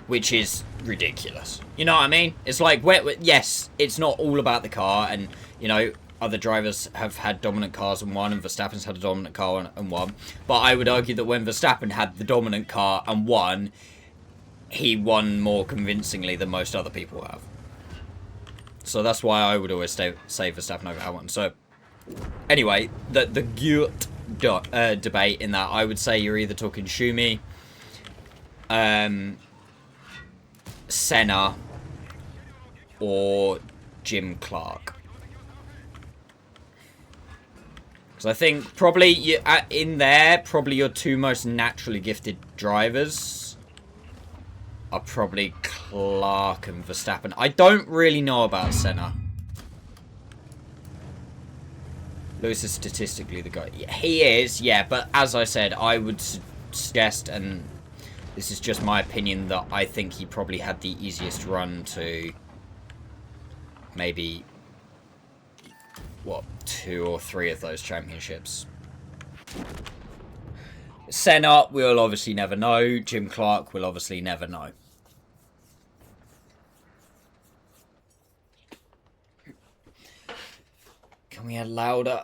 Which is ridiculous. You know what I mean? It's like, yes, it's not all about the car, and, you know, other drivers have had dominant cars and won, and Verstappen's had a dominant car and won. But I would argue that when Verstappen had the dominant car and won, he won more convincingly than most other people have. So that's why I would always say Verstappen over Hamilton. So anyway, the debate in that, I would say you're either talking Schumi, Senna, or Jim Clark. Because I think probably in there, probably your two most naturally gifted drivers are probably Clark and Verstappen. I don't really know about Senna. Lewis is statistically the guy. Yeah, he is, yeah, but as I said, I would suggest, and this is just my opinion, that I think he probably had the easiest run to maybe, what, 2 or 3 of those championships. Senna, we'll obviously never know. Jim Clark, we'll obviously never know. Can we add louder?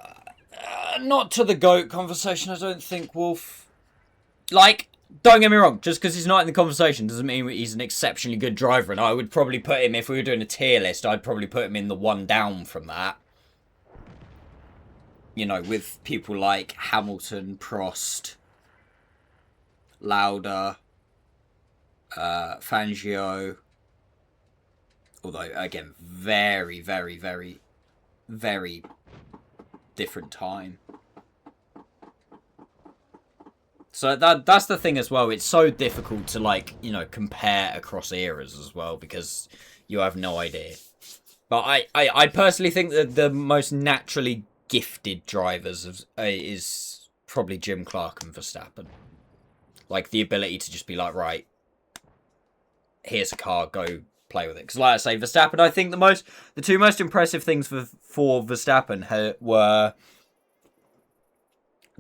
Not to the GOAT conversation, I don't think, Wolf. Like, don't get me wrong, just because he's not in the conversation doesn't mean he's an exceptionally good driver, and I would probably put him, if we were doing a tier list, I'd probably put him in the one down from that. You know, with people like Hamilton, Prost, Lauda, Fangio. Although, again, very, very, very, very different time. So that's the thing as well. It's so difficult to, like, you know, compare across eras as well, because you have no idea. But I personally think that the most naturally gifted drivers is probably Jim Clark and Verstappen. Like, the ability to just be like, right, here's a car, go play with it. Because, like I say, Verstappen, I think the two most impressive things for Verstappen were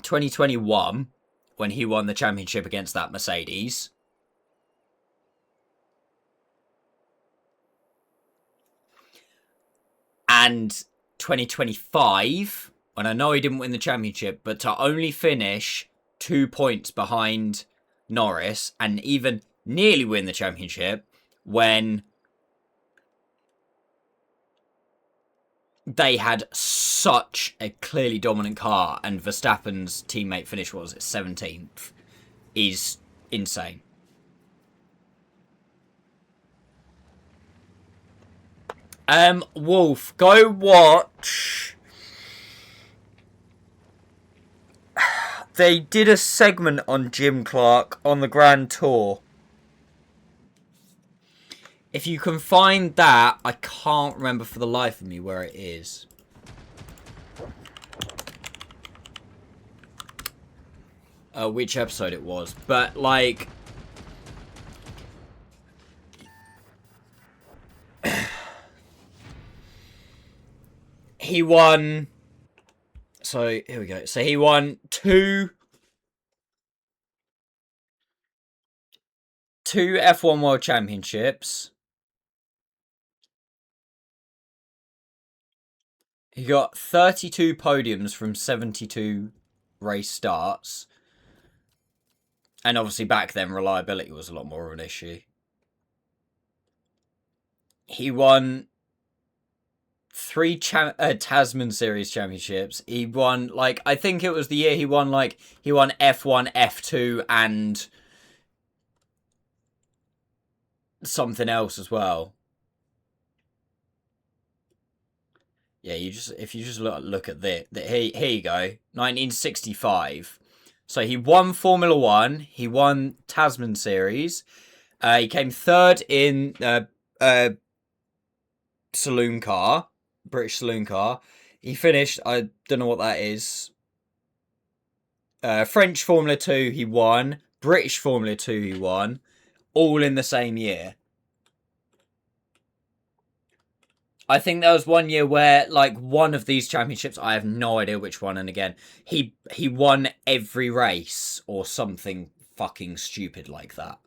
2021, when he won the championship against that Mercedes. And 2025, when I know he didn't win the championship, but to only finish 2 points behind Norris and even nearly win the championship when they had such a clearly dominant car and Verstappen's teammate finished, what was it, 17th, is insane. Wolf, go watch. They did a segment on Jim Clark on the Grand Tour. If you can find that, I can't remember for the life of me where it is. Which episode it was. But, like, he won. So, here we go. So, he won two F1 World Championships. He got 32 podiums from 72 race starts. And obviously back then, reliability was a lot more of an issue. He won 3 Tasman Series championships. He won, like, I think it was the year he won F1, F2, and something else as well. Yeah, if you just look at this, here you go, 1965. So he won Formula 1, he won Tasman Series, he came third in saloon car, British saloon car. He finished, I don't know what that is. French Formula 2 he won, British Formula 2 he won, all in the same year. I think there was one year where, like, one of these championships, I have no idea which one, and again, he won every race or something fucking stupid like that.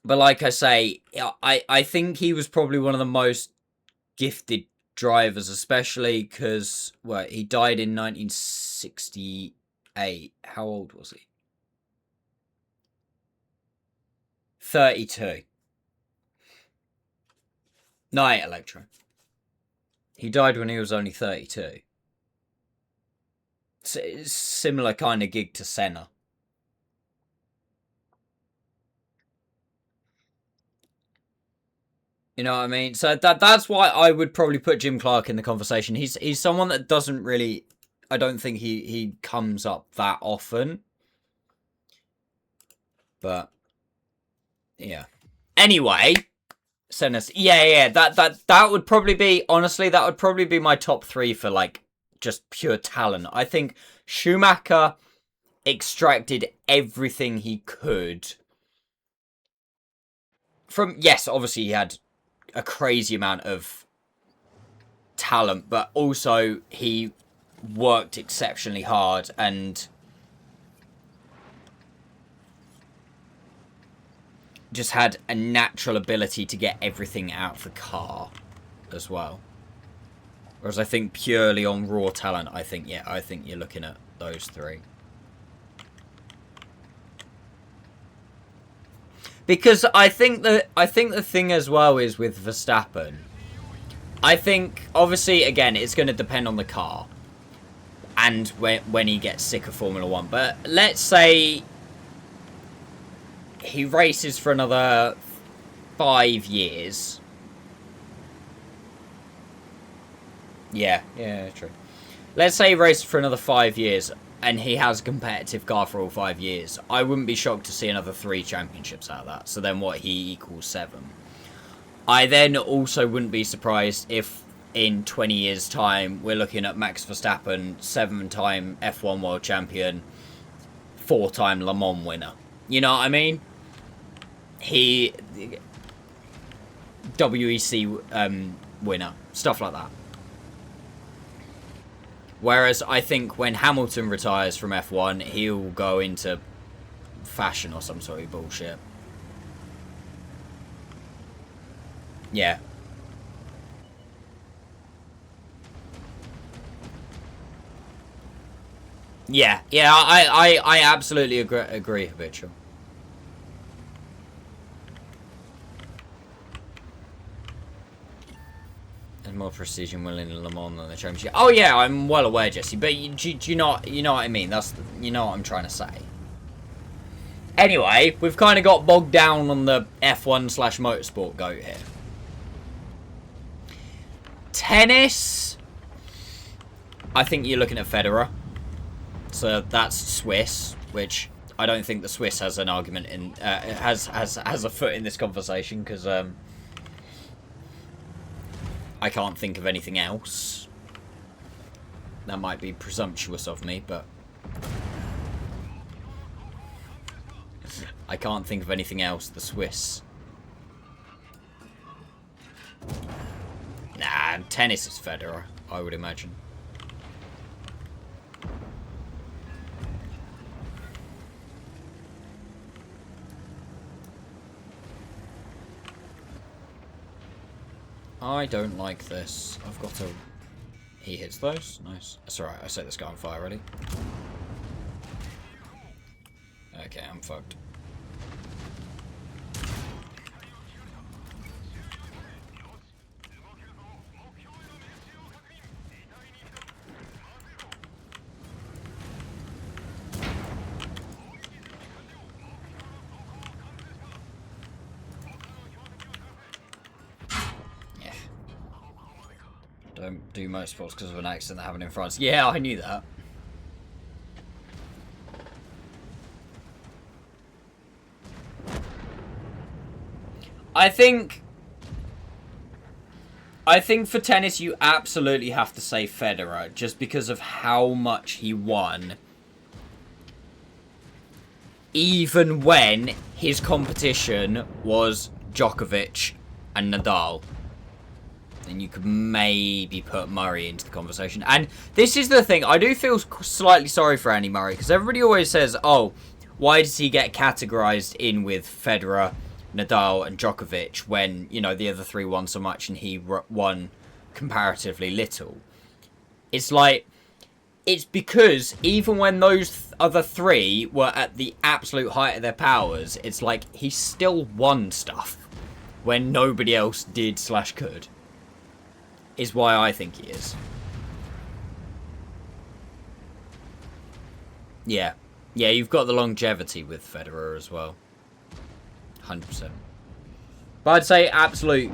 But like I say, I think he was probably one of the most gifted drivers, especially because, well, he died in 1968. How old was he? 32. Night Electro. He died when he was only 32. Similar kind of gig to Senna. You know what I mean? So that's why I would probably put Jim Clark in the conversation. He's someone that doesn't really, I don't think he comes up that often. But yeah. Anyway, Senna's that would probably be, honestly, that would probably be my top 3 for like just pure talent. I think Schumacher extracted everything he could from, yes, obviously he had a crazy amount of talent, but also he worked exceptionally hard and just had a natural ability to get everything out of the car as well. Whereas I think purely on raw talent, I think you're looking at those 3. Because I think the thing as well is with Verstappen, I think obviously again it's going to depend on the car and when he gets sick of Formula 1. But let's say he races for another 5 years. Yeah, true. Let's say he races for another 5 years and he has a competitive car for all 5 years. I wouldn't be shocked to see another 3 championships out of that. So then what, he equals 7. I then also wouldn't be surprised if in 20 years' time we're looking at Max Verstappen, 7-time F1 world champion, 4-time Le Mans winner. You know what I mean? He WEC winner, stuff like that. Whereas I think when Hamilton retires from F1, he'll go into fashion or some sort of bullshit. Yeah. Yeah, I absolutely agree, Habitual. And more prestige in winning Le Mans than the championship. Oh yeah, I'm well aware, Jesse. But do you know what I mean? You know what I'm trying to say. Anyway, we've kind of got bogged down on the F1/motorsport goat here. Tennis, I think you're looking at Federer. So that's Swiss, which I don't think the Swiss has an argument in has a foot in this conversation because I can't think of anything else. That might be presumptuous of me, but I can't think of anything else. The Swiss. Nah, tennis is Federer, I would imagine. I don't like this. I've got to... He hits those. Nice. That's alright. I set this guy on fire already. Okay, I'm fucked. Don't do motorsports because of an accident that happened in France. Yeah, I knew that. I think for tennis you absolutely have to say Federer just because of how much he won. Even when his competition was Djokovic and Nadal. And you could maybe put Murray into the conversation. And this is the thing. I do feel slightly sorry for Andy Murray. Because everybody always says, oh, why does he get categorized in with Federer, Nadal and Djokovic when, you know, the other three won so much and he won comparatively little. It's like, it's because even when those other three were at the absolute height of their powers, it's like he still won stuff when nobody else did / could. Is why I think he is. Yeah. Yeah, you've got the longevity with Federer as well. 100%. But I'd say absolute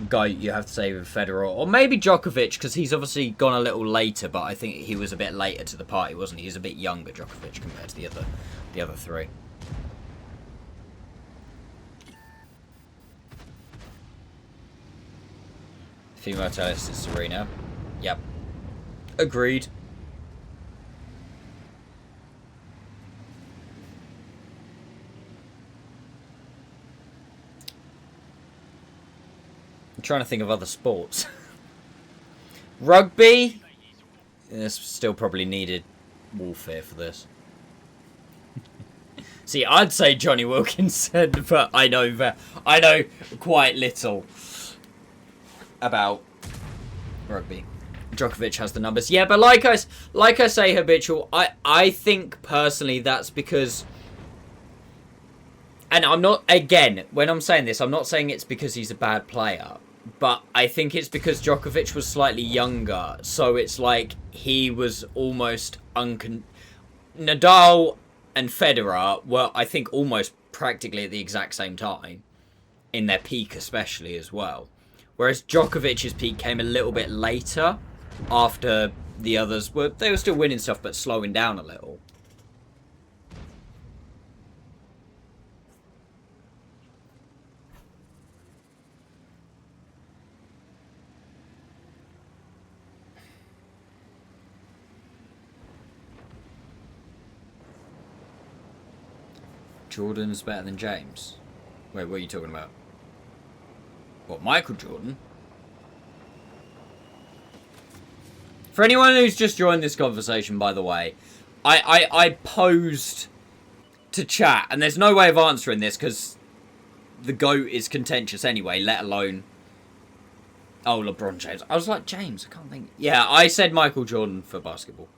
GOAT you have to say with Federer. Or maybe Djokovic, because he's obviously gone a little later, but I think he was a bit later to the party, wasn't he? He was a bit younger, Djokovic, compared to the other three. Female tennis is Serena. Yep. Agreed. I'm trying to think of other sports. Rugby? There's still probably needed warfare for this. See, I'd say Johnny Wilkinson, but I know quite little about rugby. Djokovic has the numbers. Yeah, but like I say, habitual, I think personally that's because, and I'm not, again, when I'm saying this, I'm not saying it's because he's a bad player, but I think it's because Djokovic was slightly younger, so it's like he was almost Nadal and Federer were, I think, almost practically at the exact same time, in their peak especially as well. Whereas Djokovic's peak came a little bit later, after the others they were still winning stuff, but slowing down a little. Jordan's better than James. Wait, what are you talking about? What, Michael Jordan? For anyone who's just joined this conversation, by the way, I posed to chat, and there's no way of answering this because the GOAT is contentious anyway, let alone... Oh, LeBron James. I was like, James, I can't think... Yeah, I said Michael Jordan for basketball.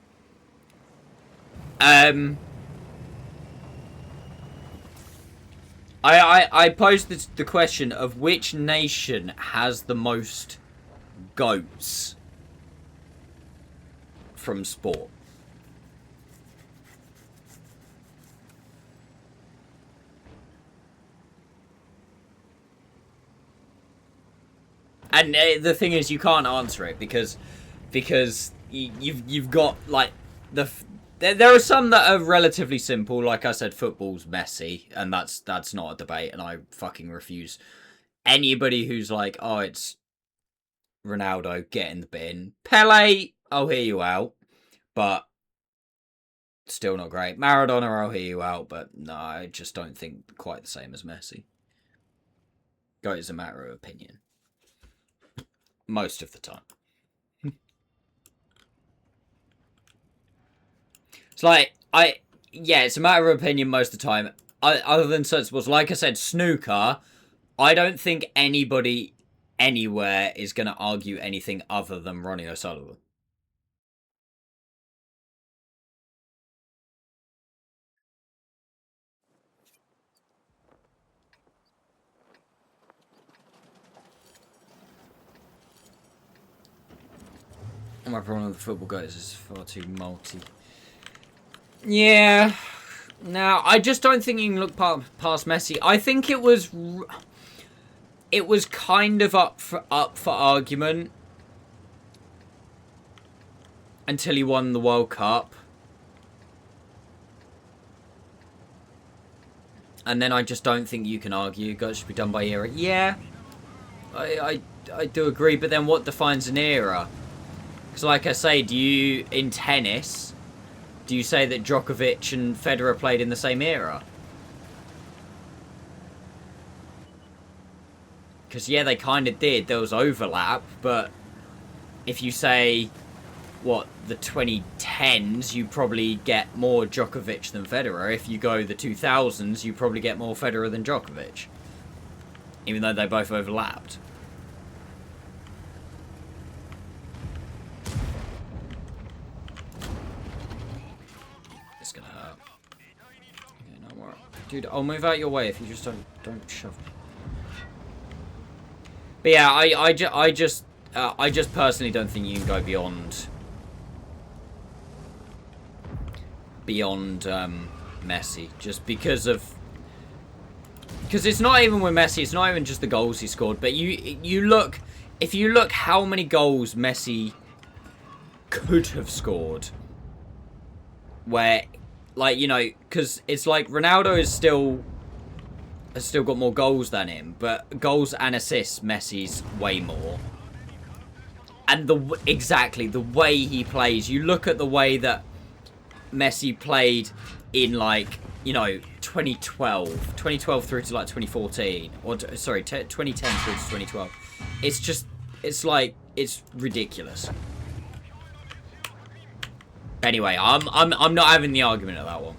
I posed the question of which nation has the most GOATs from sport. And the thing is, you can't answer it because you've got like there are some that are relatively simple. Like I said, football's messy, and that's not a debate, and I fucking refuse anybody who's like, oh, it's Ronaldo, get in the bin. Pele, I'll hear you out, but still not great. Maradona, I'll hear you out, but no, I just don't think quite the same as Messi. GOAT is a matter of opinion. Most of the time. It's like, it's a matter of opinion most of the time. Other than certain sports, like I said, snooker, I don't think anybody anywhere is going to argue anything other than Ronnie O'Sullivan. My problem with the football guys is far too multi. Yeah. Now, I just don't think you can look past Messi. I think it was kind of up for argument until he won the World Cup. And then I just don't think you can argue. Guys should be done by era. Yeah. I do agree, but then what defines an era? Because like I say, in tennis, do you say that Djokovic and Federer played in the same era? Because, yeah, they kind of did. There was overlap, but if you say, the 2010s, you probably get more Djokovic than Federer. If you go the 2000s, you probably get more Federer than Djokovic. even though they both overlapped. It's gonna hurt. Okay, no more. Dude, I'll move out your way if you just don't shove me. But yeah, I just personally don't think you can go beyond Messi, just because it's not even with Messi, it's not even just the goals he scored, but if you look how many goals Messi could have scored, where, like, you know, because it's like Ronaldo has still got more goals than him, but goals and assists, Messi's way more. And exactly the way he plays, you look at the way that Messi played in, like, you know, 2012 through to like 2014, or sorry, 2010 through to 2012. It's just, it's like, it's ridiculous. Anyway, I'm not having the argument of that one.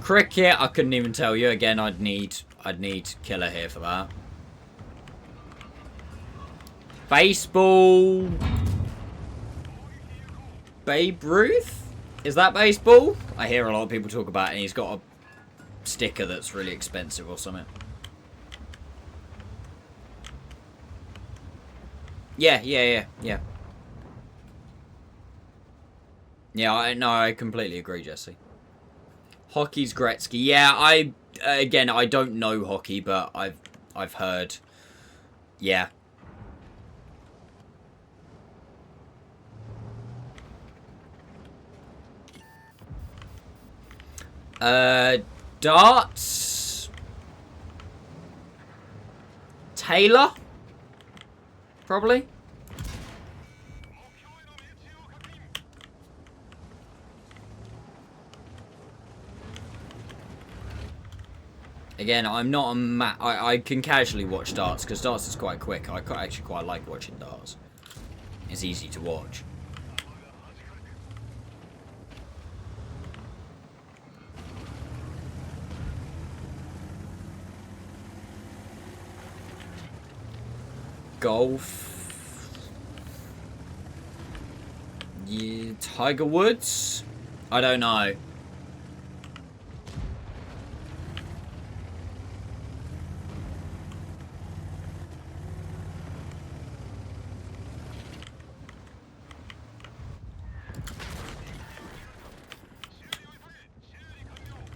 Cricket, I couldn't even tell you. Again, I'd need Killer here for that. Baseball. Babe Ruth? Is that baseball? I hear a lot of people talk about it, and he's got a sticker that's really expensive or something. Yeah. Yeah, I completely agree, Jesse. Hockey's Gretzky. Yeah, again, I don't know hockey, but I've heard. Yeah. Darts. Taylor? Probably. Again, I'm not a I can casually watch darts, because darts is quite quick. I actually quite like watching darts. It's easy to watch. Golf. Yeah, Tiger Woods? I don't know.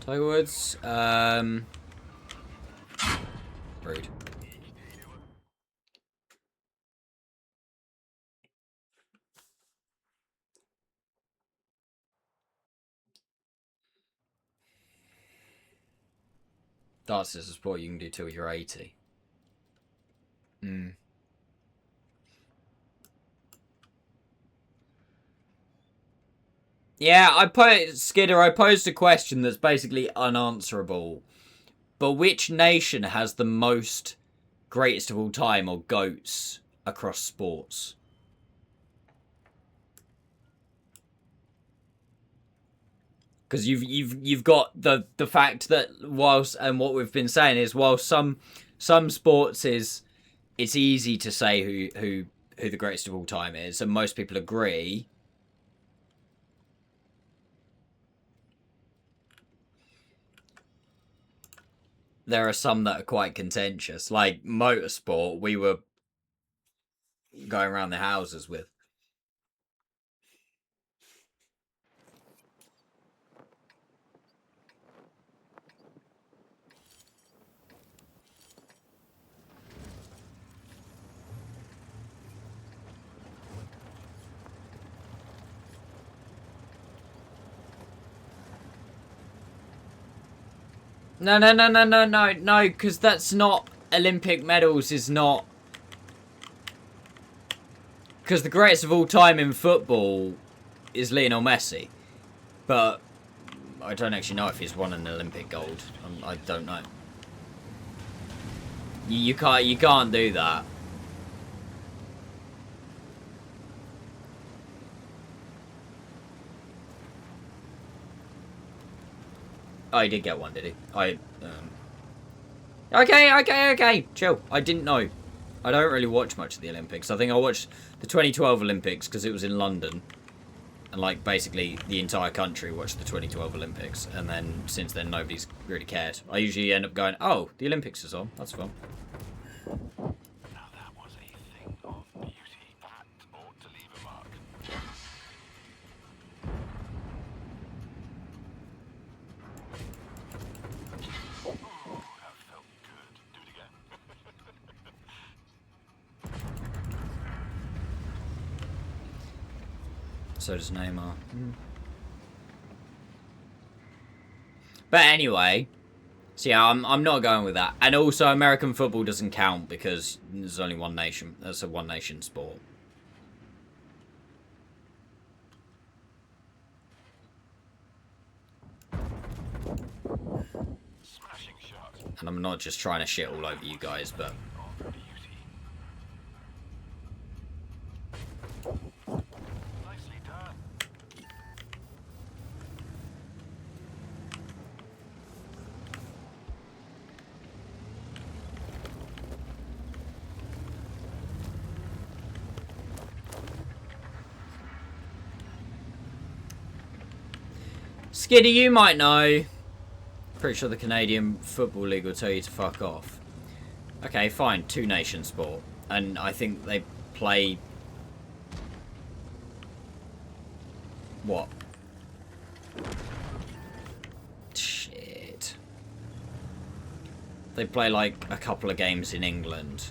Tiger Woods, rude. Darts is a sport you can do till you're 80. Yeah, I posed a question that's basically unanswerable. But which nation has the most greatest of all time, or GOATs, across sports? Because you've got the fact that whilst, and what we've been saying is, while some sports it's easy to say who the greatest of all time is, and most people agree. There are some that are quite contentious, like motorsport. We were going around the houses with. No, because that's not Olympic medals, is not. Because the greatest of all time in football is Lionel Messi. But I don't actually know if he's won an Olympic gold. I don't know. You can't do that. Oh, he did get one, did he? Okay. Chill. I didn't know. I don't really watch much of the Olympics. I think I watched the 2012 Olympics because it was in London. And, like, basically the entire country watched the 2012 Olympics. And then, since then, nobody's really cared. I usually end up going, oh, the Olympics is on. That's fun. Now that was a thing of beauty. That ought to leave a mark. Ooh, that felt good. Do it again. So does Neymar. But anyway, so yeah, I'm not going with that. And also, American football doesn't count because there's only one nation. That's a one-nation sport. Smashing shot. And I'm not just trying to shit all over you guys, but... Of beauty. Nicely done. Skiddy, you might know. Pretty sure the Canadian Football League will tell you to fuck off. Okay, fine. Two-nation sport. And I think they play... What? Shit. They play, like, a couple of games in England.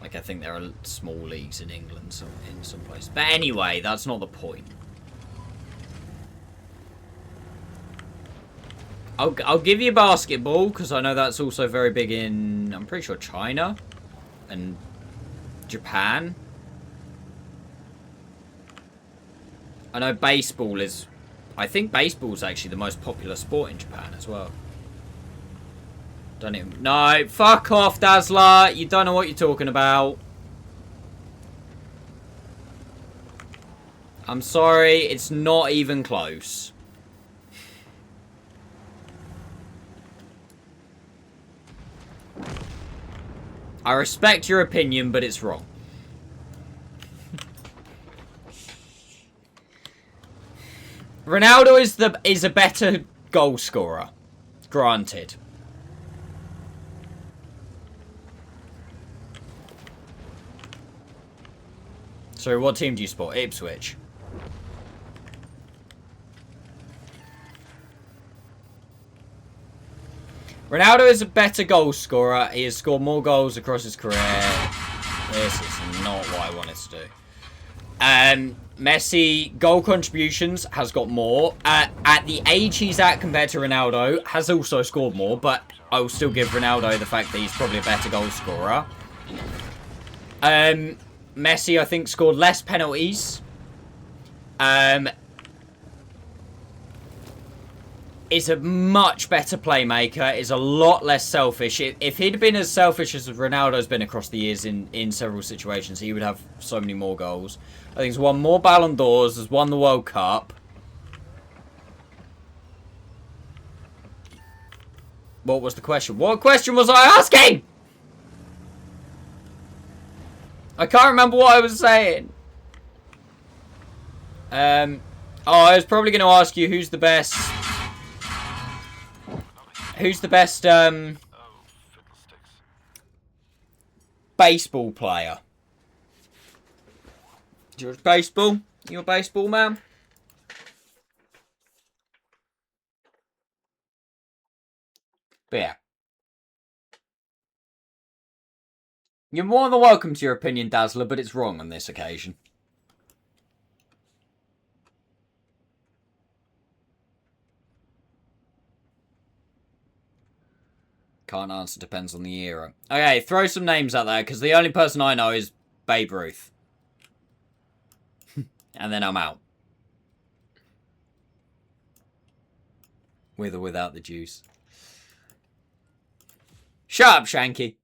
Like, I think there are small leagues in England in some places. But anyway, that's not the point. I'll give you basketball, because I know that's also very big in, I'm pretty sure, China and Japan. I know baseball is, I think baseball is actually the most popular sport in Japan as well. Don't even, no, fuck off, Dazzler. You don't know what you're talking about. I'm sorry, it's not even close. I respect your opinion, but it's wrong. Ronaldo is a better goal scorer. Granted. So what team do you support? Ipswich. Ronaldo is a better goal scorer. He has scored more goals across his career. This is not what I wanted to do. Messi, goal contributions, has got more. At the age he's at compared to Ronaldo, has also scored more, but I will still give Ronaldo the fact that he's probably a better goal scorer. Messi, I think, scored less penalties. Is a much better playmaker, is a lot less selfish. If he'd been as selfish as Ronaldo's been across the years in several situations, he would have so many more goals. I think he's won more Ballon d'Ors, has won the World Cup. What was the question? What question was I asking? I can't remember what I was saying. I was probably going to ask you who's the best... Who's the best, baseball player? Do you watch baseball? You a baseball man? But yeah. You're more than welcome to your opinion, Dazzler, but it's wrong on this occasion. Can't answer, depends on the era. Okay, throw some names out there, because the only person I know is Babe Ruth. And then I'm out. With or without the juice. Shut up, Shanky.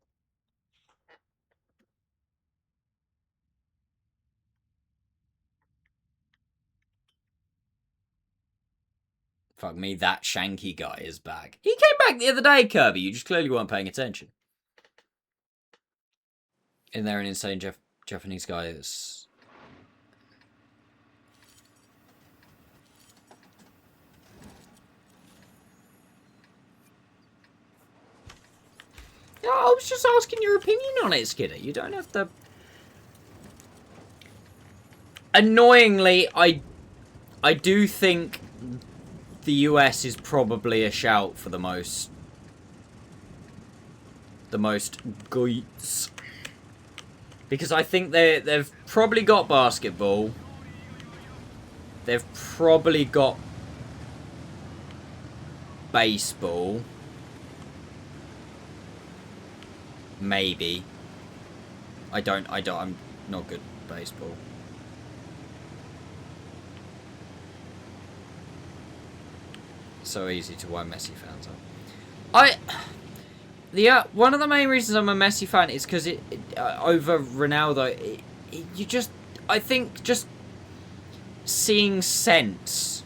Fuck fuck me, that Shanky guy is back. He came back the other day, Kirby. You just clearly weren't paying attention. Isn't there an insane Japanese guy that's... No, I was just asking your opinion on it, Skidder. You don't have to... Annoyingly, I do think the US is probably a shout for the most goits. Because I think they've probably got basketball. They've probably got baseball. Maybe. I'm not good at baseball. So easy to why Messi fans are. One of the main reasons I'm a Messi fan is because over Ronaldo, I think just seeing sense,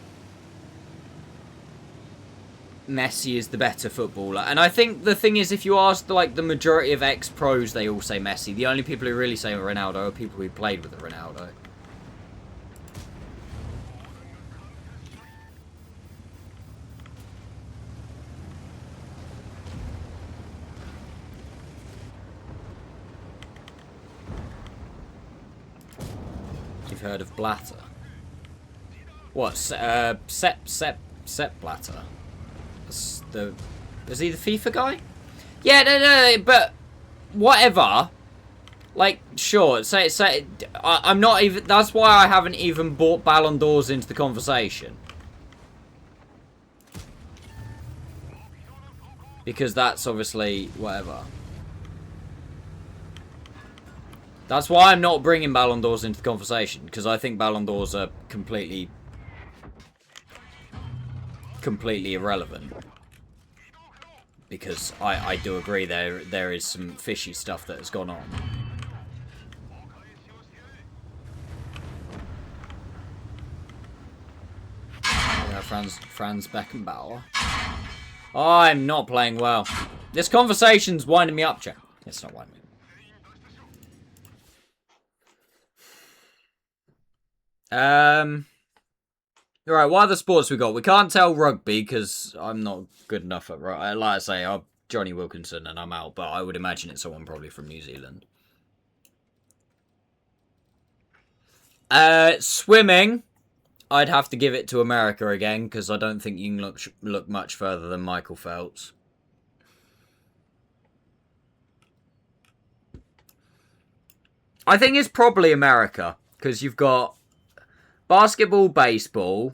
Messi is the better footballer. And I think the thing is, if you ask like the majority of ex-pros, they all say Messi. The only people who really say Ronaldo are people who played with Ronaldo. You've heard of Blatter? What? Sepp Blatter? Is he the FIFA guy? Yeah, no, but whatever. Like, sure. I'm not even. That's why I haven't even brought Ballon d'Ors into the conversation. Because that's obviously whatever. That's why I'm not bringing Ballon d'Ors into the conversation, because I think Ballon d'Ors are completely irrelevant. Because I do agree there is some fishy stuff that has gone on. Yeah, Franz Beckenbauer. I'm not playing well. This conversation's winding me up, Jack. It's not winding me up. Alright, what other sports we got? We can't tell rugby because I'm not good enough at rugby. Like I say, I'm Johnny Wilkinson and I'm out, but I would imagine it's someone probably from New Zealand. Swimming, I'd have to give it to America again because I don't think you can look much further than Michael Phelps. I think it's probably America because you've got basketball, baseball.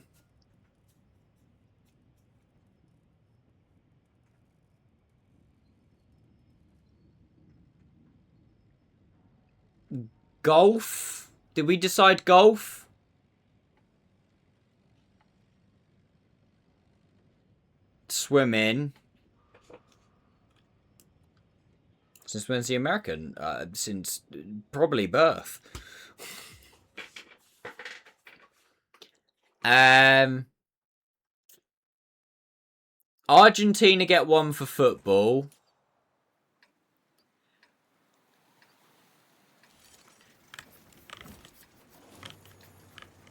Golf? Did we decide golf? Swimming. Since when's the American? Since probably birth. Argentina get one for football.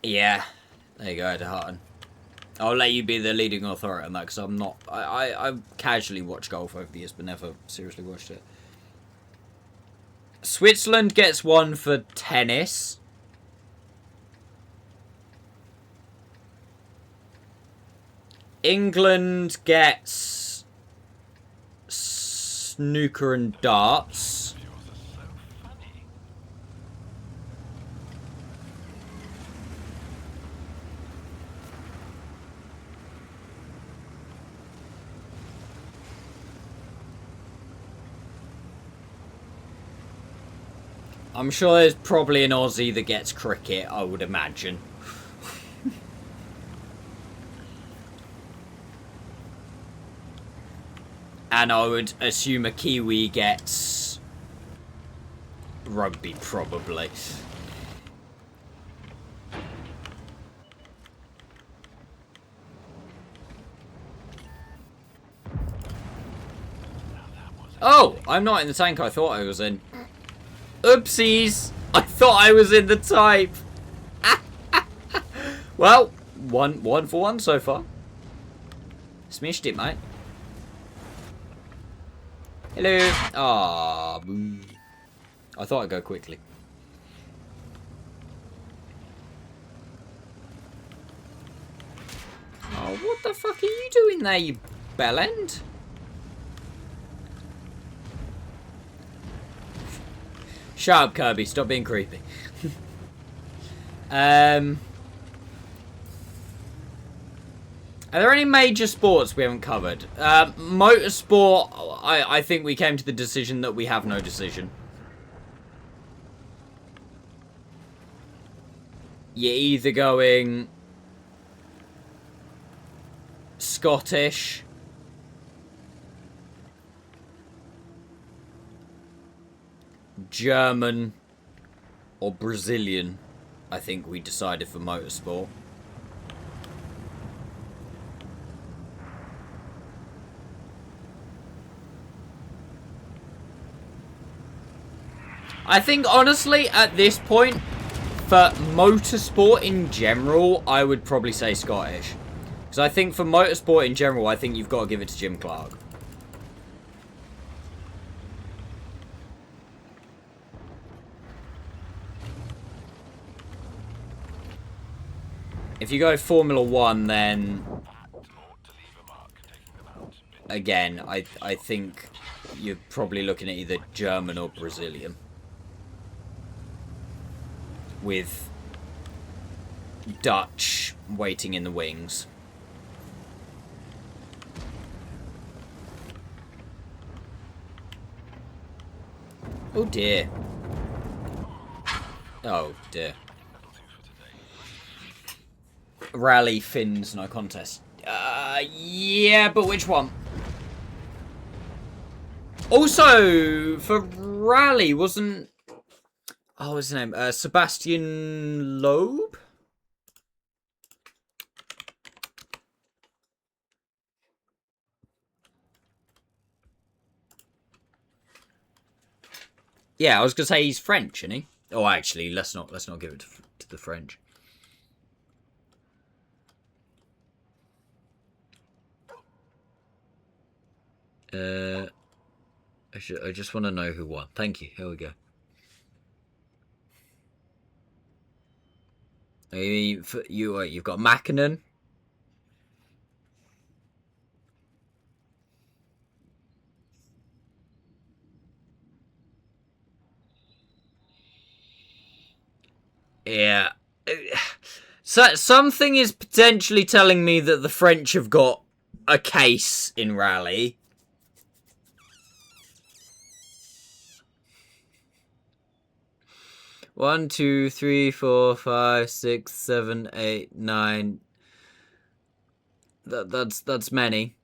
Yeah, there you go, Hutton. I'll let you be the leading authority on that because I'm not. I casually watched golf over the years, but never seriously watched it. Switzerland gets one for tennis. England gets snooker and darts. I'm sure there's probably an Aussie that gets cricket, I would imagine. And I would assume a Kiwi gets rugby, probably. Oh, I'm not in the tank I thought I was in. Oopsies! I thought I was in the type. Well, one for one so far. Smashed it, mate. Hello. Ah, boo. I thought I'd go quickly. Oh, what the fuck are you doing there, you bellend? Shut up, Kirby. Stop being creepy. Are there any major sports we haven't covered? Motorsport, I think we came to the decision that we have no decision. You're either going Scottish, German, or Brazilian. I think we decided for motorsport. I think, honestly, at this point, for motorsport in general, I would probably say Scottish. Because I think for motorsport in general, I think you've got to give it to Jim Clark. If you go Formula 1, then... Again, I think you're probably looking at either German or Brazilian. With Dutch waiting in the wings. Oh dear. Oh dear. Rally Finns, no contest. Yeah, but which one? Also, for Rally, wasn't... Oh, what's his name? Sebastian Loeb? Yeah, I was gonna say he's French, isn't he? Oh, actually, let's not give it to the French. I just want to know who won. Thank you. Here we go. You've got Mackinnon. Yeah. So something is potentially telling me that the French have got a case in Rally. One, 2, 3, 4, 5, 6, 7, 8, 9. That's many.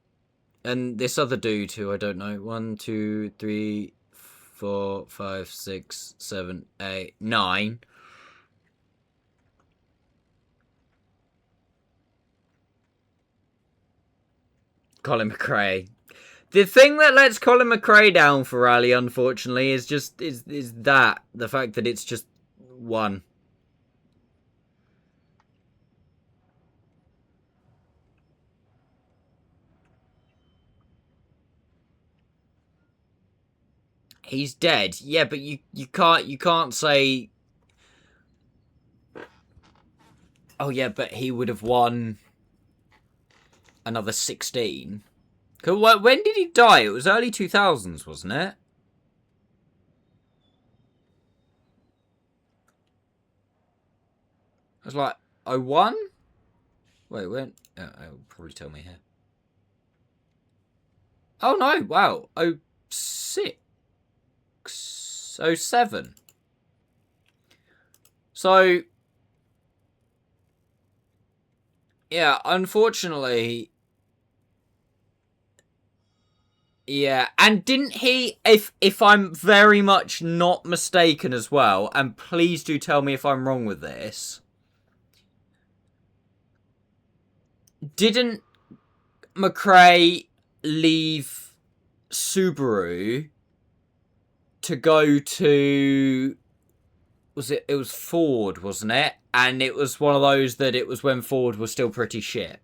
And this other dude who I don't know. 1, 2, 3, 4, 5, 6, 7, 8, 9. Colin McRae. The thing that lets Colin McRae down for Rally, unfortunately, is just is that the fact that it's just one. He's dead. Yeah, but you can't say. Oh yeah, but he would have won another 16. When did he die? It was early 2000s, wasn't it? I was like, 01? Wait, when? It'll probably tell me here. Oh no, wow. 06. 07. So, yeah, unfortunately... Yeah, and didn't he, if I'm very much not mistaken as well, and please do tell me if I'm wrong with this, didn't McRae leave Subaru to go to... It was Ford, wasn't it? And it was one of those that it was when Ford was still pretty shit.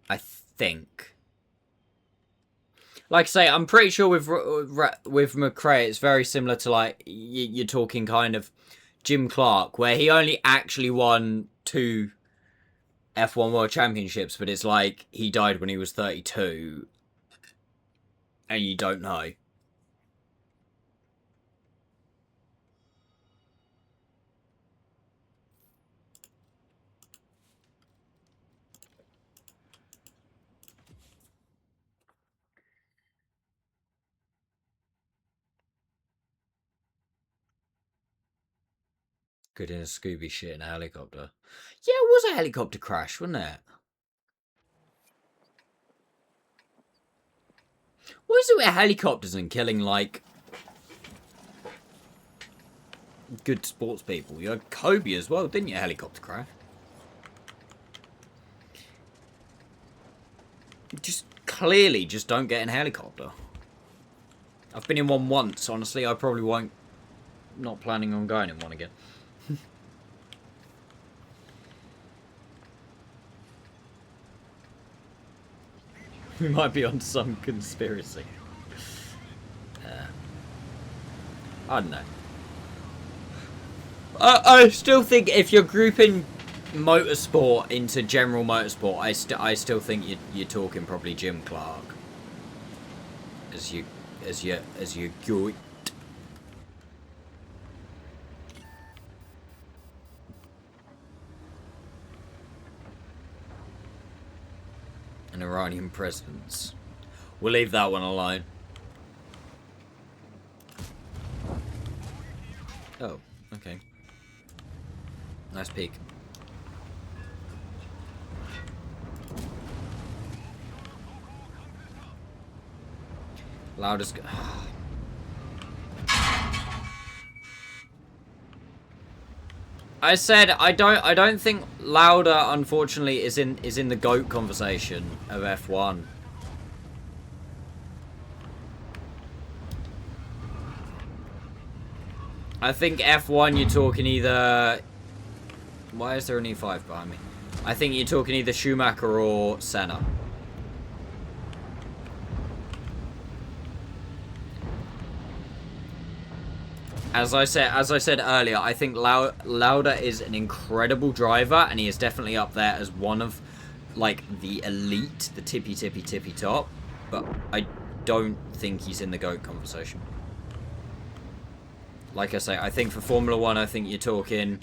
I think. Like I say, I'm pretty sure with McRae, it's very similar to like you're talking kind of Jim Clark, where he only actually won 2 F1 World Championships, but it's like he died when he was 32, and you don't know. Good in a Scooby shit in a helicopter. Yeah, it was a helicopter crash, wasn't it? What is it with helicopters and killing, like, good sports people? You had Kobe as well, didn't you? Helicopter crash. Just clearly just don't get in a helicopter. I've been in one once, honestly. I probably won't. Not planning on going in one again. We might be on some conspiracy. I don't know. I still think if you're grouping motorsport into general motorsport, I still think you're talking probably Jim Clark as you go. And Iranian presidents. We'll leave that one alone. Oh, okay. Nice peek. Loudest. I said I don't think Lauda unfortunately is in the GOAT conversation of F1. I think F1 you're talking either. Why is there an E5 behind me? I think you're talking either Schumacher or Senna. As I said earlier, I think Lauda is an incredible driver, and he is definitely up there as one of, like, the elite, the tippy top. But I don't think he's in the GOAT conversation. Like I say, I think for Formula 1, I think you're talking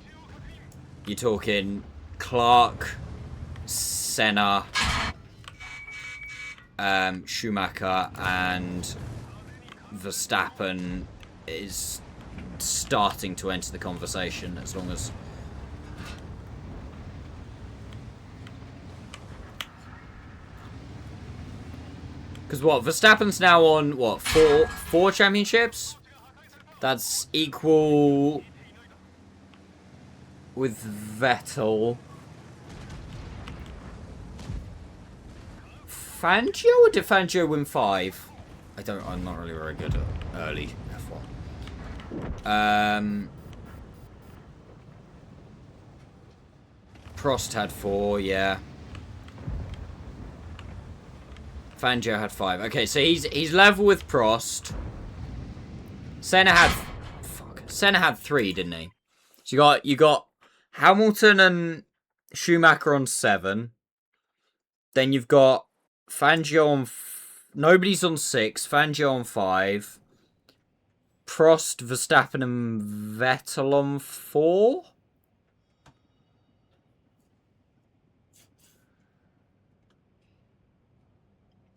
Clark, Senna, Schumacher, and Verstappen is starting to enter the conversation, as long as because what, Verstappen's now on what, four championships? That's equal with Vettel. Fangio, or did Fangio win 5? I'm not really very good at early F1. Prost had 4, yeah. Fangio had 5. Okay, so he's level with Prost. Senna had 3, didn't he? So you got Hamilton and Schumacher on 7. Then you've got Fangio on nobody's on 6. Fangio on 5. Prost, Verstappen, and Vettel on 4.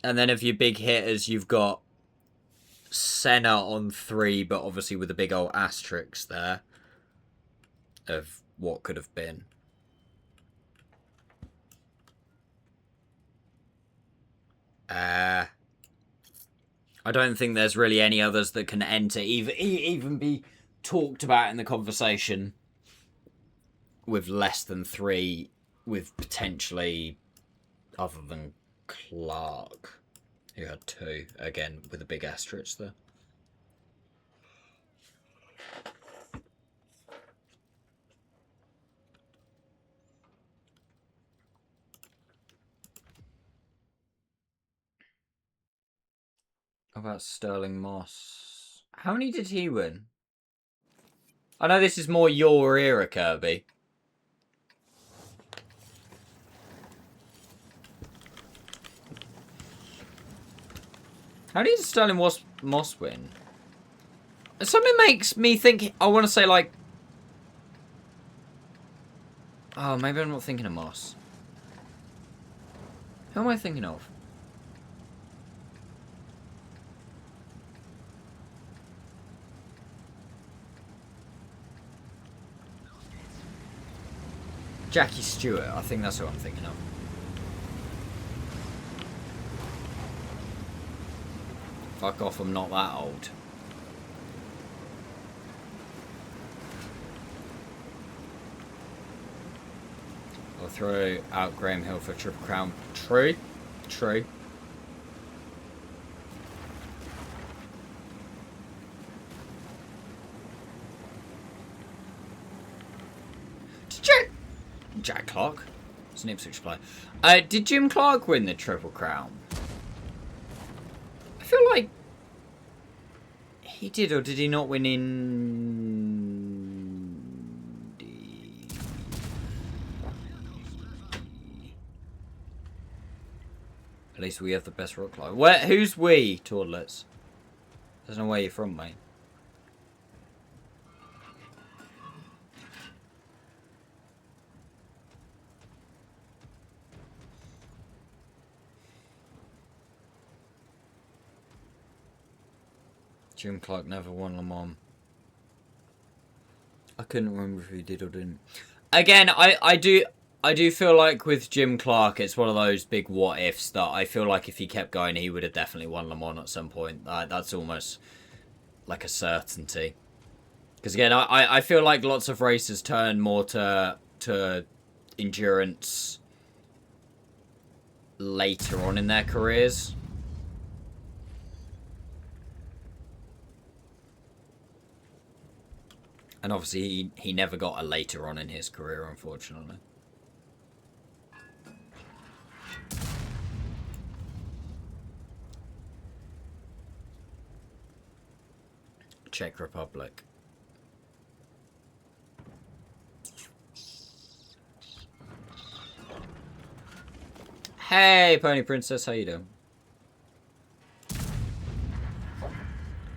And then of your big hitters, you've got Senna on 3, but obviously with a big old asterisk there of what could have been. I don't think there's really any others that can enter, even be talked about in the conversation with less than 3, with potentially, other than Clark, who had 2, again, with a big asterisk there. How about Sterling Moss? How many did he win? I know this is more your era, Kirby. How did Sterling Moss win? Something makes me think, I want to say like... Oh, maybe I'm not thinking of Moss. Who am I thinking of? Jackie Stewart, I think that's who I'm thinking of. Fuck off, I'm not that old. I'll throw out Graham Hill for Triple Crown. True. True. Did Jack Clark? It's an Ipswich player. Did Jim Clark win the Triple Crown? I feel like he did, or did he not win in... At least we have the best rock climber. Who's we, Toadlets? Doesn't know where you're from, mate. Jim Clark never won Le Mans. I couldn't remember if he did or didn't. Again, I do feel like with Jim Clark, it's one of those big what ifs that I feel like if he kept going, he would have definitely won Le Mans at some point. That's almost like a certainty. Because again, I feel like lots of racers turn more to endurance later on in their careers. And obviously, he never got a later on in his career, unfortunately. Czech Republic. Hey, Pony Princess, how you doing?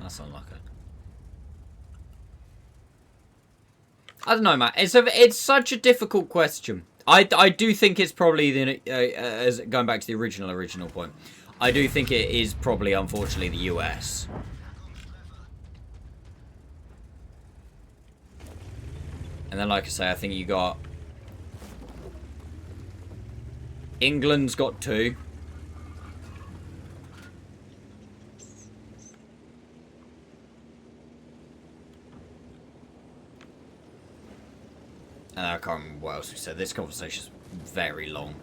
That's unlucky. I don't know, Matt. It's such a difficult question. I do think it's probably the as going back to the original point. I do think it is probably, unfortunately, the US. And then, like I say, I think you got England's got 2. And I can't remember what else we said. This conversation's very long.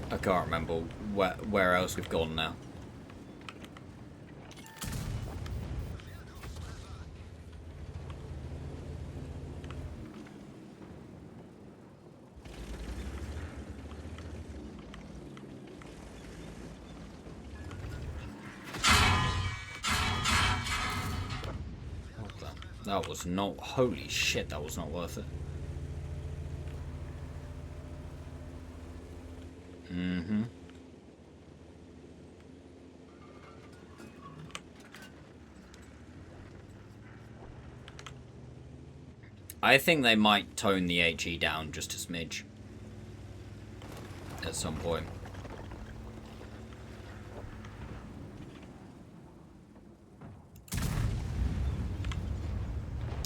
I can't remember where else we've gone now. That was not... Holy shit, that was not worth it. Mm-hmm. I think they might tone the HE down just a smidge. At some point.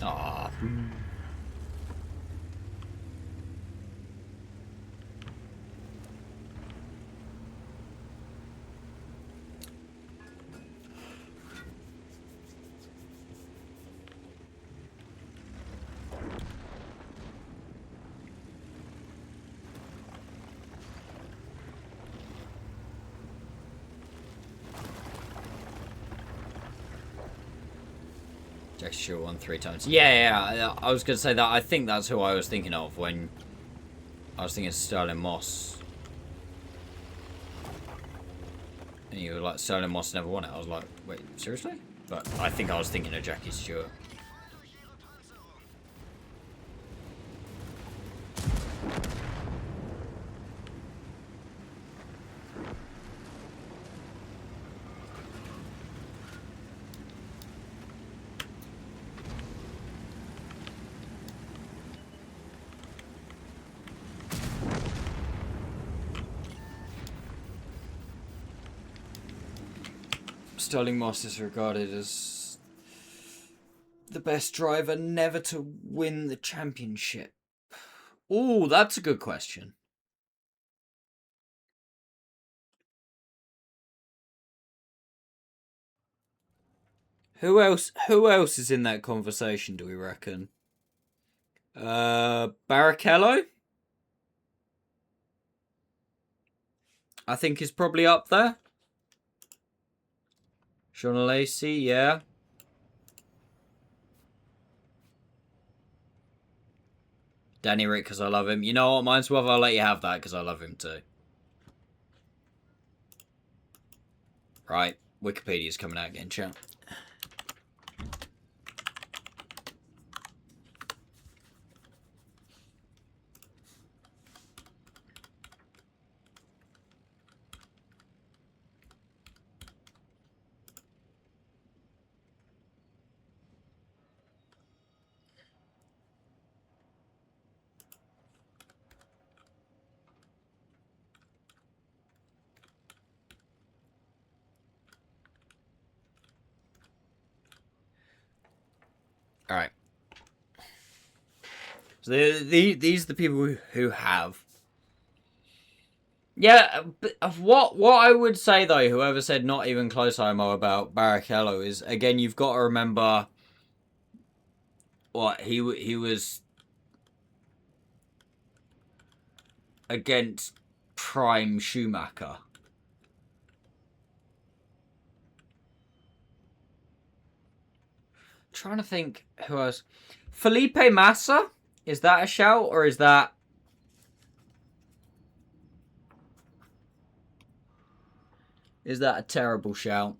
Ah. Jackie Stewart won 3 times. Yeah, I was going to say that. I think that's who I was thinking of when I was thinking Sterling Moss. And you were like, Sterling Moss never won it. I was like, wait, seriously? But I think I was thinking of Jackie Stewart. Sterling Moss is regarded as the best driver never to win the championship. Oh, that's a good question. Who else is in that conversation, do we reckon? Barrichello? I think is probably up there. Sean Lacey, yeah. Danny Rick, because I love him. You know what, mine's well, I'll let you have that, because I love him too. Right, Wikipedia's coming out again, chat. Alright. So these are the people who have. Yeah, but what I would say though, whoever said not even close Homo about Barrichello is, again, you've got to remember what he was against prime Schumacher. Trying to think who else. Felipe Massa? Is that a shout or is that... Is that a terrible shout?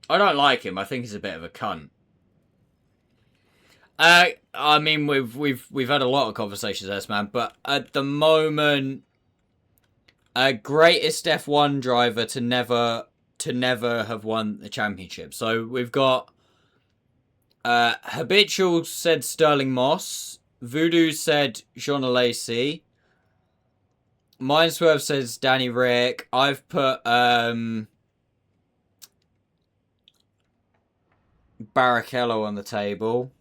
I don't like him. I think he's a bit of a cunt. I mean, we've had a lot of conversations, this man, but at the moment, greatest F1 driver to never have won the championship. So we've got Habitual said Sterling Moss, Voodoo said Jean Lacey, Mindswerve says Danny Rick. I've put Barrichello on the table.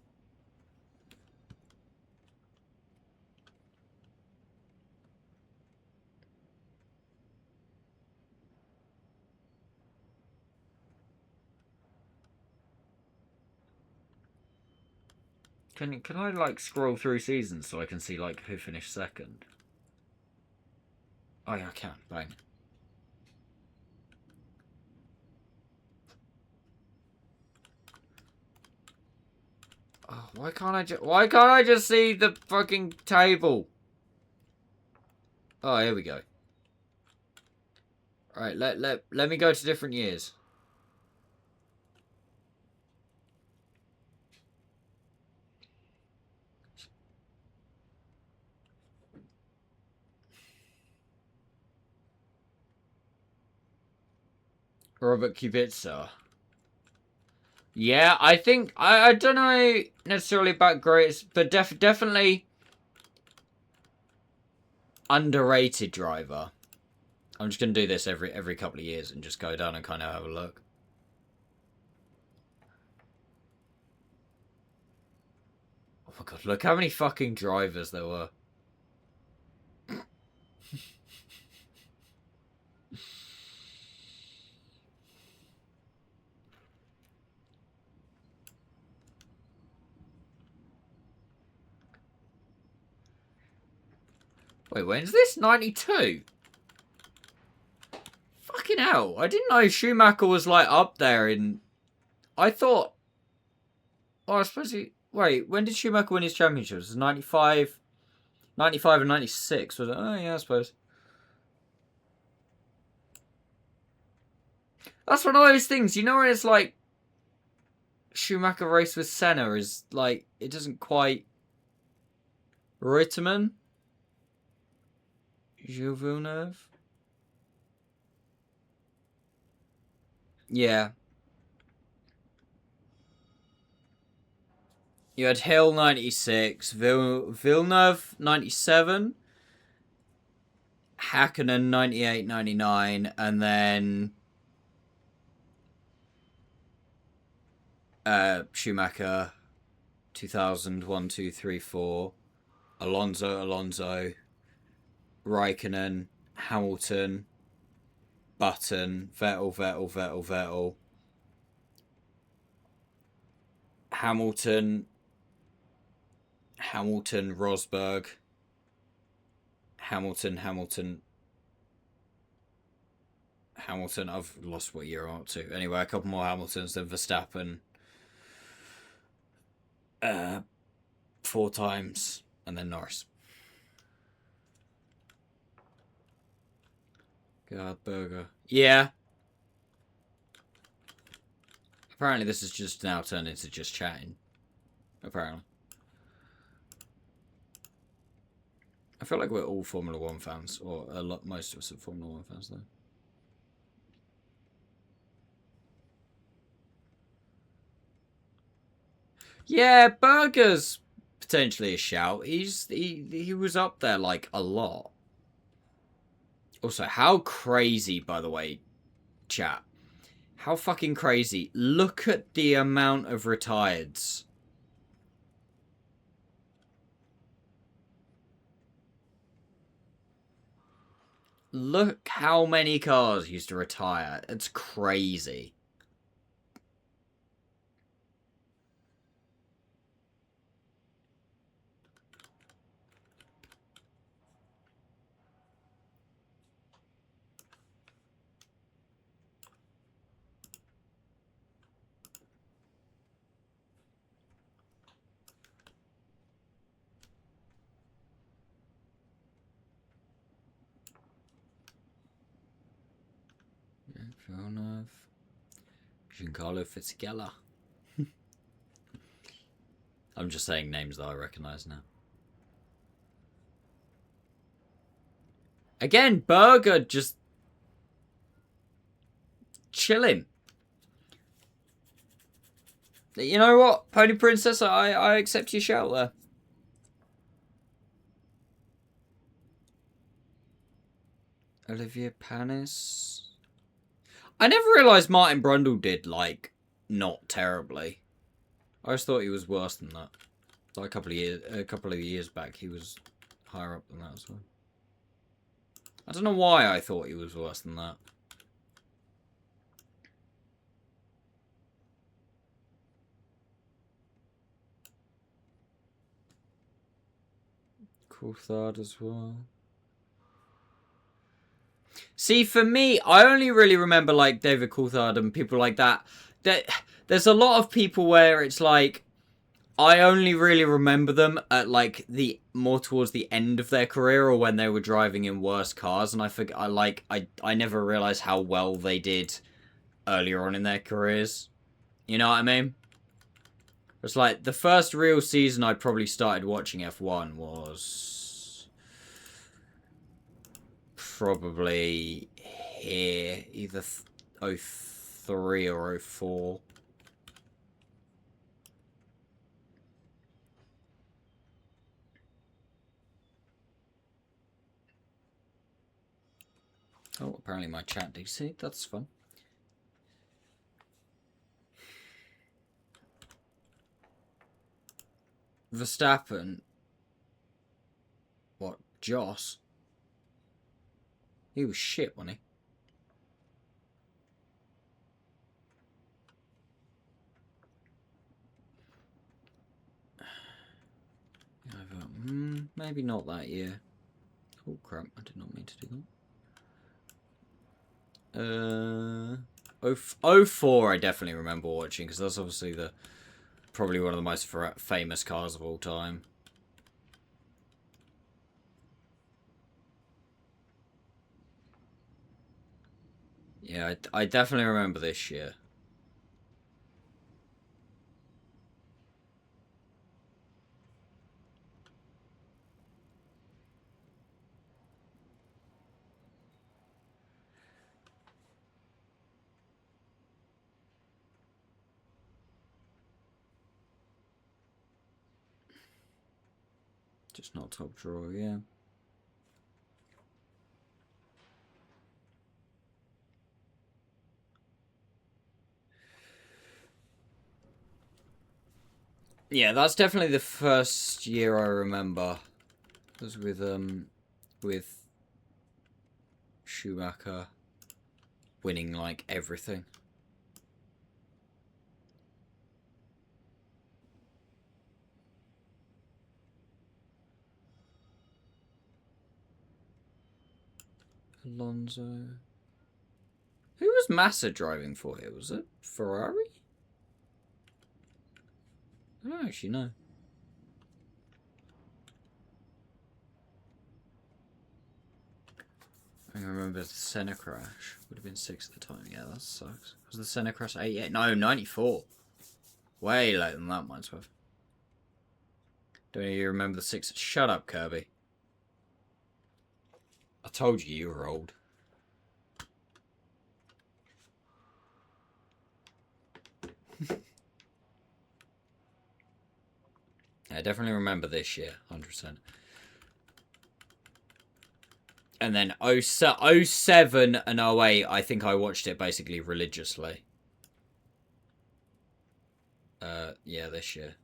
Can I like scroll through seasons so I can see like who finished second? Oh yeah, I can. Bang. Oh, why can't I just see the fucking table? Oh, here we go. All right, let me go to different years. Robert Kubica. Yeah, I think I don't know necessarily about greatest, but definitely underrated driver. I'm just gonna do this every couple of years and just go down and kind of have a look. Oh my god, look how many fucking drivers there were. Wait, when's this? 92? Fucking hell. I didn't know Schumacher was like up there in... I thought... Oh, I suppose he... Wait, when did Schumacher win his championships? It was 95... 95 and 96, was it? Oh, yeah, I suppose. That's one of those things, you know, where it's like... Schumacher race with Senna is like... It doesn't quite... Reutemann? Gilles Villeneuve? Yeah. You had Hill 96, Villeneuve 97, Hakkinen 98, 99, and then Schumacher 2000, 1, 2, 3, 4, Alonso, Raikkonen, Hamilton, Button, Vettel, Hamilton, Rosberg, Hamilton. I've lost what year I'm up to. Anyway, a couple more Hamiltons, then Verstappen 4 times, and then Norris. God, Berger. Yeah. Apparently this is just now turned into just chatting. Apparently. I feel like we're all Formula 1 fans, or a lot, most of us are Formula 1 fans, though. Yeah, Berger's potentially a shout. He was up there like a lot. Also, how crazy, by the way, chat. How fucking crazy. Look at the amount of retireds. Look how many cars used to retire. It's crazy. Villeneuve. Giancarlo Fisichella. I'm just saying names that I recognise now. Again, Berger just chilling. You know what, Pony Princess, I accept your shout there. Olivier Panis. I never realised Martin Brundle did, like, not terribly. I always thought he was worse than that. Like a couple of years back, he was higher up than that as well. I don't know why I thought he was worse than that. Coulthard as well. See, for me, I only really remember, like, David Coulthard and people like that. There's a lot of people where it's like, I only really remember them at, like, the more towards the end of their career or when they were driving in worse cars, and I never realised how well they did earlier on in their careers. You know what I mean? It's like, the first real season I probably started watching F1 was probably here, either 03 or 04. Oh, apparently my chat DC. That's fun. Verstappen. What? Joss? He was shit, wasn't he? Maybe not that year. Oh crap, I did not mean to do that. 04 I definitely remember watching, because that's obviously probably one of the most famous cars of all time. Yeah, I definitely remember this year. Just not top drawer, yeah. Yeah, that's definitely the first year I remember. It was with Schumacher winning like everything. Alonso. Who was Massa driving for here? Was it Ferrari? I don't actually know. I remember the Senna crash. Would have been 6 at the time. Yeah, that sucks. Was the Senna crash 88? No, 94. Way later than that, might as well. Don't you remember the 6? Shut up, Kirby. I told you were old. I definitely remember this year, 100%. And then 07 and 08, I think I watched it basically religiously. Yeah, this year.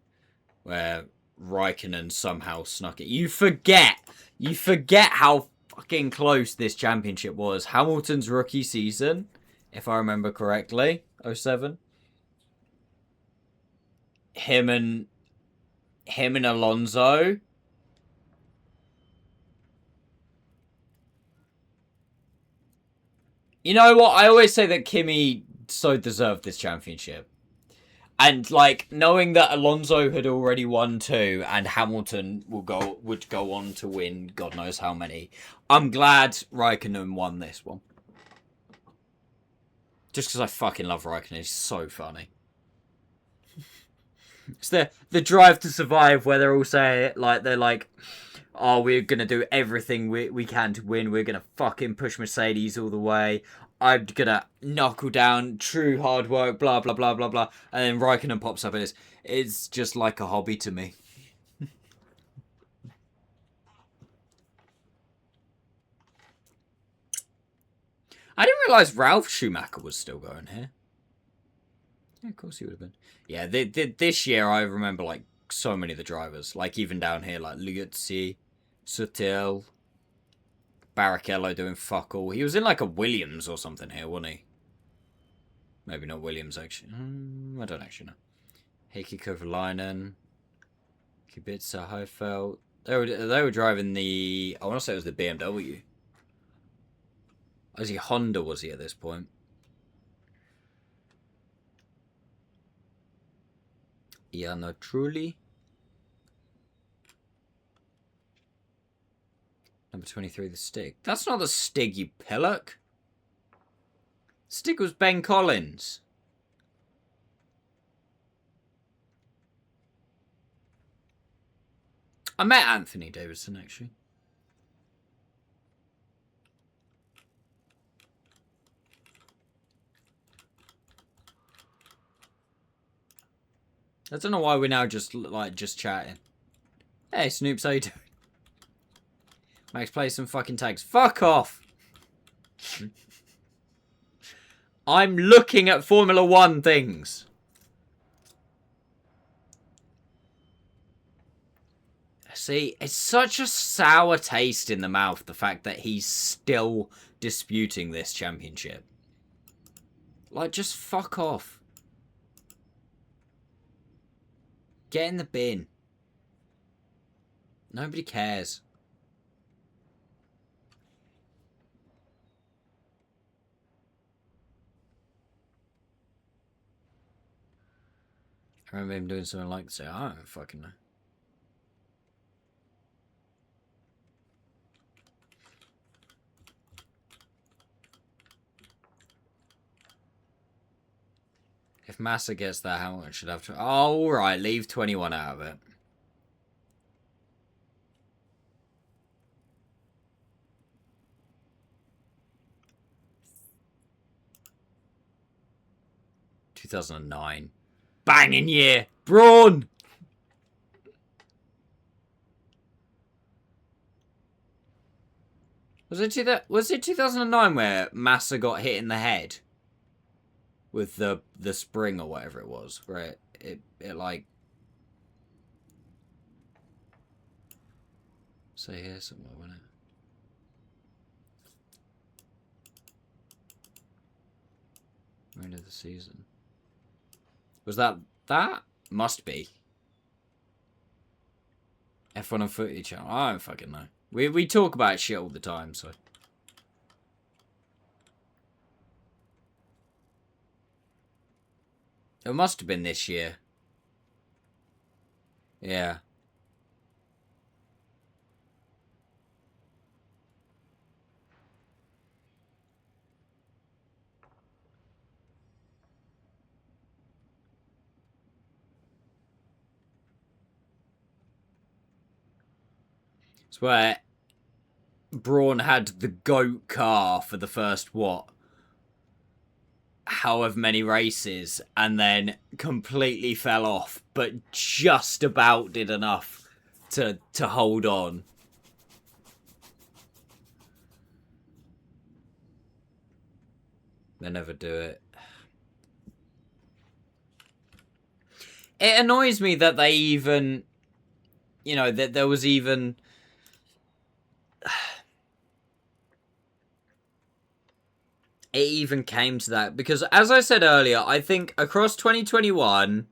Where Raikkonen somehow snuck it. You forget how fucking close this championship was. Hamilton's rookie season, if I remember correctly, 07. Him and Alonso. You know what? I always say that Kimi so deserved this championship. And like knowing that Alonso had already won 2 and Hamilton would go on to win God knows how many, I'm glad Raikkonen won this one. Just because I fucking love Raikkonen, he's so funny. It's the drive to survive where they're all saying like they're like, oh, we're gonna do everything we can to win. We're gonna fucking push Mercedes all the way. I'm gonna knuckle down, true hard work, blah blah blah blah blah. And then Raikkonen pops up and it's just like a hobby to me. I didn't realise Ralph Schumacher was still going here. Yeah, of course he would have been. Yeah, this year I remember like so many of the drivers, like even down here, like Liuzzi, Sutil, Barrichello doing fuck all. He was in like a Williams or something here, wasn't he? Maybe not Williams, actually. I don't actually know. Heikki Kovalainen, Kubica, Heifeld. They were driving the... I want to say it was the BMW. Was he Honda, was he, at this point? Yeah, no, truly. Number 23, the Stig. That's not the Stig, you pillock. Stig was Ben Collins. I met Anthony Davidson, actually. I don't know why we're now just chatting. Hey, Snoops, how you doing? Max, play some fucking tags. Fuck off! I'm looking at Formula 1 things. See, it's such a sour taste in the mouth, the fact that he's still disputing this championship. Like, just fuck off. Get in the bin. Nobody cares. I remember him doing something like this. I don't fucking know. If Massa gets that, Hamilton should have to... Oh, alright, leave 21 out of it. ...2009. Banging year! Brawn! Was it 2009 where Massa got hit in the head? With the spring or whatever it was, where it like, say here somewhere, wasn't it? End of the season. Was that? Must be. F1 and Footy channel. I don't fucking know. We talk about shit all the time, so. It must have been this year. Yeah. It's where Braun had the GOAT car for the first, what? However many races, and then completely fell off, but just about did enough to hold on. They never do it. It annoys me that they even, you know, that there was even... It even came to that, because as I said earlier, I think across 2021,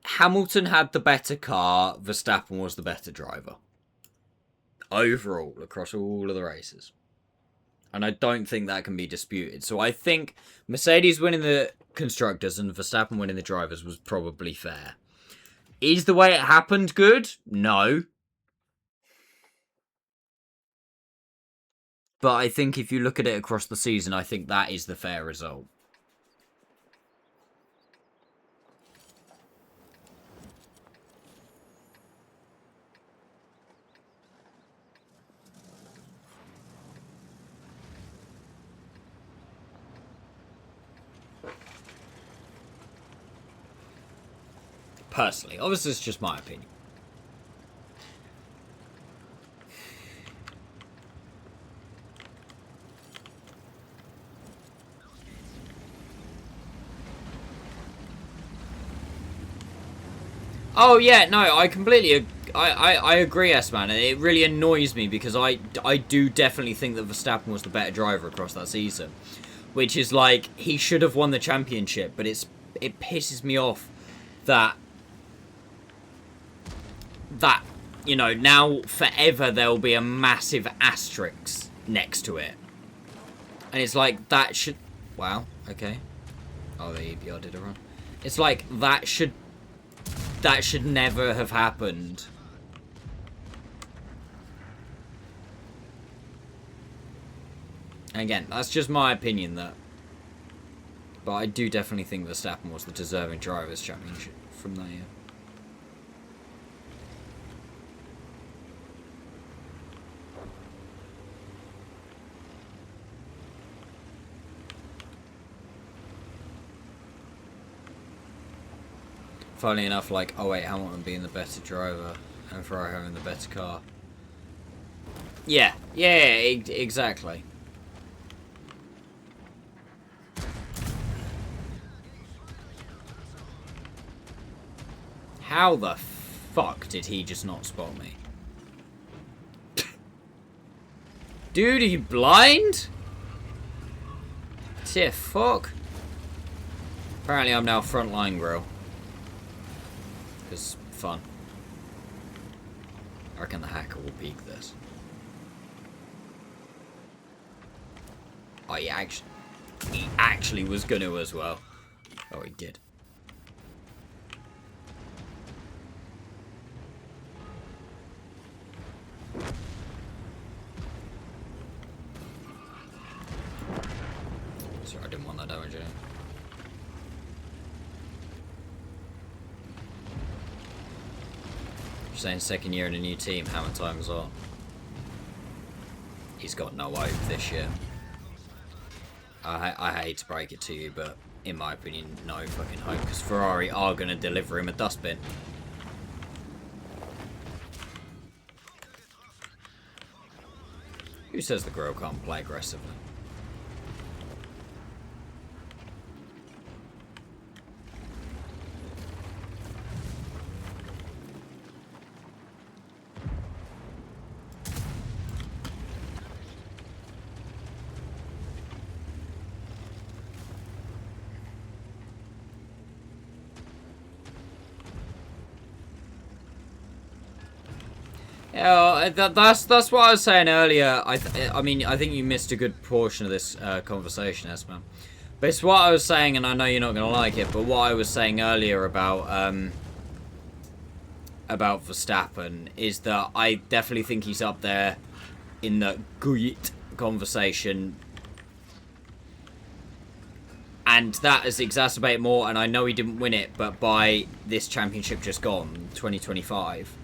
Hamilton had the better car, Verstappen was the better driver. Overall, across all of the races. And I don't think that can be disputed. So I think Mercedes winning the Constructors and Verstappen winning the Drivers was probably fair. Is the way it happened good? No. But I think if you look at it across the season, I think that is the fair result. Personally. Obviously, it's just my opinion. Oh yeah, no, I completely, I agree, S-Man. It really annoys me because I do definitely think that Verstappen was the better driver across that season, which is like he should have won the championship. But it pisses me off that you know, now forever there'll be a massive asterisk next to it, and it's like that should, wow, okay, oh, the EPR did a run. It's like that should never have happened. And again, that's just my opinion, that. But I do definitely think Verstappen was the deserving Drivers' Championship from that year. Funnily enough, like, oh wait, Hamilton being the better driver and Ferrari having the better car. Yeah, exactly. How the fuck did he just not spot me? Dude, are you blind? Dear fuck. Apparently I'm now frontline grill. Because fun. I reckon the hacker will peek this. Oh yeah, actually. he actually was going to as well. Oh, he did. Sorry, I didn't want that damage in it. You're saying second year in a new team, hammer time's on. He's got no hope this year. I hate to break it to you, but in my opinion, no fucking hope, because Ferrari are going to deliver him a dustbin. Who says the girl can't play aggressively? Yeah, that's what I was saying earlier. I mean, I think you missed a good portion of this conversation, Esma. But it's what I was saying, and I know you're not going to like it, but what I was saying earlier about Verstappen is that I definitely think he's up there in the great conversation. And that has exacerbated more, and I know he didn't win it, but by this championship just gone, 2025.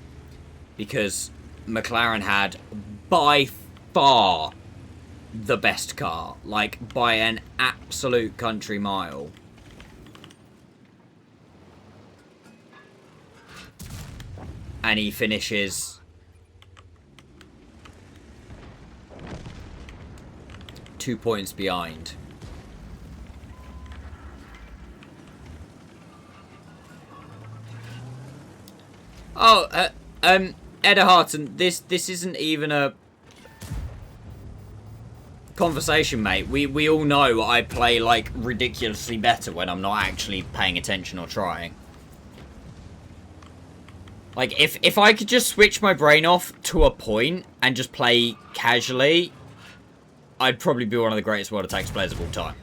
Because McLaren had, by far, the best car. Like, by an absolute country mile. And he finishes 2 points behind. Oh, Eda Harton, this isn't even a conversation, mate. We all know I play, like, ridiculously better when I'm not actually paying attention or trying. Like, if I could just switch my brain off to a point and just play casually, I'd probably be one of the greatest World of Tanks players of all time.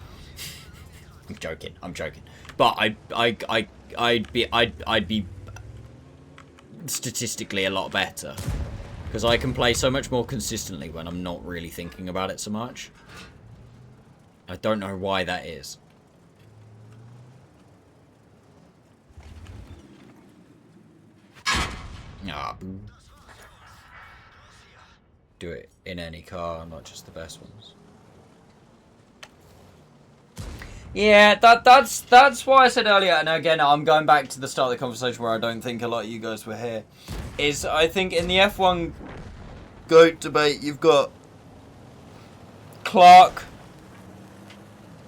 I'm joking. But I'd be statistically a lot better, because I can play so much more consistently when I'm not really thinking about it so much. I don't know why that is. Ah, do it in any car, not just the best ones. Yeah, that's why I said earlier, and again, I'm going back to the start of the conversation where I don't think a lot of you guys were here, is I think in the F1 GOAT debate, you've got Clark,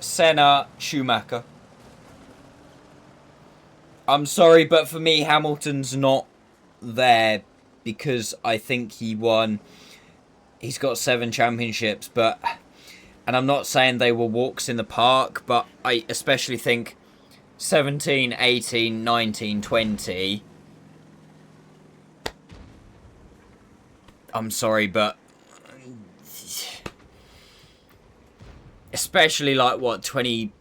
Senna, Schumacher. I'm sorry, but for me, Hamilton's not there because I think he's got 7 championships, but... And I'm not saying they were walks in the park, but I especially think 17, 18, 19, 20. I'm sorry, but... Especially like, what, 20,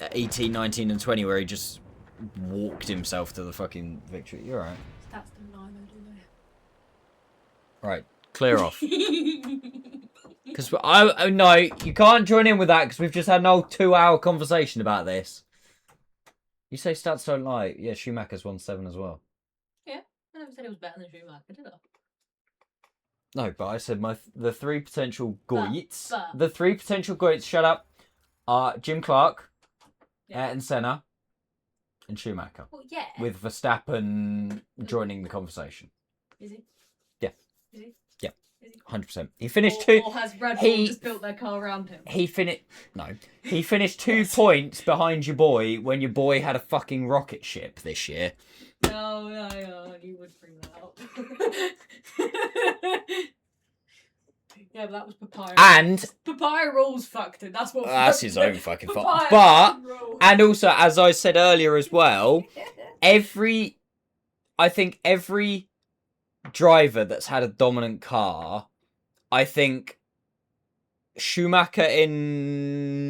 18, 19 and 20, where he just walked himself to the fucking victory. You're right. That's the line, though, do they? Right, clear off. Because no, you can't join in with that because we've just had an old 2-hour conversation about this. You say stats don't lie. Yeah, Schumacher's won 7 as well. Yeah, I never said it was better than Schumacher, did I? No, but I said the 3 potential goits. But. The 3 potential goits, shut up, are Jim Clark, Ayrton Senna, and Schumacher. Well, yeah. With Verstappen joining the conversation. Is he? Yeah. Is he? Yeah. Is he? 100%. He finished 2. Or has Red Bull just built their car around him? He finished 2 points behind your boy when your boy had a fucking rocket ship this year. No, you would bring that up. Yeah, but that was Papaya. And Papaya rules fucked it. That's what. That's his own fucking fault. Papaya But rule. and also, as I said earlier as well, I think every driver that's had a dominant car, I think Schumacher in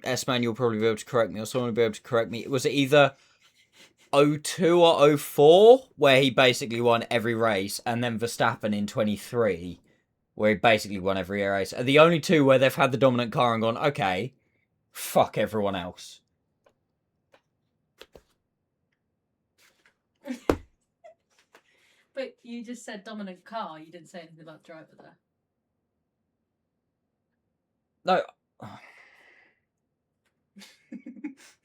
S-Man, you'll probably be able to correct me, or someone will be able to correct me. Was it either 02 or 04, where he basically won every race, and then Verstappen in 23, where he basically won every race? Are the only two where they've had the dominant car and gone, okay, fuck everyone else. But you just said dominant car. You didn't say anything about driver there. No.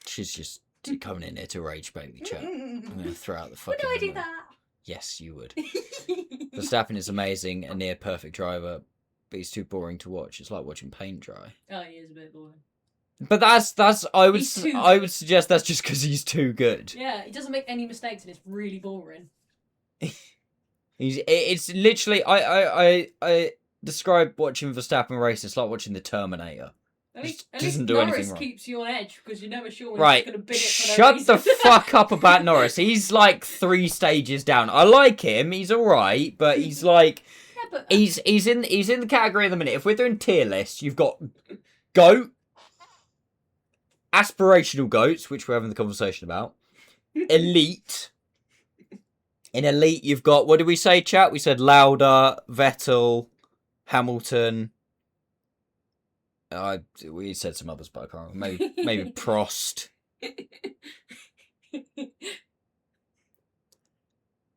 She's just coming in here to rage bait me, chat. I'm going to throw out the fucking... Would I do that? Yes, you would. Verstappen is amazing, a near perfect driver, but he's too boring to watch. It's like watching paint dry. Oh, he is a bit boring. But that's I would suggest that's just because he's too good. Yeah, he doesn't make any mistakes and it's really boring. It's literally I describe watching Verstappen race. It's like watching the Terminator. At least doesn't do Norris anything wrong. keeps you on edge because you're never sure when Right, he's going to bid it for no shut reason. the fuck up about Norris. He's like 3 stages down. I like him. He's all right, but he's like Yeah, but he's in the category at the minute. If we're doing tier lists, you've got GOAT, aspirational goats, which we're having the conversation about, elite. In elite, you've got, what did we say, chat? We said Lauda, Vettel, Hamilton. We said some others, but I can't remember. Maybe Prost.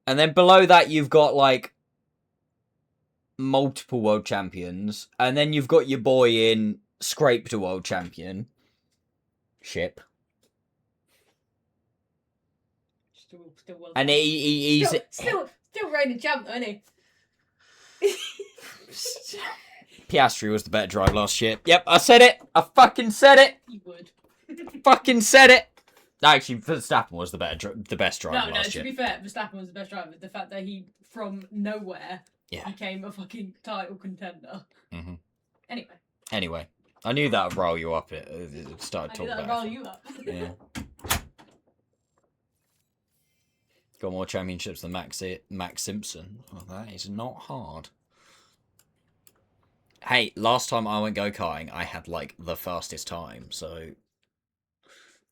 And then below that, you've got, like, multiple world champions. And then you've got your boy in scraped a world champion. Ship. Still well And done. he's... Still reigning champ, though, isn't he? Piastri was the better driver last year. Yep, I said it. I fucking said it. You would. Fucking said it. Actually, Verstappen was the best driver No, last to year. be fair, Verstappen was the best driver. The fact that he, from nowhere, Yeah. became a fucking title contender. Mm-hmm. Anyway, I knew that would roll you up. It started I knew talking that'd about roll it. you up. Yeah. Got more championships than Max Simpson. Oh, that is not hard. Hey, last time I went go-karting, I had, like, the fastest time, so...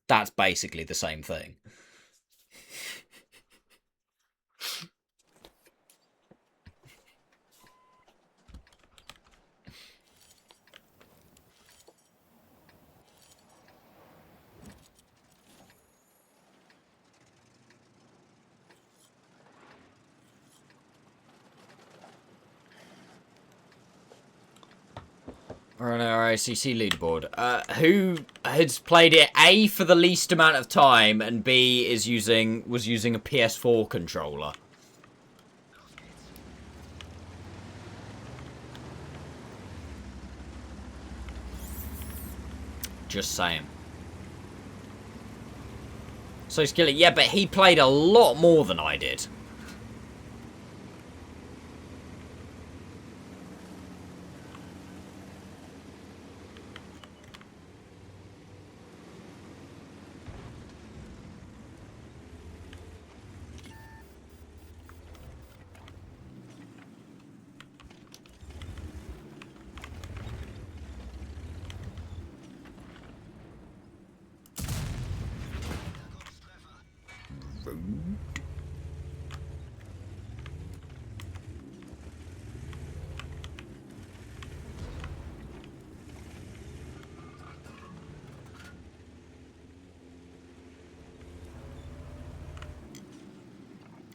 That's basically the same thing. We're on our ICC leaderboard. Who has played it A for the least amount of time and B was using a PS4 controller? Just saying. So Skilly, yeah, but he played a lot more than I did.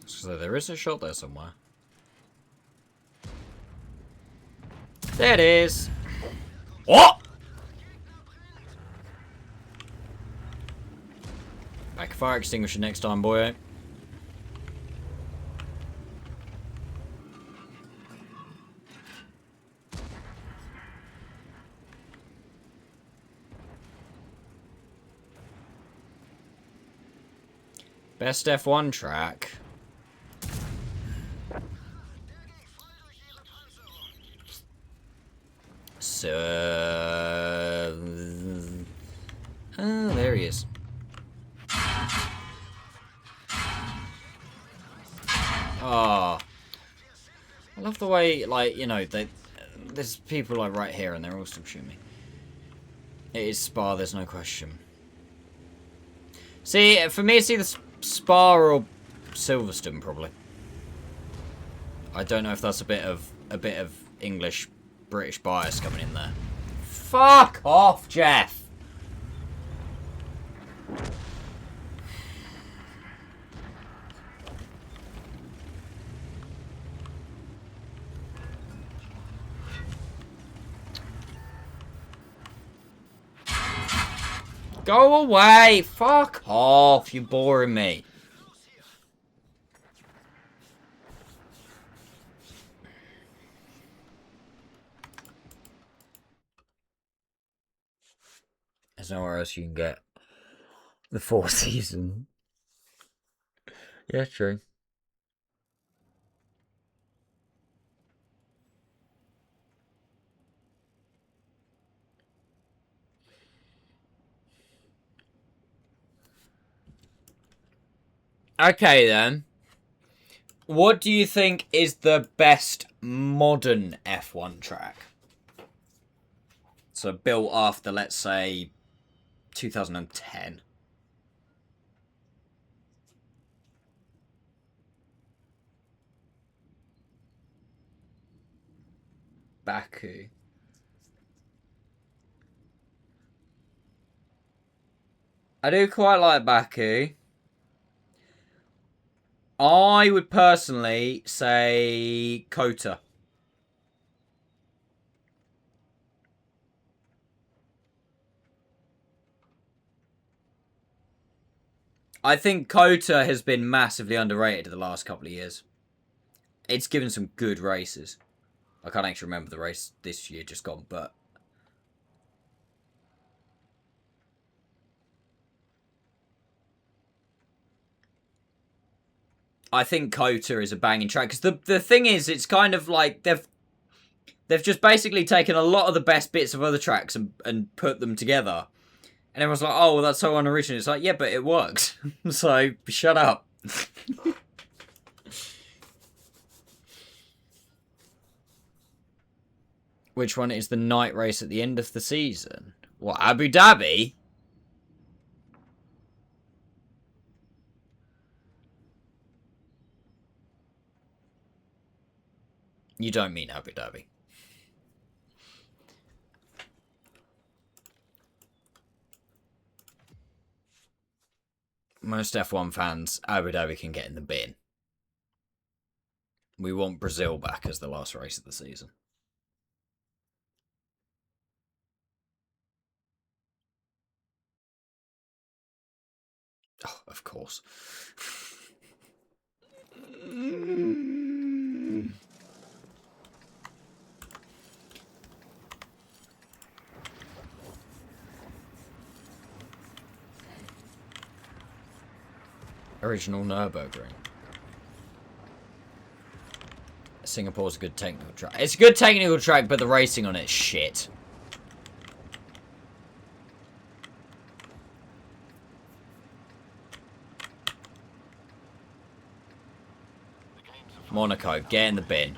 So there is a shot there somewhere. There it is. What? Back a fire extinguisher next time, boy. Best F1 track. So, oh, there he is. Oh, I love the way, like, you know, there's people like right here and they're all still shooting me. It is Spa, there's no question. See, for me it's either Spa or Silverstone, probably. I don't know if that's a bit of English British bias coming in there. Fuck off, Jeff. Go away! Fuck off! You're boring me. There's nowhere else you can get the 4 season. Yeah, true. Okay then. What do you think is the best modern F1 track? So built after, let's say, 2010. Baku. I do quite like Baku. I would personally say Kota. I think Kota has been massively underrated the last couple of years. It's given some good races. I can't actually remember the race this year just gone, but... I think Kota is a banging track. Because the thing is, it's kind of like they've just basically taken a lot of the best bits of other tracks and put them together. And everyone's like, oh, well, that's so unoriginal. It's like, yeah, but it works. So, shut up. Which one is the night race at the end of the season? What, Abu Dhabi? You don't mean Abu Dhabi. Most F1 fans, Abu Dhabi can get in the bin. We want Brazil back as the last race of the season. Oh, of course. Original Nürburgring. Singapore's a good technical track. It's a good technical track, but the racing on it's shit. Monaco, get in the bin.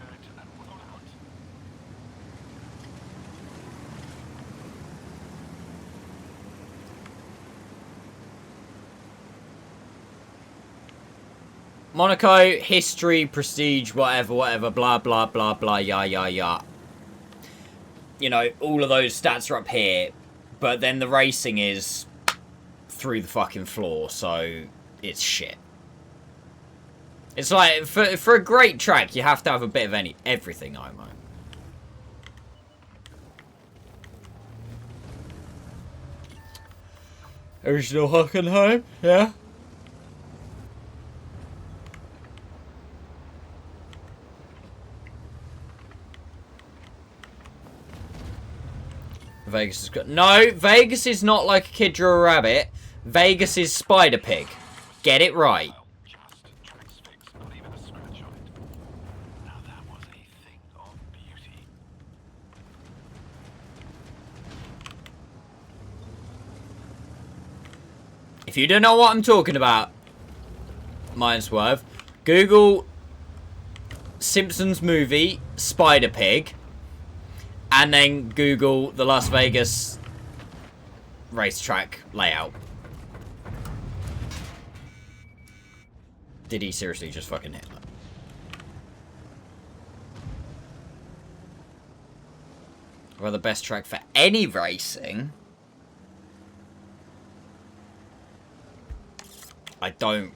Monaco, history, prestige, whatever, blah, blah, blah, blah, yah. You know, all of those stats are up here, but then the racing is through the fucking floor, so it's shit. It's like, for a great track, you have to have a bit of everything, Imo. Original Hockenheim, yeah? Vegas has got... No, Vegas is not like a kid drew a rabbit. Vegas is Spider Pig. Get it right. If you don't know what I'm talking about, Mindswerve, Google Simpsons movie Spider Pig, and then Google the Las Vegas racetrack layout. Did he seriously just fucking hit that? Well, the best track for any racing. I don't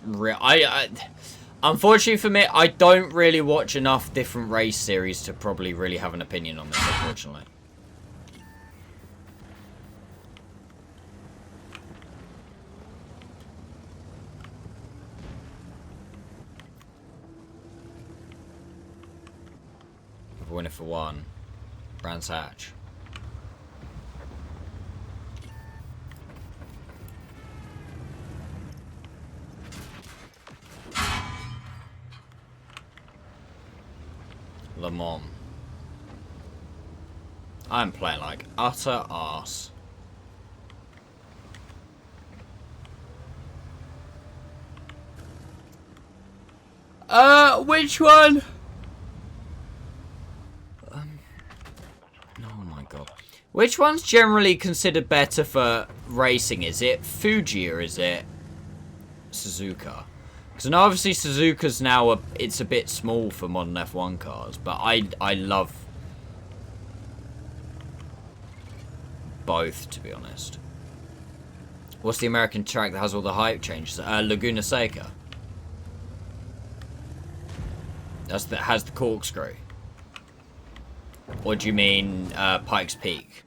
unfortunately for me, I don't really watch enough different race series to probably really have an opinion on this, unfortunately. Winner for one. Brands Hatch. Le Mans. I'm playing like utter arse. Which one? Oh my god. Which one's generally considered better for racing? Is it Fuji or is it Suzuka? Because obviously Suzuka's now it's a bit small for modern F1 cars, but I love both, to be honest. What's the American track that has all the hype changes? Laguna Seca. That has the corkscrew. Or do you mean Pikes Peak?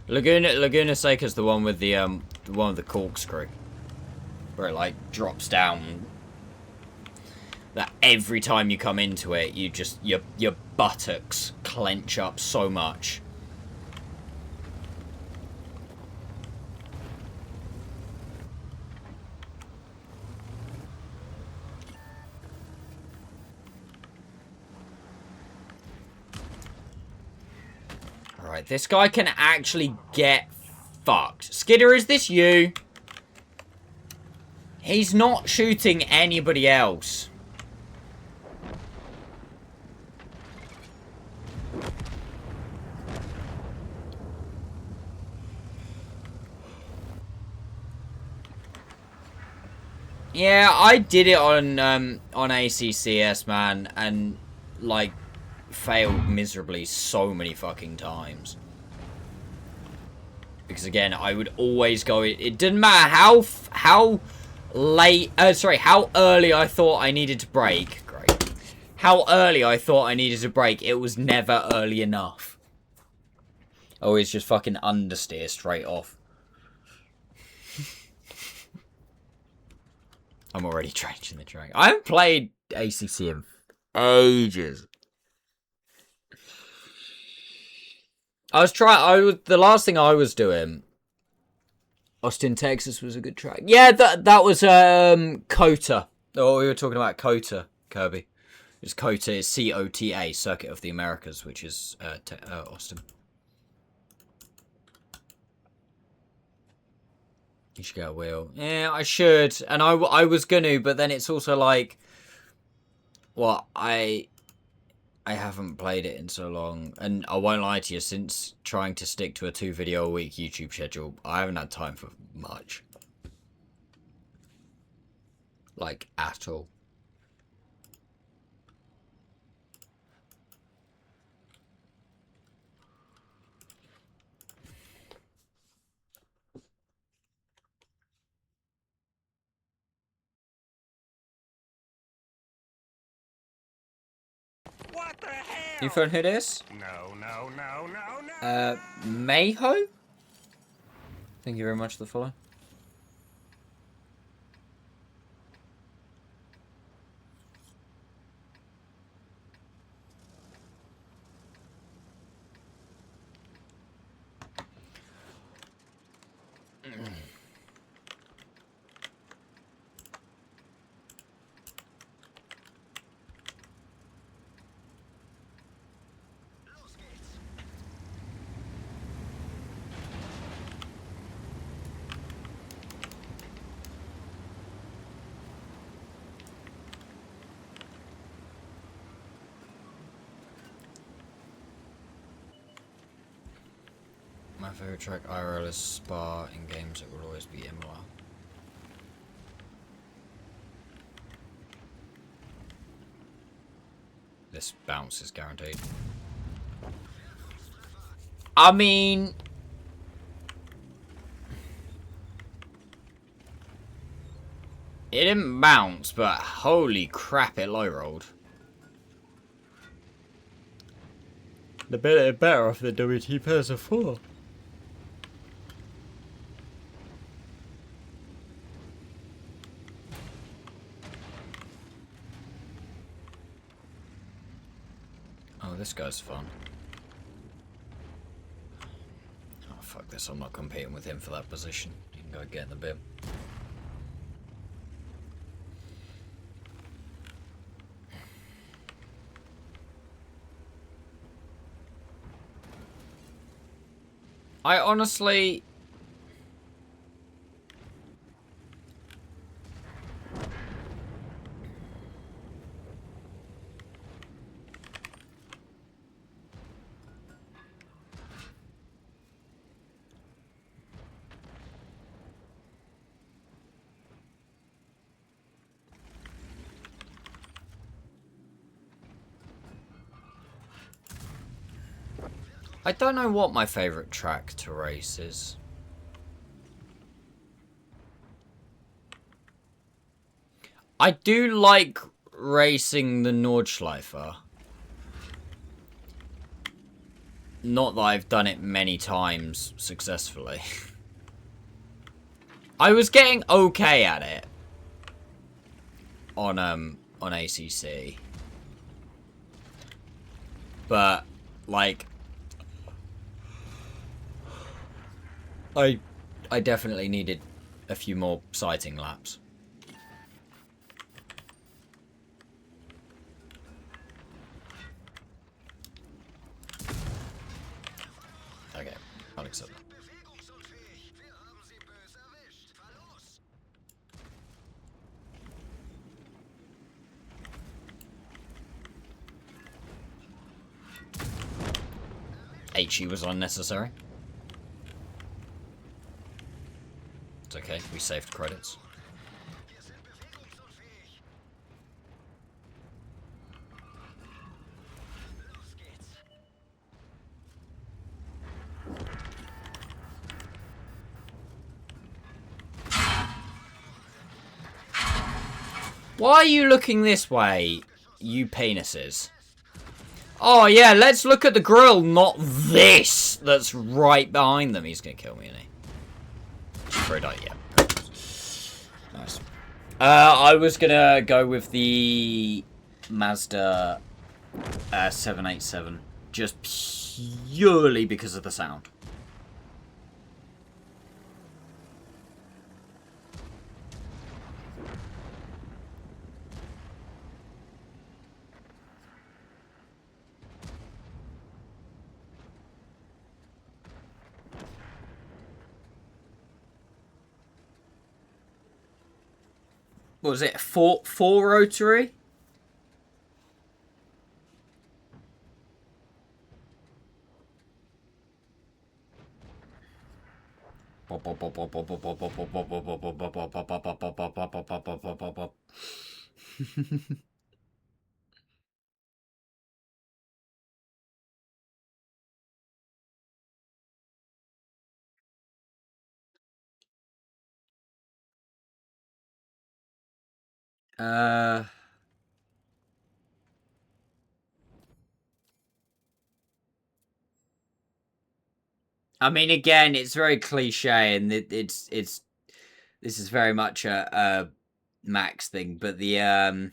Laguna Seca's the one with the corkscrew, where it like drops down. That every time you come into it, you just your buttocks clench up so much. Alright, this guy can actually get fucked. Skidder, is this you? He's not shooting anybody else. Yeah, I did it on ACCS, man, and like failed miserably so many fucking times. Because again, I would always go. It didn't matter how early I thought I needed to brake. Great. How early I thought I needed to brake. It was never early enough. Always just fucking understeer straight off. I'm already changing the track. I haven't played ACC in ages. The last thing I was doing, Austin, Texas was a good track. Yeah, that was COTA. Oh, we were talking about COTA, Kirby. It's COTA, it's COTA, Circuit of the Americas, which is Austin. You should get a wheel. Yeah, I should. And I was gonna, but then it's also like, well, I haven't played it in so long. And I won't lie to you, since trying to stick to a 2-video-a-week YouTube schedule, I haven't had time for much. Like, at all. What the hell? You phone who this? No. Mayho? Thank you very much for the follow. My favorite track IRL is Spa. In games, it will always be Imola. This bounce is guaranteed. I mean, it didn't bounce, but holy crap, it low rolled. The better off the WT pairs of 4. Oh, this guy's fun. Oh, fuck this. I'm not competing with him for that position. You can go get in the bin. I honestly... I don't know what my favourite track to race is. I do like racing the Nordschleifer. Not that I've done it many times successfully. I was getting okay at it on ACC. But like I definitely needed a few more sighting laps. Okay, I'll accept that. HE was unnecessary. It's okay, we saved credits. Why are you looking this way, you penises? Oh yeah, let's look at the grill, not this that's right behind them. He's gonna kill me, isn't he? Afraid yeah. Nice. I was gonna go with the Mazda 787, just purely because of the sound. What was it? Four rotary? I mean, again, it's very cliche, and it's this is very much a Max thing, but the oh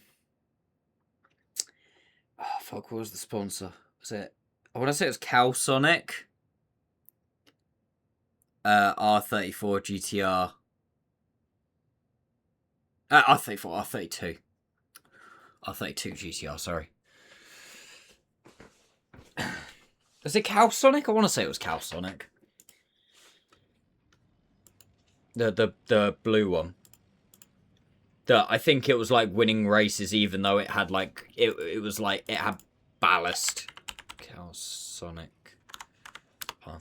fuck, what was the sponsor? Was it? I want to say it was Calsonic. R34 GTR. R34, R32. R32 GTR, sorry. Was it Calsonic? I want to say it was Calsonic. The blue one. I think it was like winning races, even though it had like it was like it had ballast. Calsonic.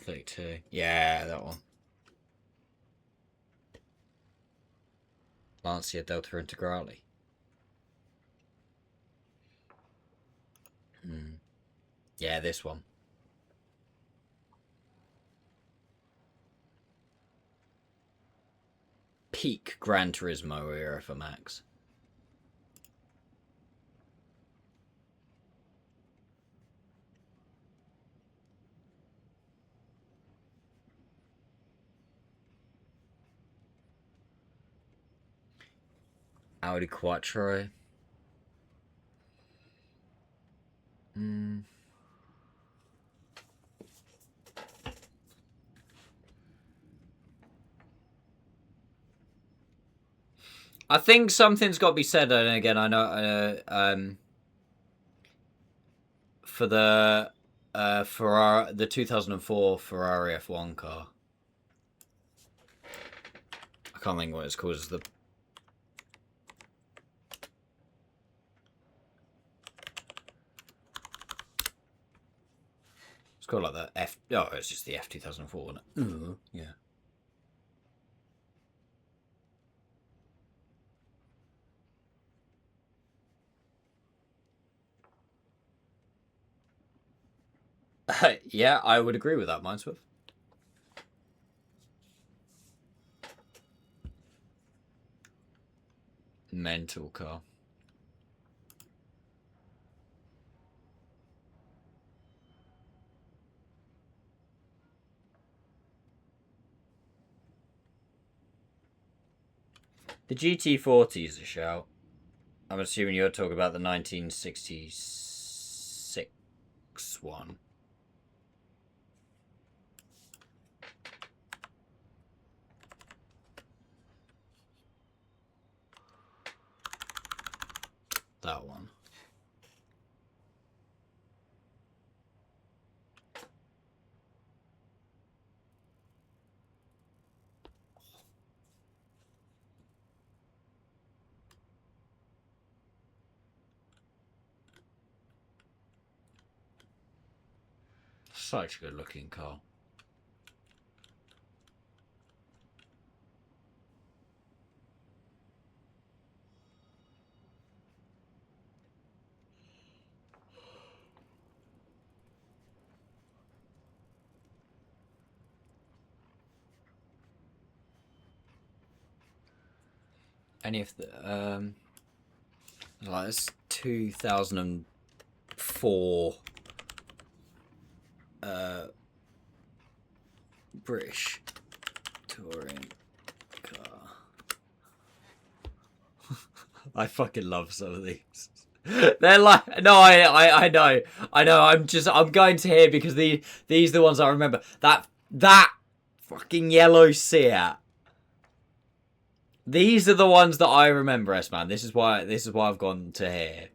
32. Yeah, that one. Lancia Delta Integrale. Yeah, this one. Peak Gran Turismo era for Max. Audi Quattro. I think something's got to be said, and again, I know, for the Ferrari, the 2004 Ferrari F1 car. I can't think what it's called. It's the it's called like the F. Oh, it's just the F 2004, wasn't it? Yeah. Yeah, I would agree with that, Minesworth. Mental car. The GT40 is a shout. I'm assuming you're talking about the 1966 one. That one. Such a good looking car. Any of the like this 2004 British touring car. I fucking love some of these. They're like, no, I know. I'm going to here because these are the ones I remember. That fucking yellow Seat. These are the ones that I remember, S-Man. This is why I've gone to here.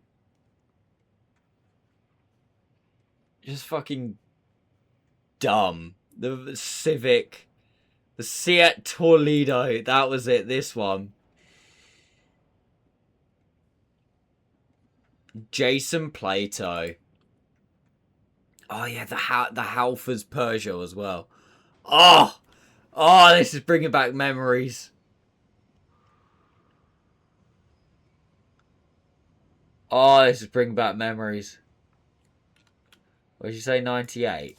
Just fucking dumb. The Civic, the Seat Toledo. That was it. This one. Jason Plato. Oh yeah, the Halfers Peugeot as well. Oh, this is bringing back memories. Oh, this is bringing back memories. What did you say, 98?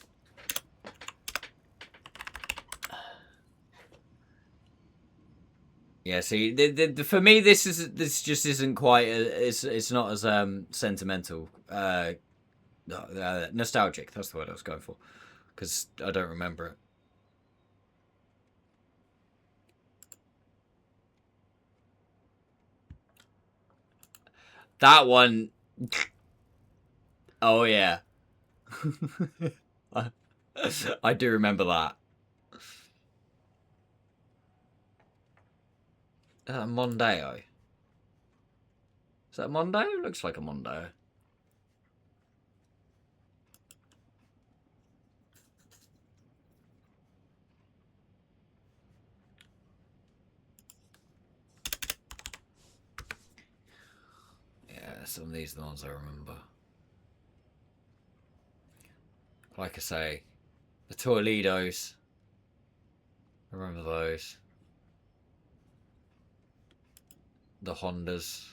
Yeah, see, for me, this just isn't quite. It's not as sentimental. Nostalgic. That's the word I was going for, because I don't remember it. That one. Oh yeah. I do remember that. Mondeo. Is that a Mondeo? It looks like a Mondeo. Yeah, some of these are the ones I remember. Like I say, The Toledos. I remember those. The Hondas.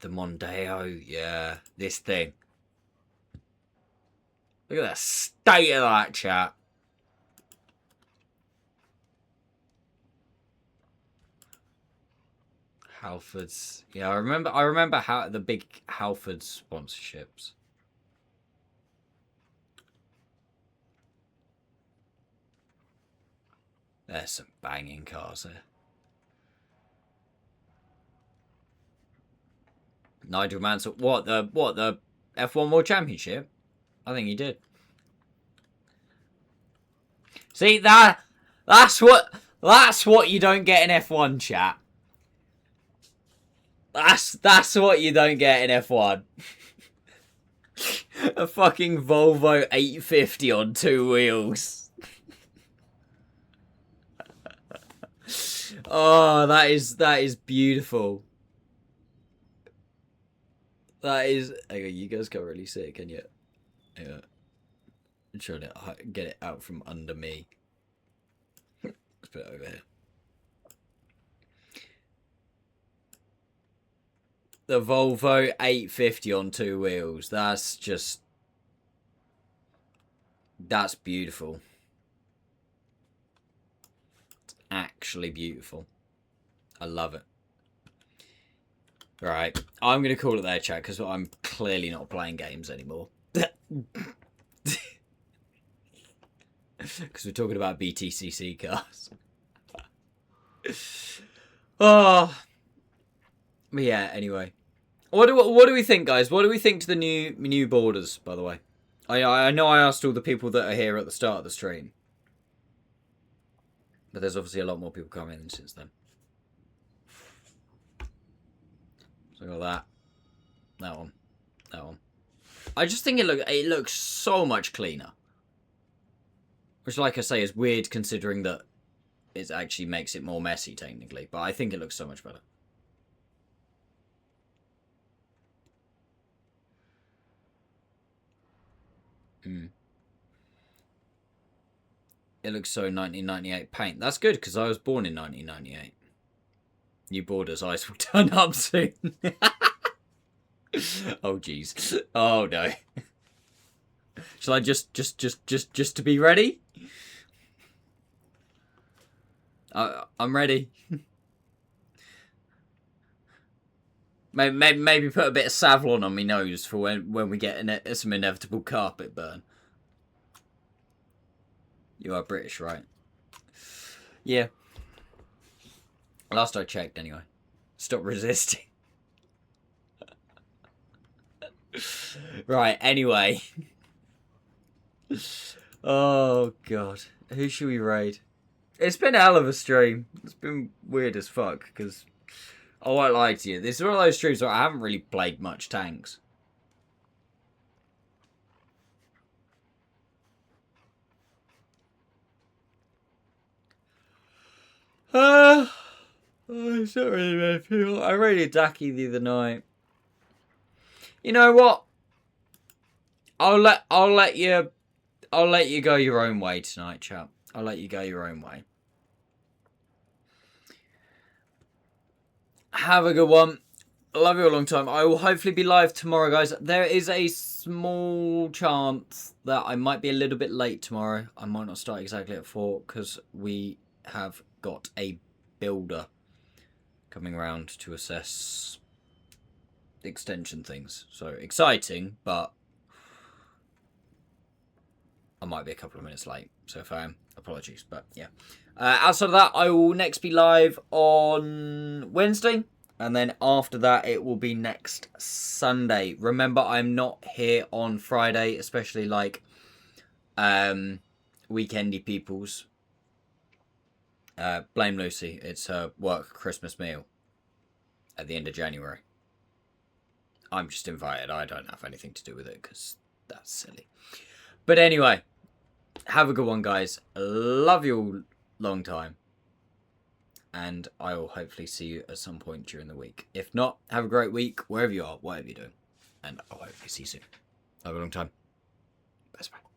The Mondeo, yeah. This thing. Look at the state of that, chat. Halfords. Yeah, I remember how the big Halford sponsorships. There's some banging cars there. Nigel Mansell. What the F1 World Championship? I think he did. See that's what you don't get in F1, chat. That's what you don't get in F1. A fucking Volvo 850 on 2 wheels. Oh, that is beautiful. That is. Hang on, you guys can't really see it, can you? Yeah. I'm trying to get it out from under me. Let's put it over here. The Volvo 850 on 2 wheels. That's beautiful. It's actually beautiful. I love it. Right, I'm going to call it there, chat, because I'm clearly not playing games anymore. Because we're talking about BTCC cars. Oh. But yeah, anyway. What do we think, guys? What do we think to the new borders, by the way? I know I asked all the people that are here at the start of the stream. But there's obviously a lot more people coming in since then. So I got that. That one. That one. I just think it looks so much cleaner. Which, like I say, is weird considering that it actually makes it more messy, technically. But I think it looks so much better. It looks so 1998 paint. That's good, because I was born in 1998. New borders ice will turn up soon. Oh, jeez. Oh, no. Shall I just to be ready? I'm ready. Maybe put a bit of Savlon on my nose for when we get some inevitable carpet burn. You are British, right? Yeah. Last I checked, anyway. Stop resisting. Right, anyway. Oh, God. Who should we raid? It's been a hell of a stream. It's been weird as fuck, because I won't lie to you. This is one of those streams where I haven't really played much tanks. It's not really my feel. I raided Daki the other night. You know what? I'll let you go your own way tonight, chap. I'll let you go your own way. Have a good one. Love you a long time. I will hopefully be live tomorrow, guys. There is a small chance that I might be a little bit late tomorrow. I might not start exactly at 4 because we have got a builder coming around to assess extension things. So exciting, but I might be a couple of minutes late. So if I am, apologies. But yeah. Outside of that, I will next be live on Wednesday. And then after that, it will be next Sunday. Remember, I'm not here on Friday, especially like weekendy peoples. Blame Lucy. It's her work Christmas meal at the end of January. I'm just invited. I don't have anything to do with it because that's silly. But anyway, have a good one, guys. Love you all long time. and I will hopefully see you at some point during the week. If not, have a great week, wherever you are, whatever you're doing. And I'll hopefully see you soon. Have a long time. Bye bye.